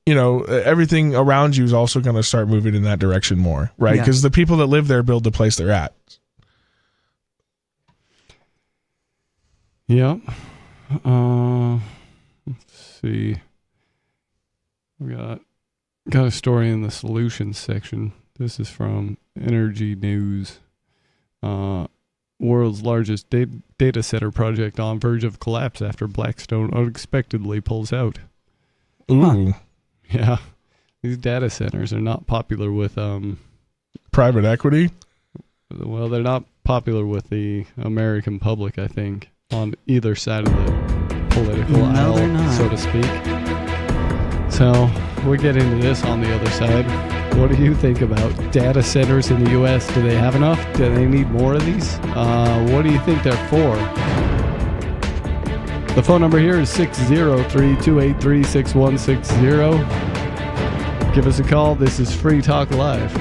everything around you is also going to start moving in that direction more, right? Because the people that live there build the place they're at. Yeah. Let's see. We got a story in the solutions section. This is from Energy News. World's largest data center project on verge of collapse after Blackstone unexpectedly pulls out. Ooh. Yeah, these data centers are not popular with private equity. Well, they're not popular with the American public, I think, on either side of the political aisle, so to speak. So we'll get into this on the other side. What do you think about data centers in the U.S.? Do they have enough? Do they need more of these? What do you think they're for? The phone number here is 603-283-6160. Give us a call. This is Free Talk Live.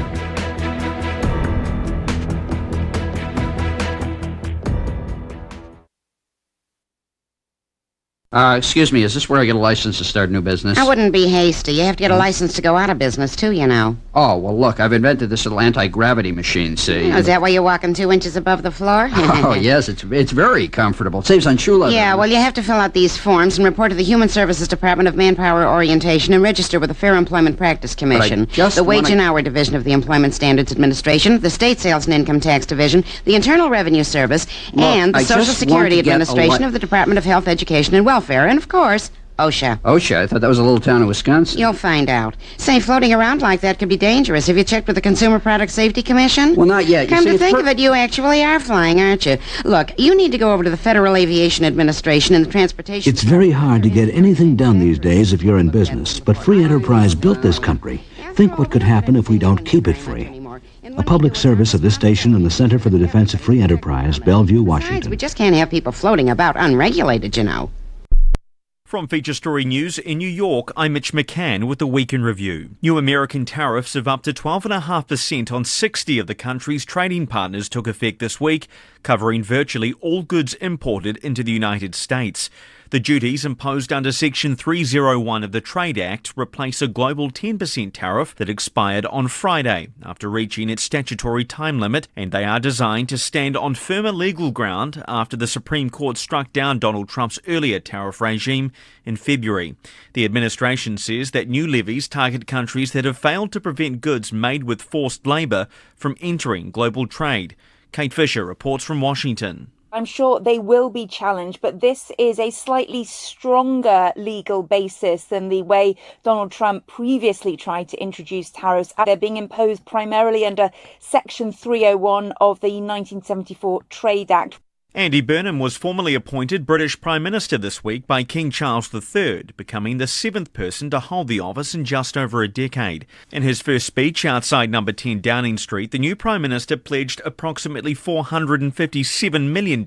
Excuse me, is this where I get a license to start a new business? I wouldn't be hasty. You have to get a license to go out of business, too, you know. Oh, well, look, I've invented this little anti-gravity machine, see? Is that why you're walking 2 inches above the floor? Oh, yes, it's very comfortable. It saves on shoe leather. Yeah, well, you have to fill out these forms and report to the Human Services Department of Manpower Orientation and register with the Fair Employment Practice Commission, the Wage and Hour Division of the Employment Standards Administration, the State Sales and Income Tax Division, the Internal Revenue Service, and the Social Security Administration of the Department of Health, Education, and Welfare, and, of course, OSHA. OSHA? I thought that was a little town in Wisconsin. You'll find out. Say, floating around like that could be dangerous. Have you checked with the Consumer Product Safety Commission? Well, not yet. Come to think of it, you actually are flying, aren't you? Look, you need to go over to the Federal Aviation Administration and the Transportation... It's very hard to get anything done these days if you're in business, but free enterprise built this country. Think what could happen if we don't keep it free. A public service of this station and the Center for the Defense of Free Enterprise, Bellevue, Washington. We just can't have people floating about unregulated, you know. From Feature Story News in New York, I'm Mitch McCann with the Week in Review. New American tariffs of up to 12.5% on 60 of the country's trading partners took effect this week, covering virtually all goods imported into the United States. The duties imposed under Section 301 of the Trade Act replace a global 10% tariff that expired on Friday after reaching its statutory time limit, and they are designed to stand on firmer legal ground after the Supreme Court struck down Donald Trump's earlier tariff regime in February. The administration says that new levies target countries that have failed to prevent goods made with forced labour from entering global trade. Kate Fisher reports from Washington. I'm sure they will be challenged, but this is a slightly stronger legal basis than the way Donald Trump previously tried to introduce tariffs. They're being imposed primarily under Section 301 of the 1974 Trade Act. Andy Burnham was formally appointed British Prime Minister this week by King Charles III, becoming the 7th person to hold the office in just over a decade. In his first speech outside number 10 Downing Street, the new Prime Minister pledged approximately $457 million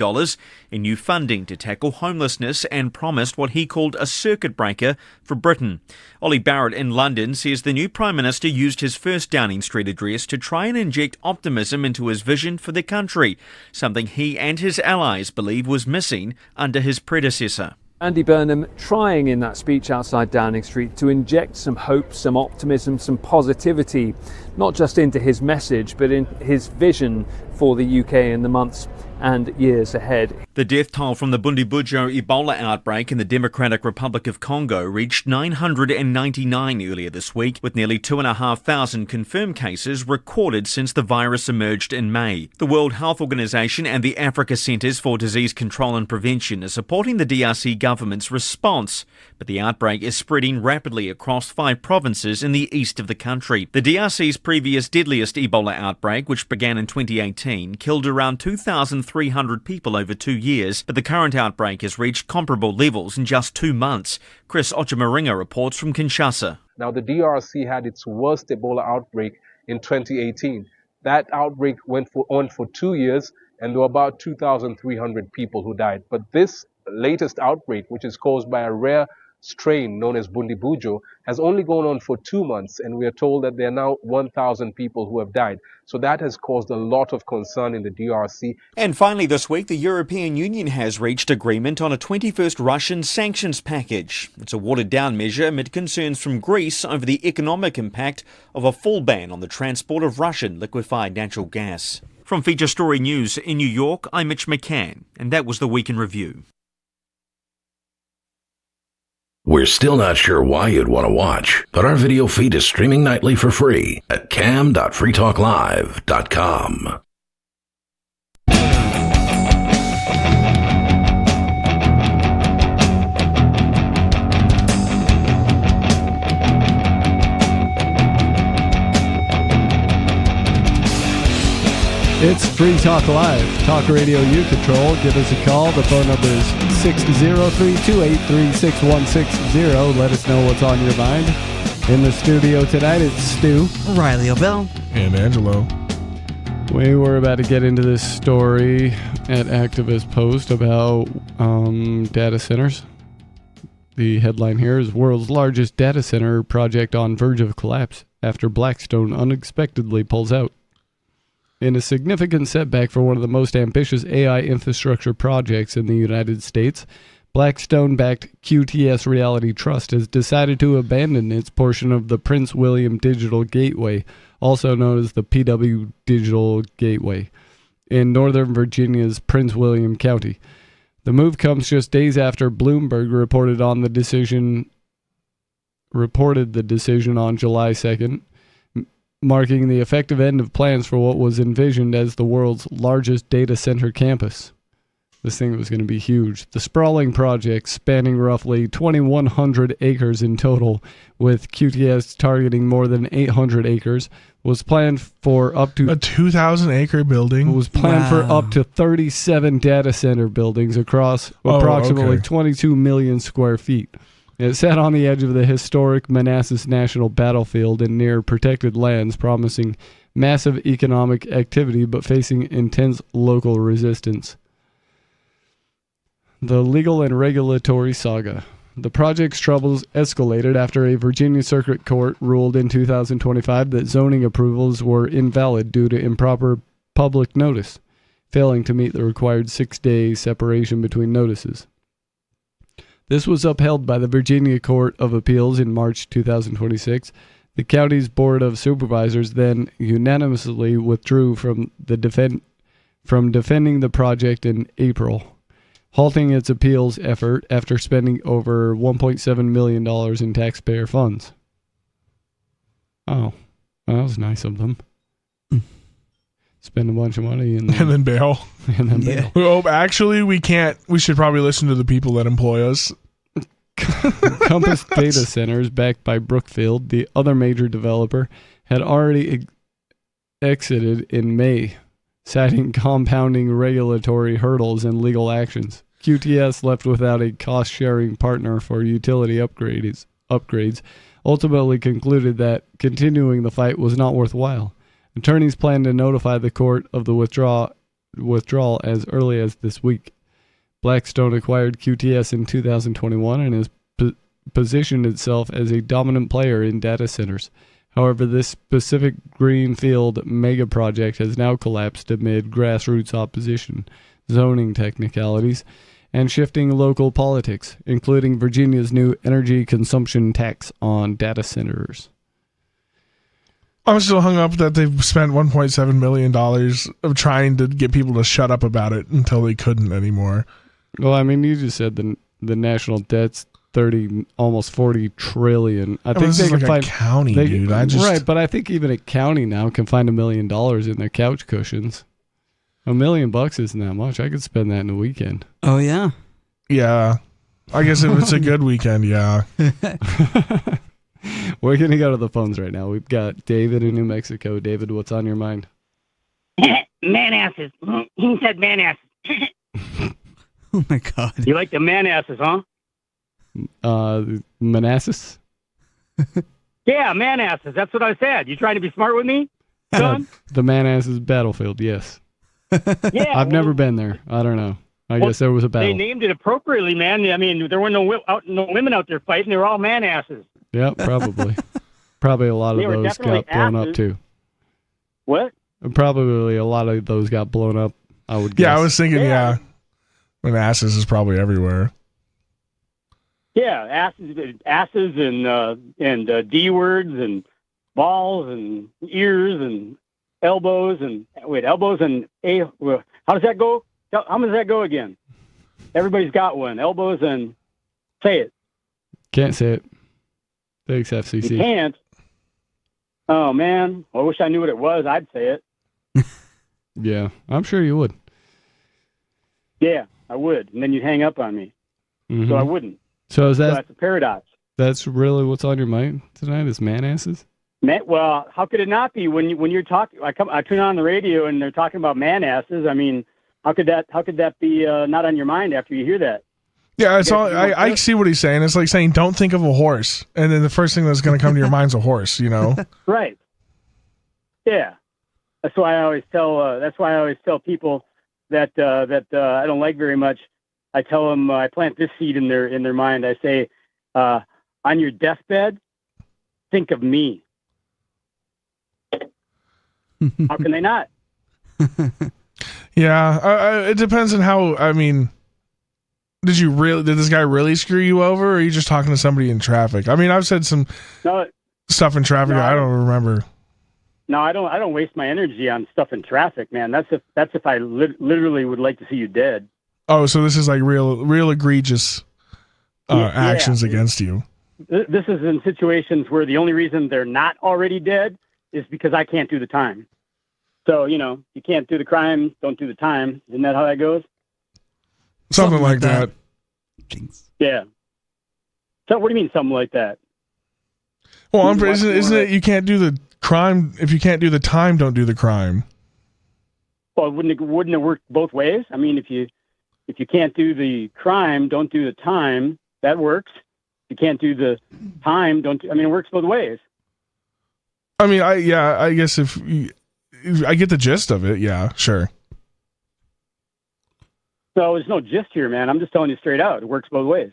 in new funding to tackle homelessness and promised what he called a circuit breaker for Britain. Ollie Barrett in London says the new Prime Minister used his first Downing Street address to try and inject optimism into his vision for the country, something he and his allies believe was missing under his predecessor. Andy Burnham trying in that speech outside Downing Street to inject some hope, some optimism, some positivity, not just into his message, but in his vision for the UK in the months and years ahead. The death toll from the Bundibugyo Ebola outbreak in the Democratic Republic of Congo reached 999 earlier this week, with nearly 2,500 confirmed cases recorded since the virus emerged in May. The World Health Organization and the Africa Centers for Disease Control and Prevention are supporting the DRC government's response, but the outbreak is spreading rapidly across 5 provinces in the east of the country. The DRC's previous deadliest Ebola outbreak, which began in 2018, killed around 2,300 people over 2 years, but the current outbreak has reached comparable levels in just 2 months. Chris Ochimaringa reports from Kinshasa. Now, the DRC had its worst Ebola outbreak in 2018. That outbreak went on for 2 years, and there were about 2,300 people who died. But this latest outbreak, which is caused by a rare strain known as Bundibugyo, has only gone on for 2 months, and we are told that there are now 1,000 people who have died. So that has caused a lot of concern in the DRC. And finally this week, the European Union has reached agreement on a 21st Russian sanctions package. It's a watered-down measure amid concerns from Greece over the economic impact of a full ban on the transport of Russian liquefied natural gas. From Feature Story News in New York, I'm Mitch McCann, and that was the Week in Review. We're still not sure why you'd want to watch, but our video feed is streaming nightly for free at cam.freetalklive.com. It's Free Talk Live. Talk radio you control. Give us a call. The phone number is 603-283-6160. Let us know what's on your mind. In the studio tonight, it's Stu, Riley O'Bell, and Angelo. We were about to get into this story at Activist Post about data centers. The headline here is World's Largest Data Center Project on Verge of Collapse after Blackstone unexpectedly pulls out. In a significant setback for one of the most ambitious AI infrastructure projects in the United States, Blackstone-backed QTS Reality Trust has decided to abandon its portion of the Prince William Digital Gateway, also known as the PW Digital Gateway, in Northern Virginia's Prince William County. The move comes just days after Bloomberg reported the decision on July 2nd, marking the effective end of plans for what was envisioned as the world's largest data center campus. This thing was going to be huge. The sprawling project, spanning roughly 2,100 acres in total, with QTS targeting more than 800 acres, was planned for up to a 2,000-acre building. It was planned for up to 37 data center buildings across approximately 22 million square feet. It sat on the edge of the historic Manassas National Battlefield and near protected lands, promising massive economic activity but facing intense local resistance. The legal and regulatory saga. The project's troubles escalated after a Virginia Circuit Court ruled in 2025 that zoning approvals were invalid due to improper public notice, failing to meet the required 6-day separation between notices. This was upheld by the Virginia Court of Appeals in March 2026. The county's Board of Supervisors then unanimously withdrew from defending the project in April, halting its appeals effort after spending over $1.7 million in taxpayer funds. Oh, that was nice of them. Spend a bunch of money and then bail. And then bail. Oh, actually, we can't. We should probably listen to the people that employ us. Compass Data Centers, backed by Brookfield, the other major developer, had already exited in May, citing compounding regulatory hurdles and legal actions. QTS, left without a cost-sharing partner for utility upgrades, ultimately concluded that continuing the fight was not worthwhile. Attorneys plan to notify the court of the withdrawal as early as this week. Blackstone acquired QTS in 2021 and has positioned itself as a dominant player in data centers. However, this specific greenfield mega project has now collapsed amid grassroots opposition, zoning technicalities, and shifting local politics, including Virginia's new energy consumption tax on data centers. I'm still hung up that they've spent $1.7 million of trying to get people to shut up about it until they couldn't anymore. Well, I mean, you just said the national debt's almost 40 trillion. I think they can find a county, dude. Right, but I think even a county now can find $1 million in their couch cushions. $1 million isn't that much. I could spend that in a weekend. Oh yeah, yeah. I guess if it's a good weekend, yeah. We're gonna go to the phones right now. We've got David in New Mexico. David, what's on your mind? Man asses. He said man asses. Oh my God. You like the man asses, huh? Manassas? Yeah, man asses. That's what I said. You trying to be smart with me, son? The Manassas battlefield, yes. Yeah. I've never been there. I don't know. I guess there was a battle. They named it appropriately, man. I mean, there were no women out there fighting. They were all man asses. Yeah, probably. Probably a lot of those got blown up too. What? Probably a lot of those got blown up, I would guess. Yeah, I was thinking, yeah. Manassas is probably everywhere. Yeah, asses and D words and balls and ears and elbows and elbows and how does that go? How does that go again? Everybody's got one. Elbows and say it. Can't say it. Thanks, FCC. You can't. Oh man, I wish I knew what it was. I'd say it. Yeah, I'm sure you would. Yeah, I would, and then you'd hang up on me. Mm-hmm. So I wouldn't. So that's a paradox. That's really what's on your mind tonight is man asses? Well, how could it not be when you're talking? I turn on the radio and they're talking about man asses. I mean, how could that be not on your mind after you hear that? Yeah, it's all. I see what he's saying. It's like saying, "Don't think of a horse," and then the first thing that's going to come to your mind's a horse. You know? Right. Yeah. That's why I always tell people that I don't like very much. I tell them I plant this seed in their mind. I say, on your deathbed, think of me. How can they not? Yeah, it depends on how. I mean, Did this guy really screw you over, or are you just talking to somebody in traffic? I mean, I've said some stuff in traffic. I don't remember. No, I don't waste my energy on stuff in traffic, man. That's if I literally would like to see you dead. Oh, so this is like real egregious actions against you. This is in situations where the only reason they're not already dead is because I can't do the time. So, you can't do the crime, don't do the time. Isn't that how that goes? Something like that. Jinx. Yeah. So what do you mean something like that? Well, isn't it you can't do the crime if you can't do the time, don't do the crime? Well, wouldn't it work both ways? I mean, if you can't do the crime, don't do the time. That works. If you can't do the time, it works both ways. I mean, I guess if I get the gist of it, yeah, sure. So there's no gist here, man. I'm just telling you straight out. It works both ways.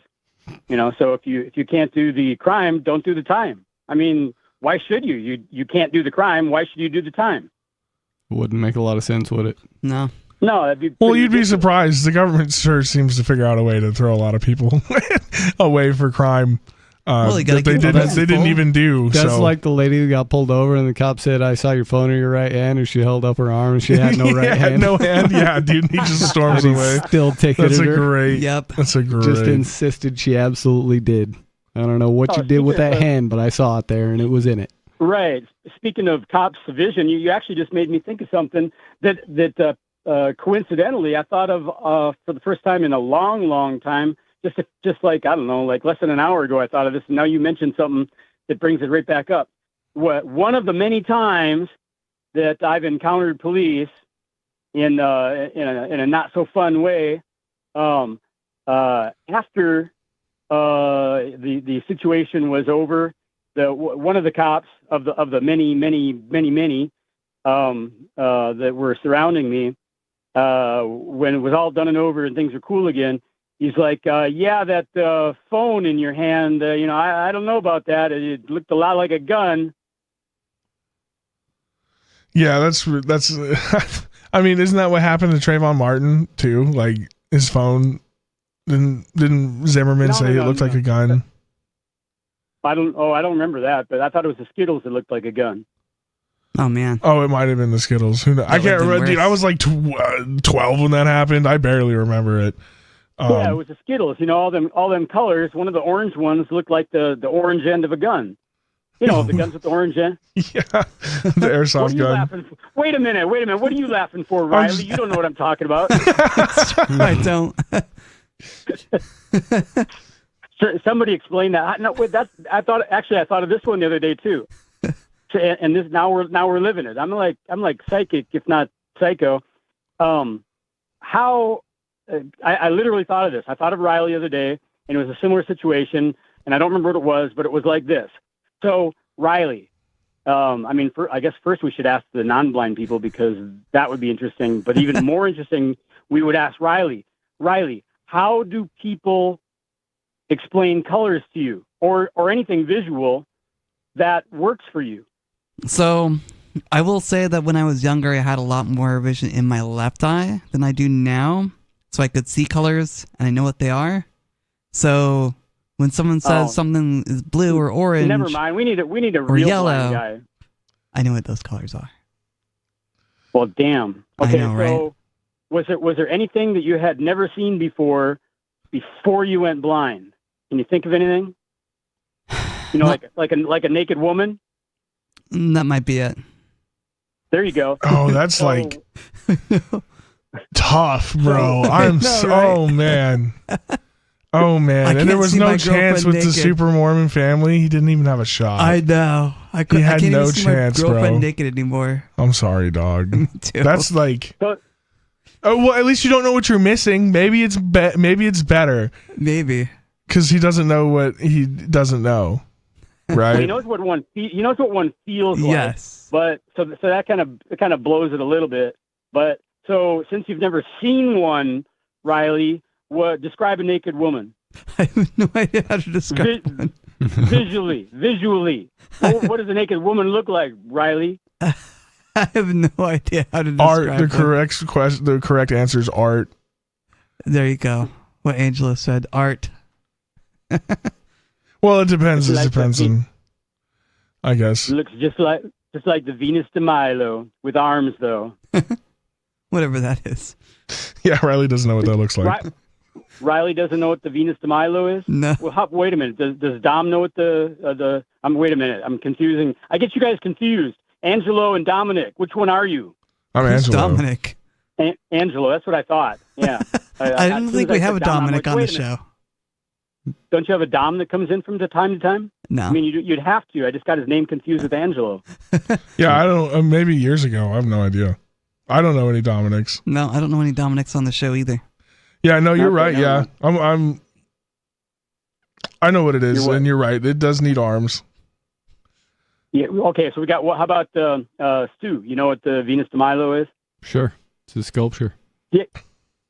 So if you can't do the crime, don't do the time. I mean, why should you? You can't do the crime. Why should you do the time? Wouldn't make a lot of sense, would it? No. No, that'd be well, you'd be surprised. The government sure seems to figure out a way to throw a lot of people away for crime that they didn't even do. That's like the lady who got pulled over and the cop said, "I saw your phone in your right hand," and she held up her arm and she had no right hand. No hand. Yeah, dude, he just storms away. Still ticketed That's a her. great. Yep. That's a great. Just insisted she absolutely did. I don't know what you did with that hand, but I saw it there and it was in it. Right. Speaking of cops' vision, you actually just made me think of something that coincidentally I thought of for the first time in a long, long time. Just like, I don't know, like less than an hour ago, I thought of this. And now you mentioned something that brings it right back up. One of the many times that I've encountered police in a not so fun way, after the situation was over, one of the cops of the many that were surrounding me, when it was all done and over and things were cool again, he's like, that phone in your hand, I don't know about that. It looked a lot like a gun. Yeah, that's. I mean, isn't that what happened to Trayvon Martin too? Like his phone, didn't Zimmerman say it looked like a gun? I don't remember that, but I thought it was the Skittles that looked like a gun. Oh man. Oh, it might have been the Skittles. Who knows? I can't remember. Dude, I was like 12 when that happened. I barely remember it. Yeah, it was the Skittles. All them colors. One of the orange ones looked like the orange end of a gun. The guns with the orange end. Yeah, the airsoft gun. Wait a minute. What are you laughing for, Riley? You don't know what I'm talking about. I don't. Somebody explain that. No, wait, I thought of this one the other day too. And this now we're living it. I'm like psychic, if not psycho. How I literally thought of this. I thought of Riley the other day, and it was a similar situation, and I don't remember what it was, but it was like this. So Riley, I guess first we should ask the non-blind people because that would be interesting. But even more interesting, we would ask Riley. Riley, how do people explain colors to you, or anything visual that works for you? So I will say that when I was younger, I had a lot more vision in my left eye than I do now. So I could see colors and I know what they are. So when someone says something is blue or orange, never mind. We need a or real yellow, blind guy. I know what those colors are. Well, damn. Okay, I know, right? So was there anything that you had never seen before you went blind? Can you think of anything? Like a naked woman? That might be it. There you go. Oh, that's like tough, bro. Oh man. And there was no chance with the Super Mormon family. He didn't even have a shot. I know. I had can't no even see chance, my girlfriend bro. naked anymore. I'm sorry, dog. Me too. That's like. Well, at least you don't know what you're missing. Maybe it's better. Maybe because he doesn't know what he doesn't know, right? He knows what one feels like. Yes. But so that kind of blows it a little bit. But so since you've never seen one, Riley, describe a naked woman. I have no idea how to describe one. Visually. What does a naked woman look like, Riley? I have no idea how to describe art. The correct answer is art. There you go. what Angela said. Art. Well, it depends. It's It like depends the- on, I guess. It looks just like the Venus de Milo with arms, though. Whatever that is. Yeah, Riley doesn't know what that looks like. Riley doesn't know what the Venus de Milo is. No. Well, wait a minute. Does Dom know what the? Wait a minute. I'm confusing. I get you guys confused. Angelo and Dominic. Which one are you? I'm Who's Angelo. Dominic. Angelo. That's what I thought. Yeah. I don't think we have a Dominic on the wait a minute. show. Don't you have a Dom that comes in from time to time? No. I mean, you'd have to. I just got his name confused with Angelo. Yeah, I don't. Maybe years ago. I have no idea. I don't know any Dominics. No, I don't know any Dominics on the show either. Yeah, no, you're Okay, right. never Yeah, I know what it is, You're what? and you're right. It does need arms. Yeah. Okay. So we got. How about Stu? You know what the Venus de Milo is? Sure. It's a sculpture. Yeah.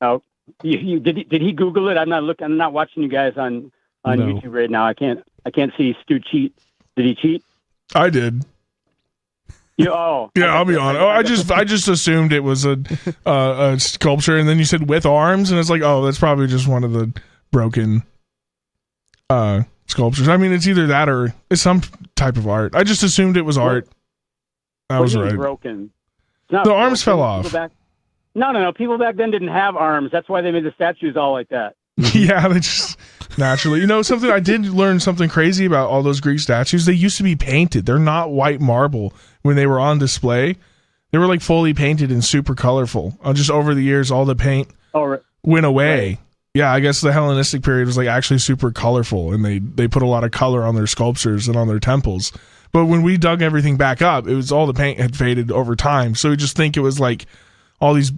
Oh, did he Google it? I'm not looking. I'm not watching you guys on No. YouTube right now. I can't see Stu cheat. Did he cheat? I did. Yeah. I'll be honest. I just assumed it was a sculpture, and then you said with arms, and it's like, oh, that's probably just one of the broken sculptures. I mean, it's either that or it's some type of art. I just assumed it was art. I was right. Broken. It's not The arms broken. fell People off. No. People back then didn't have arms. That's why they made the statues all like that. Yeah, they just naturally. You know something? I did learn something crazy about all those Greek statues. They used to be painted. They're not white marble when they were on display. They were like fully painted and super colorful. Just over the years, all the paint went away. Right. Yeah, I guess the Hellenistic period was like actually super colorful, and they put a lot of color on their sculptures and on their temples. But when we dug everything back up, it was all the paint had faded over time. So we just think it was like all these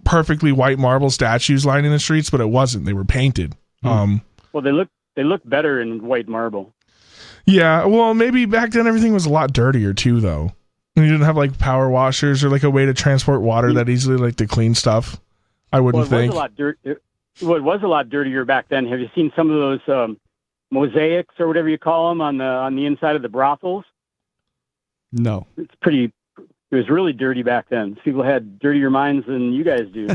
perfectly white marble statues lining the streets, but it wasn't. They were painted. Well, they look better in white marble. Yeah, well, maybe back then everything was a lot dirtier too, though. And you didn't have like power washers or like a way to transport water that easily, like to clean stuff. I wouldn't think. It was a lot dirtier back then. Have you seen some of those mosaics or whatever you call them on the inside of the brothels? No. It was really dirty back then. People had dirtier minds than you guys do.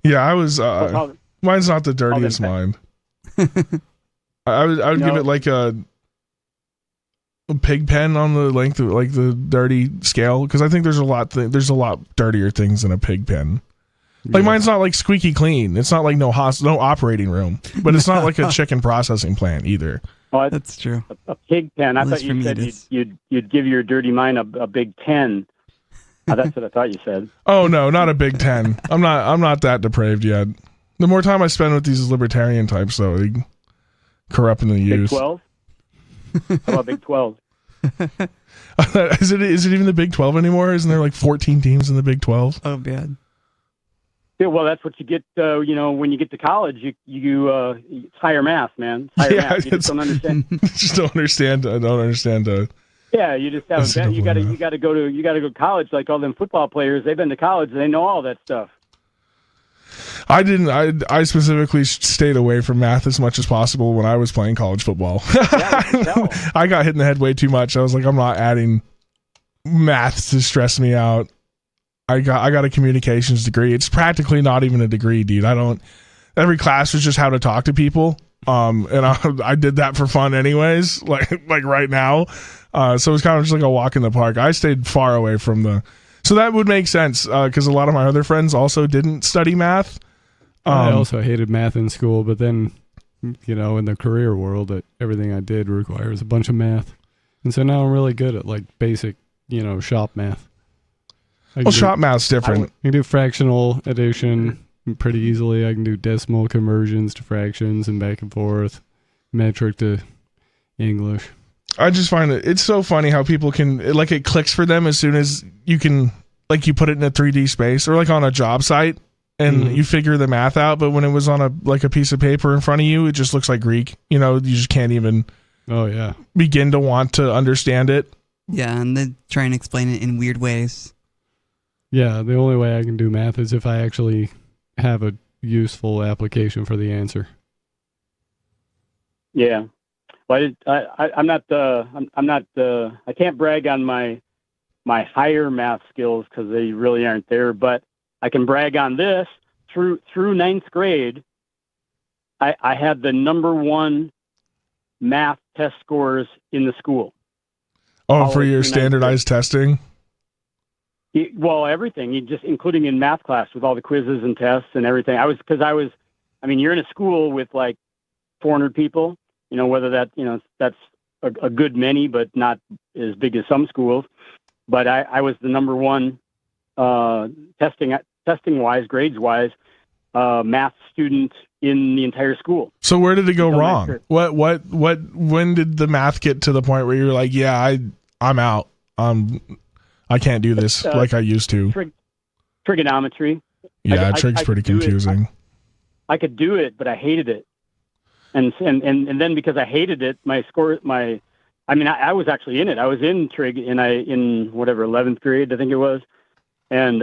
Yeah, I was. Mine's not the dirtiest mind. I would give it like a pig pen on the length of like the dirty scale, because I think there's a lot dirtier things than a pig pen. Like mine's not like squeaky clean. It's not like no operating room, but it's not like a chicken processing plant either. Oh, that's true. A pig pen. I thought you said you'd give your dirty mind a big 10. That's what I thought you said. Oh no, not a Big 10. I'm not that depraved yet. The more time I spend with these libertarian types, though, they corrupting the youth. Big 12. How about Big 12? Is it even the Big 12 anymore? Isn't there like 14 teams in the Big 12? Oh, bad. Yeah, well, that's what you get. When you get to college, it's higher math, man. It's higher math. You just don't understand. Just don't understand. I don't understand. Yeah, you just haven't. You got to go to college like all them football players. They've been to college. They know all that stuff. I didn't. I specifically stayed away from math as much as possible when I was playing college football. I got hit in the head way too much. I was like, I'm not adding math to stress me out. I got a communications degree. It's practically not even a degree, dude. Every class was just how to talk to people. And I did that for fun anyways, like right now. So it was kind of just like a walk in the park. I stayed far away from so that would make sense, because a lot of my other friends also didn't study math. I also hated math in school, but then, in the career world, everything I did requires a bunch of math. And so now I'm really good at like basic, shop math. Shop math's different. I can do fractional addition pretty easily. I can do decimal conversions to fractions and back and forth, metric to English. I just find it's so funny how people can, like, it clicks for them as soon as you can, like, you put it in a 3D space or like on a job site and you figure the math out. But when it was on a piece of paper in front of you, it just looks like Greek. You just can't even begin to want to understand it. Yeah, and then try and explain it in weird ways. Yeah, the only way I can do math is if I actually have a useful application for the answer. Yeah, well, I'm not. I can't brag on my higher math skills because they really aren't there. But I can brag on this. Through ninth grade, I had the number one math test scores in the school. Oh, for your standardized testing? Well, everything, including in math class with all the quizzes and tests and everything. You're in a school with like 400 people, whether that's a good many, but not as big as some schools. But I was the number one testing wise, grades wise, math student in the entire school. So where did it go wrong? When did the math get to the point where you're like, yeah, I'm out. I can't do this like I used to. Trigonometry. Yeah, trig's pretty confusing. I could do it, but I hated it. And then because I hated it, I was actually in it. I was in trig in 11th grade, I think it was. And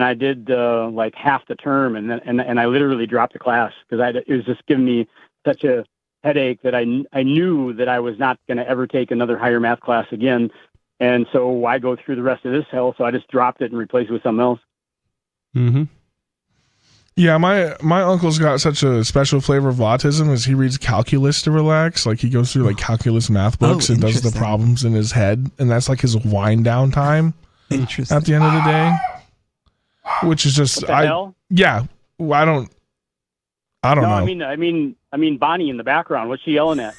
I did like half the term, and I literally dropped the class because it was just giving me such a headache that I knew that I was not going to ever take another higher math class again. And so why go through the rest of this hell? So I just dropped it and replaced it with something else. Mm-hmm. Yeah, my uncle's got such a special flavor of autism as he reads calculus to relax. Like he goes through like calculus math books and does the problems in his head, and that's like his wind down time. Interesting. At the end of the day, which is just hell? Yeah, I don't know. I mean Bonnie in the background. What's she yelling at?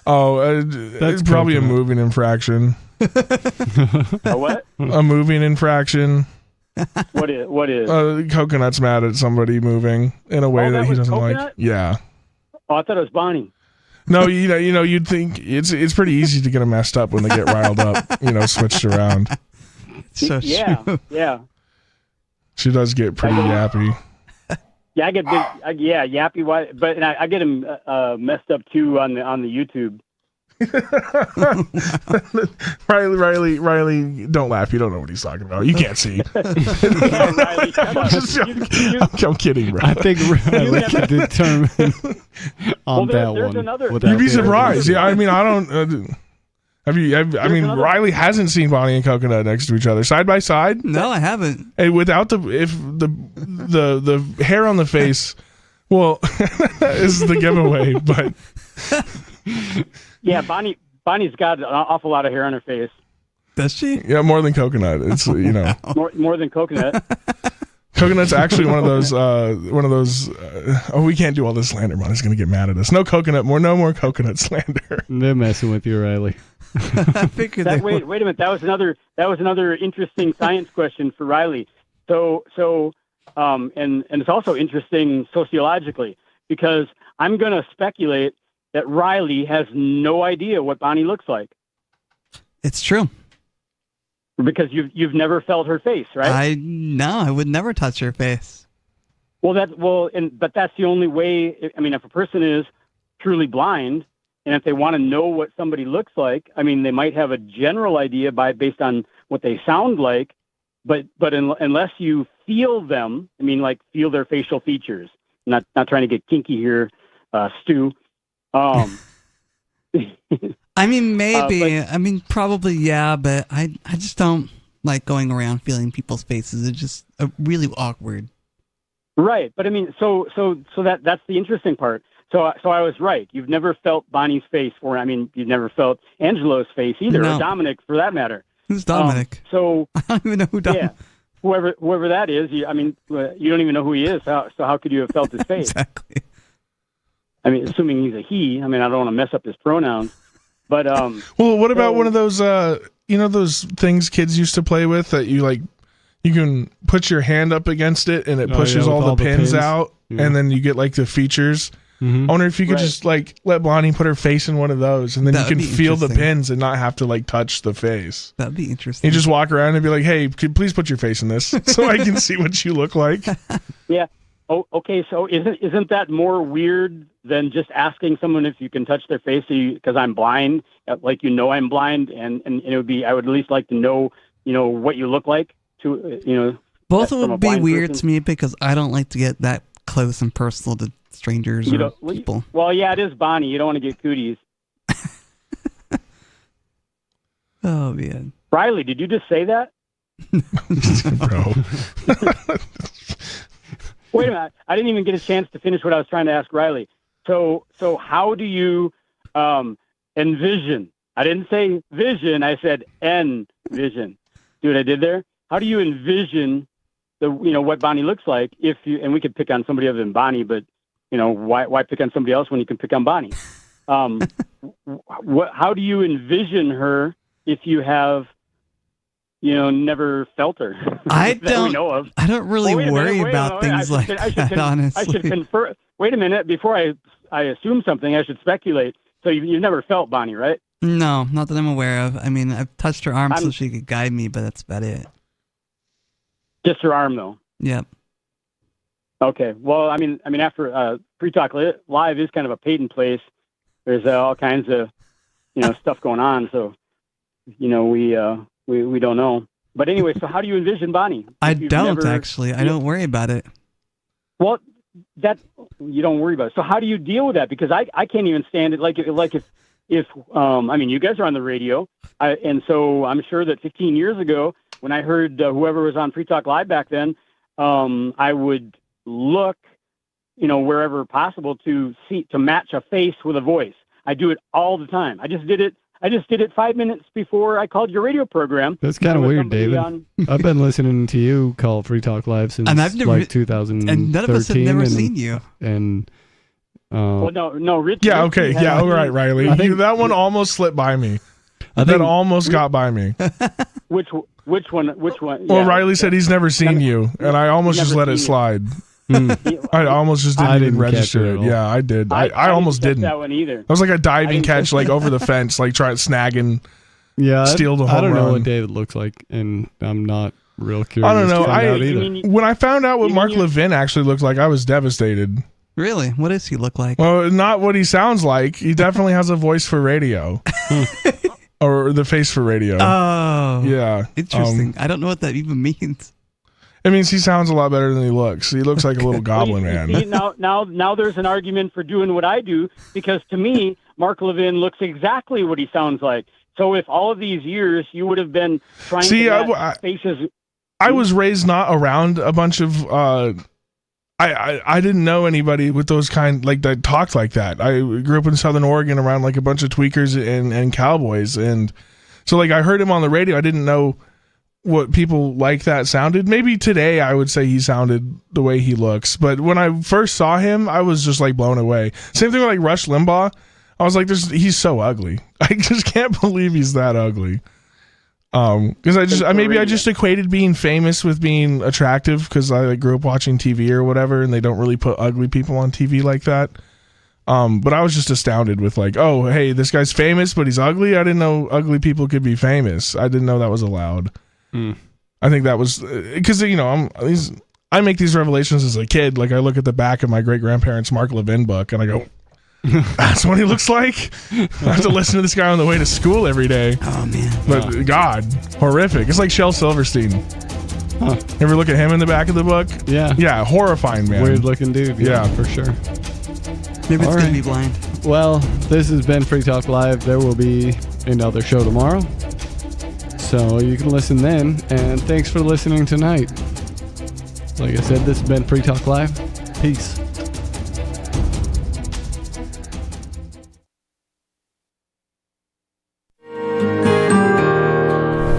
Oh, it's probably a moving infraction. A what? A moving infraction. What is? Coconut's mad at somebody moving in a way that he doesn't Coconut? like. Yeah. Oh, I thought it was Bonnie. No, you'd think it's pretty easy to get them messed up when they get riled up. Switched around. So true. Yeah. She does get pretty yappy. Yeah, I get big. Yappy. But I get him messed up too on the YouTube. Riley, don't laugh. You don't know what he's talking about. You can't see. Riley, come on. I'm kidding, Riley. I think Riley can determine on that one. You'd be surprised. Yeah, I don't. Riley hasn't seen Bonnie and Coconut next to each other side by side. No, I haven't. And without the hair on the face, well, is the giveaway. But yeah, Bonnie's got an awful lot of hair on her face. Does she? Yeah, more than Coconut. It's more than Coconut. Coconut's actually one of those. We can't do all this slander. Bonnie's going to get mad at us. No more Coconut slander. They're messing with you, Riley. I figured wait a minute. That was another interesting science question for Riley. So and it's also interesting sociologically because I'm going to speculate that Riley has no idea what Bonnie looks like. It's true. Because you've never felt her face, right? I would never touch her face. But that's the only way. I mean, if a person is truly blind, and if they want to know what somebody looks like, I mean, they might have a general idea based on what they sound like, but unless you feel them, I mean, like feel their facial features. Not trying to get kinky here, Stu. I mean, maybe. Probably, yeah, but I just don't like going around feeling people's faces. It's just really awkward. Right, but I mean, so that's the interesting part. So I was right. You've never felt Bonnie's face, you've never felt Angelo's face either, No. or Dominic for that matter. Who's Dominic? So I don't even know who Dominic. Yeah, whoever that is. You don't even know who he is. So how could you have felt his face? Exactly. I mean, assuming he's a he. I mean, I don't want to mess up his pronouns. But well, what about one of those those things kids used to play with that you can put your hand up against it and it pushes all the pins out, and then you get like the features. Mm-hmm. I wonder if you could just like let Bonnie put her face in one of those, and then you can feel the pins and not have to like touch the face. That'd be interesting. You just walk around and be like, "Hey, please put your face in this so I can see what you look like." Yeah. Oh, okay. So isn't that more weird than just asking someone if you can touch their face? Because I'm blind, like I'm blind, and it would be. I would at least like to know, what you look like. Both would be weird to me because I don't like to get that close and personal to strangers or people. Well, yeah, it is Bonnie. You don't want to get cooties. Oh man, Riley, did you just say that? Bro. Wait a minute. I didn't even get a chance to finish what I was trying to ask Riley. So how do you envision? I didn't say vision. I said envision. See what I did there? How do you envision what Bonnie looks like if you, and we could pick on somebody other than Bonnie, but why pick on somebody else when you can pick on Bonnie? How do you envision her if you have, never felt her? I that we know of. I don't really worry about things like that, honestly. I should confer. Wait a minute. Before I assume something, I should speculate. So you've never felt Bonnie, right? No, not that I'm aware of. I mean, I've touched her arm so she could guide me, but that's about it. Just her arm, though. Yep. Okay. Well, I mean, after Free Talk Live is kind of a patent place. There's all kinds of, stuff going on. So, we don't know. But anyway, so how do you envision Bonnie? I don't actually. I don't worry about it. Well, that you don't worry about it. So how do you deal with that? Because I can't even stand it. Like if you guys are on the radio, and so I'm sure that 15 years ago when I heard whoever was on Free Talk Live back then, I would look, wherever possible to match a face with a voice. I do it all the time. I just did it 5 minutes before I called your radio program. That's kind of weird, David. I've been listening to you call Free Talk Live since 2013. And none of us have never seen you. And well, no, Rich. Yeah, okay, yeah, all right, Riley. I think that one almost slipped by me. That almost got by me. Which one? Well, Riley said he's never seen you, and I almost just let it slide. I almost just didn't even register it. Yeah, I did. I almost didn't. That one either. That was like a diving catch, like over the fence, like trying to snag and steal the home I don't know run. what David looks like, and I'm not real curious. I don't know. To find out either. When I found out what Mark Levin actually looked like, I was devastated. Really? What does he look like? Well, not what he sounds like. He definitely has a voice for radio. Or the face for radio. Oh. Yeah. Interesting. I don't know what that even means. It means he sounds a lot better than he looks. He looks like a little goblin man. See, now there's an argument for doing what I do, because to me, Mark Levin looks exactly what he sounds like. So if all of these years you would have been trying to match faces... I was raised not around a bunch of... I didn't know anybody with those that talked like that. I grew up in Southern Oregon around like a bunch of tweakers and cowboys, and so like I heard him on the radio. I didn't know what people like that sounded. Maybe today I would say he sounded the way he looks, but when I first saw him, I was just like blown away. Same thing with like Rush Limbaugh. I was like, he's so ugly. I just can't believe he's that ugly. Because I just equated being famous with being attractive, because I grew up watching TV or whatever, and they don't really put ugly people on TV like that. But I was just astounded with like, oh, hey, this guy's famous, but he's ugly. I didn't know ugly people could be famous. I didn't know that was allowed. I think that was because I make these revelations as a kid. Like I look at the back of my great grandparents' Mark Levin book, and I go, that's what he looks like. I have to listen to this guy on the way to school every day. Oh man! But God, horrific. It's like Shel Silverstein. You ever look at him in the back of the book? Yeah, horrifying, man. Weird looking dude. Yeah, for sure. Maybe it's gonna be blind. Well, this has been Free Talk Live. There will be another show tomorrow, so you can listen then. And thanks for listening tonight. Like I said, this has been Free Talk Live. Peace.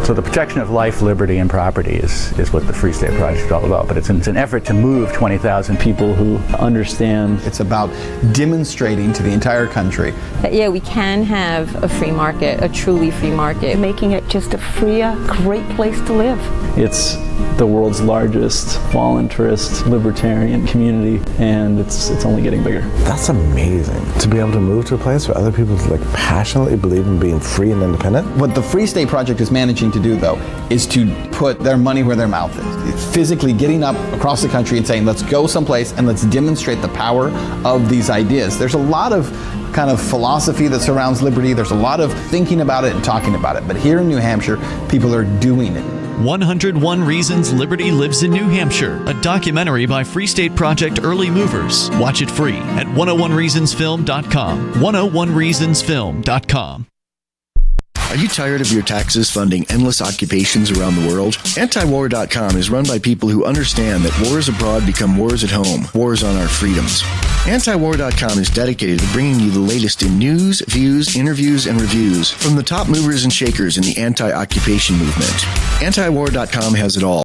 So the protection of life, liberty, and property is what the Free State Project is all about. But it's an effort to move 20,000 people who understand. It's about demonstrating to the entire country that, we can have a free market, a truly free market. Making it just a freer, great place to live. It's the world's largest voluntarist libertarian community, and it's only getting bigger. That's amazing, to be able to move to a place where other people passionately believe in being free and independent. What the Free State Project is managing to do, though, is to put their money where their mouth is. Physically getting up across the country and saying, let's go someplace and let's demonstrate the power of these ideas. There's a lot of kind of philosophy that surrounds liberty. There's a lot of thinking about it and talking about it. But here in New Hampshire, people are doing it. 101 Reasons Liberty Lives in New Hampshire, a documentary by Free State Project Early Movers. Watch it free at 101reasonsfilm.com. 101reasonsfilm.com. Are you tired of your taxes funding endless occupations around the world? Antiwar.com is run by people who understand that wars abroad become wars at home, wars on our freedoms. Antiwar.com is dedicated to bringing you the latest in news, views, interviews, and reviews from the top movers and shakers in the anti-occupation movement. Antiwar.com has it all.